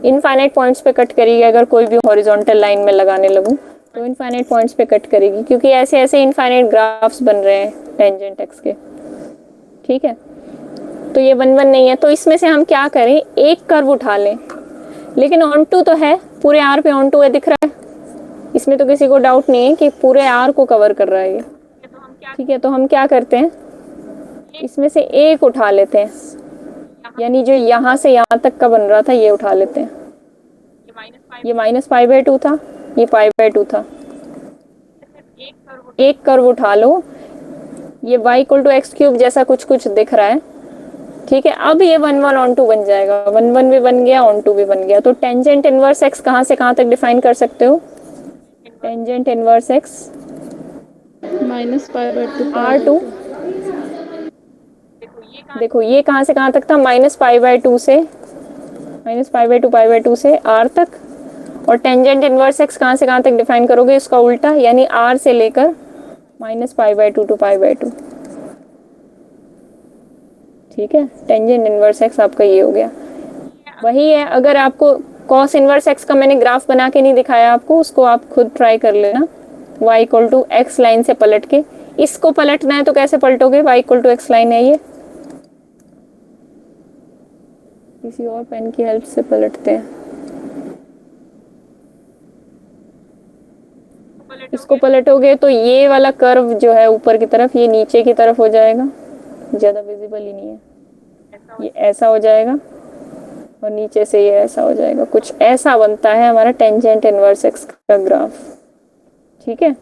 इनफाइनाइट पॉइंट्स पे कट करेगी, अगर कोई भी हॉरिजॉन्टल लाइन में लगाने लगूँ तो इनफाइनाइट पॉइंट्स पे कट करेगी, क्योंकि ऐसे ऐसे इनफाइनाइट ग्राफ्स बन रहे हैं टेंजेंट एक्स के। ठीक है, तो ये 1 1 नहीं है, तो इसमें से हम क्या करें, एक कर्व उठा लें, लेकिन ऑन टू तो है, पूरे आर पे ऑन टू है, दिख रहा है, इसमें तो किसी को डाउट नहीं है कि पूरे आर को कवर कर रहा है ये। ठीक है, तो हम क्या करते हैं, इसमें से एक उठा लेते हैं, यानी जो यहाँ से यहाँ तक का बन रहा था ये उठा लेते हैं। ये -π/2 था, ये π/2 था, एक कर्व उठा लो, ये y = x³ जैसा कुछ कुछ दिख रहा है। ठीक है, अब ये 1 1 ऑन टू बन जाएगा, 1 1 भी बन गया, ऑन टू भी बन गया। तो टेंजेंट इनवर्स x कहाँ से कहाँ तक डिफाइन कर सकते हो, टेंजेंट इनवर्स x -π/2 R2। देखो ये कहाँ से कहाँ तक था, -π/2 से π/2 से R तक। और टेंजेंट इनवर्स x कहाँ से कहाँ तक डिफाइन करोगे, इसका उल्टा, यानी R से लेकर -π/2 to π/2। ठीक है, टेंजेंट इनवर्स x आपका ये हो गया। वही है, अगर आपको कॉस इनवर्स x का मैंने ग्राफ बना के नहीं दिखाया आपको, उसको आप खुद ट्राई कर लेना। y = x लाइन से पलट के, इसको पलटना है तो कैसे पलटोगे, y = x लाइन है, ये किसी और पेन की हेल्प से पलटते हैं। इसको पलटोगे तो ये वाला कर्व जो है ऊपर की तरफ, ये नीचे की तरफ हो जाएगा, ज़्यादा विजिबल ही नहीं है, ये ऐसा हो जाएगा और नीचे से ये ऐसा हो जाएगा। कुछ ऐसा बनता है हमारा टेंजेंट इनवर्स x का ग्राफ। ठीक है,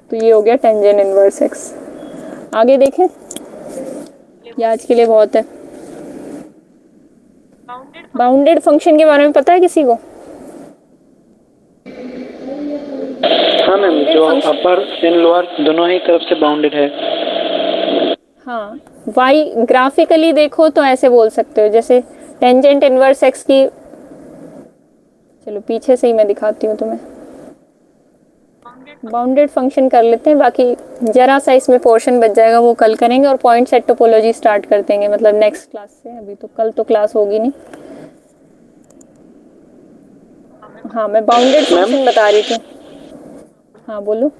तो ये हो गया टेंजेंट इनवर्स x। आगे देखें, ये आज के लिए बहुत है। बाउंडेड फंक्शन के बारे में पता है किसी को? हाँ मैम, जो अपर एंड लोअर दोनों ही तरफ से बाउंडेड है। हाँ, y ग्राफिकली देखो तो ऐसे बोल सकते हो, जैसे टेंजेंट इनवर्स x की, चलो पीछे से ही मैं दिखाती हूँ तुम्हें। बाउंडेड फंक्शन कर लेते हैं, बाकी जरा सा इसमें पोर्शन बच जाएगा, वो कल करेंगे। और पॉइंट सेट टोपोलॉजी स्टार्ट कर देंगे, मतलब नेक्स्ट क्लास से, अभी तो कल तो क्लास होगी नहीं। हाँ, मैं बाउंडेड फंक्शन बता रही थी। हाँ बोलो।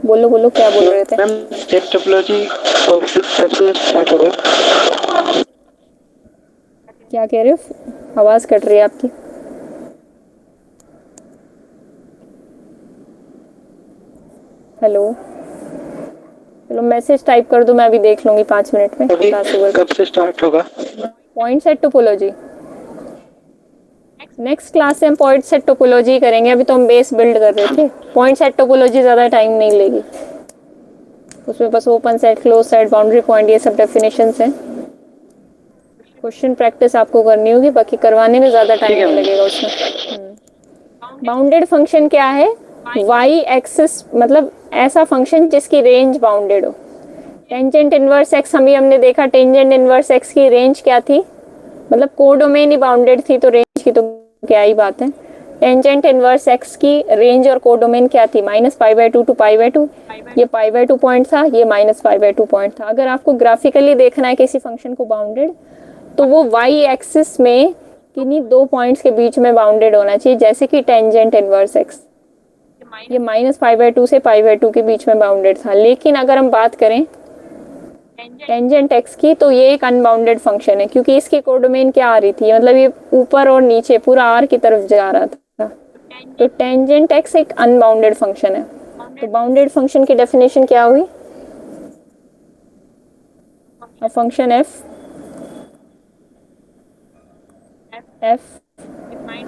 बोलो बोलो, क्या बोल रहे थे? मैम सेट टोपोलॉजी सबसे स्टार्ट होगा। क्या कह रहे हो, आवाज कट रही है आपकी। हेलो, चलो मैसेज टाइप कर दो, मैं अभी देख लूंगी 5 मिनट में। कब से स्टार्ट होगा? Point set topology next class से हम पॉइंट सेट टोपोलॉजी करेंगे। अभी तो हम बेस बिल्ड कर रहे थे। पॉइंट सेट टोपोलॉजी ज़्यादा टाइम नहीं लेगी, उसमें बस open set, close set, boundary point, ये सब डेफिनेशंस हैं। क्वेश्चन प्रैक्टिस आपको करनी होगी, बाकी करवाने में ज़्यादा टाइम नहीं लगेगा उसमें। बाउंडेड फंक्शन क्या है? वाई एक्सिस मतलब ऐसा फंक्शन जिसकी रेंज बाउंडेड हो। टेंजेंट इनवर्स एक्स हमने देखा, टेंजेंट इनवर्स एक्स की रेंज क्या थी, मतलब कोडोमेन ही बाउंडेड थी तो रेंज की तो क्या ही बात है। टेंजेंट इनवर्स एक्स की रेंज और कोडोमेन क्या थी? -π/2 to π/2। ये π/2 पॉइंट था, ये -π/2 पॉइंट था। अगर आपको ग्राफिकली देखना है किसी फंक्शन को बाउंडेड, तो वो वाई एक्सिस में किन्हीं दो पॉइंट्स के बीच में बाउंडेड होना चाहिए, जैसे कि टेंजेंट इनवर्स एक्स ये -π/2 से π/2 के बीच में बाउंडेड था। लेकिन अगर हम बात करें टेंजेंट एक्स की, तो ये एक अनबाउंडेड फंक्शन है, क्योंकि इसकी कोडोमेन क्या आ रही थी, मतलब ये ऊपर और नीचे पूरा आर की तरफ जा रहा था। तो टेंजेंट एक्स एक अनबाउंडेड फंक्शन है। तो बाउंडेड फंक्शन की डेफिनेशन क्या हुई? A function F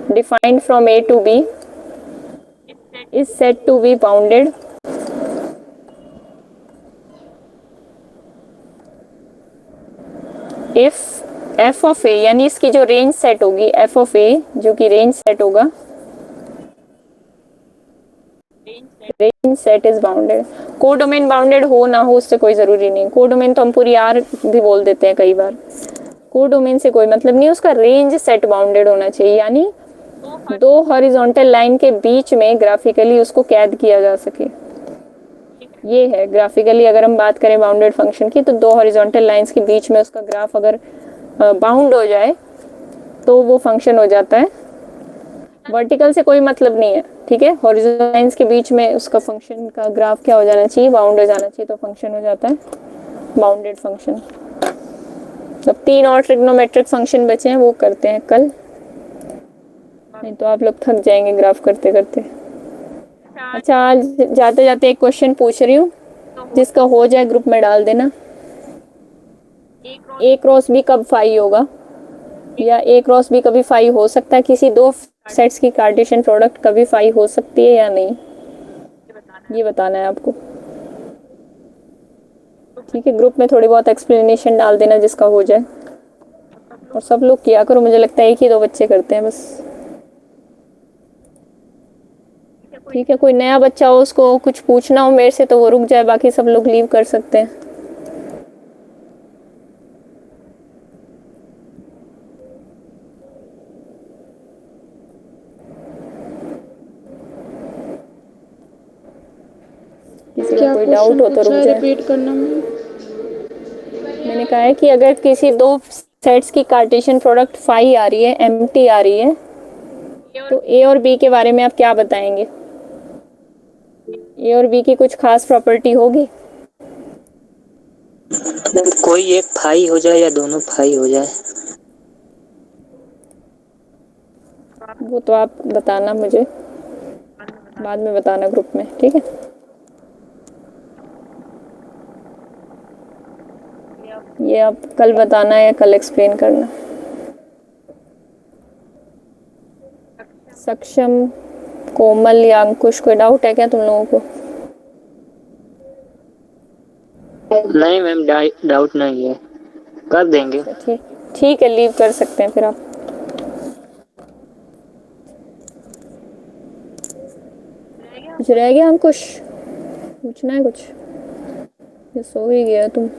defined from a to b is said to be bounded if f of a, यानी इसकी जो रेंज सेट होगी f of a, जो कि रेंज सेट होगा, range set is bounded. Codomain bounded हो ना हो उससे कोई ज़रूरी नहीं। कोडोमेन तो हम पूरी आर भी बोल देते हैं कई बार, कोडोमेन से कोई मतलब नहीं, उसका रेंज सेट बाउंडेड होना चाहिए, यानी दो हॉरिजॉन्टल लाइन के बीच में ग्राफिकली उसको कैद किया जा सके। ये है ग्राफिकली अगर हम बात करें बाउंडेड फंक्शन की, तो दो हॉरिजॉन्टल लाइंस के बीच में उसका ग्राफ अगर बाउंड हो जाए तो वो फंक्शन हो जाता है। वर्टिकल से कोई मतलब नहीं है, ठीक है। हॉरिजॉन्टल लाइंस के बीच में उसका फंक्शन का ग्राफ क्या हो जाना चाहिए? बाउंड हो जाना चाहिए, तो फंक्शन हो जाता है बाउंडेड फंक्शन। अब 3 और ट्रिग्नोमेट्रिक फंक्शन बचे हैं, वो करते हैं कल, नहीं तो आप लोग थक जाएंगे ग्राफ करते करते। अच्छा, आज जाते जाते एक क्वेश्चन पूछ रही हूँ, जिसका हो जाए ग्रुप में डाल देना। ए क्रॉस बी कब फाई होगा, या ए क्रॉस बी कभी फाई हो सकता है? किसी दो सेट्स की कार्टेशियन प्रोडक्ट कभी फाई हो सकती है या नहीं, ये बताना है आपको, ठीक है। ग्रुप में थोड़ी बहुत एक्सप्लेनेशन डाल देना जिसका हो जाए, और सब लोग किया करो। मुझे लगता है 1 ही 2 बच्चे करते हैं बस, ठीक है। कोई नया बच्चा हो, उसको कुछ पूछना हो मेरे से, तो वो रुक जाए, बाकी सब लोग लीव कर सकते हैं। किसी का कोई डाउट हो तो रुक जाए। रिपीट करना मैंने कहा है कि अगर किसी दो सेट्स की कार्टेशियन प्रोडक्ट फाई आ रही है, एम्प्टी आ रही है, तो ए और बी के बारे में आप क्या बताएंगे? ए और बी की कुछ खास प्रॉपर्टी होगी? कोई एक फाई हो जाए या दोनों फाई हो जाए। वो तो आप बताना मुझे, बाद में बताना ग्रुप में, ठीक है। ये आप कल बताना या कल एक्सप्लेन करना। सक्षम, कोमल या अंकुश, कोई डाउट है क्या तुम लोगों को? नहीं मैम, डाउट नहीं है, कर देंगे। ठीक, ठीक है, लीव कर सकते हैं फिर आप। कुछ रह गया अंकुश? पूछना है कुछ? ये सो ही गया तुम?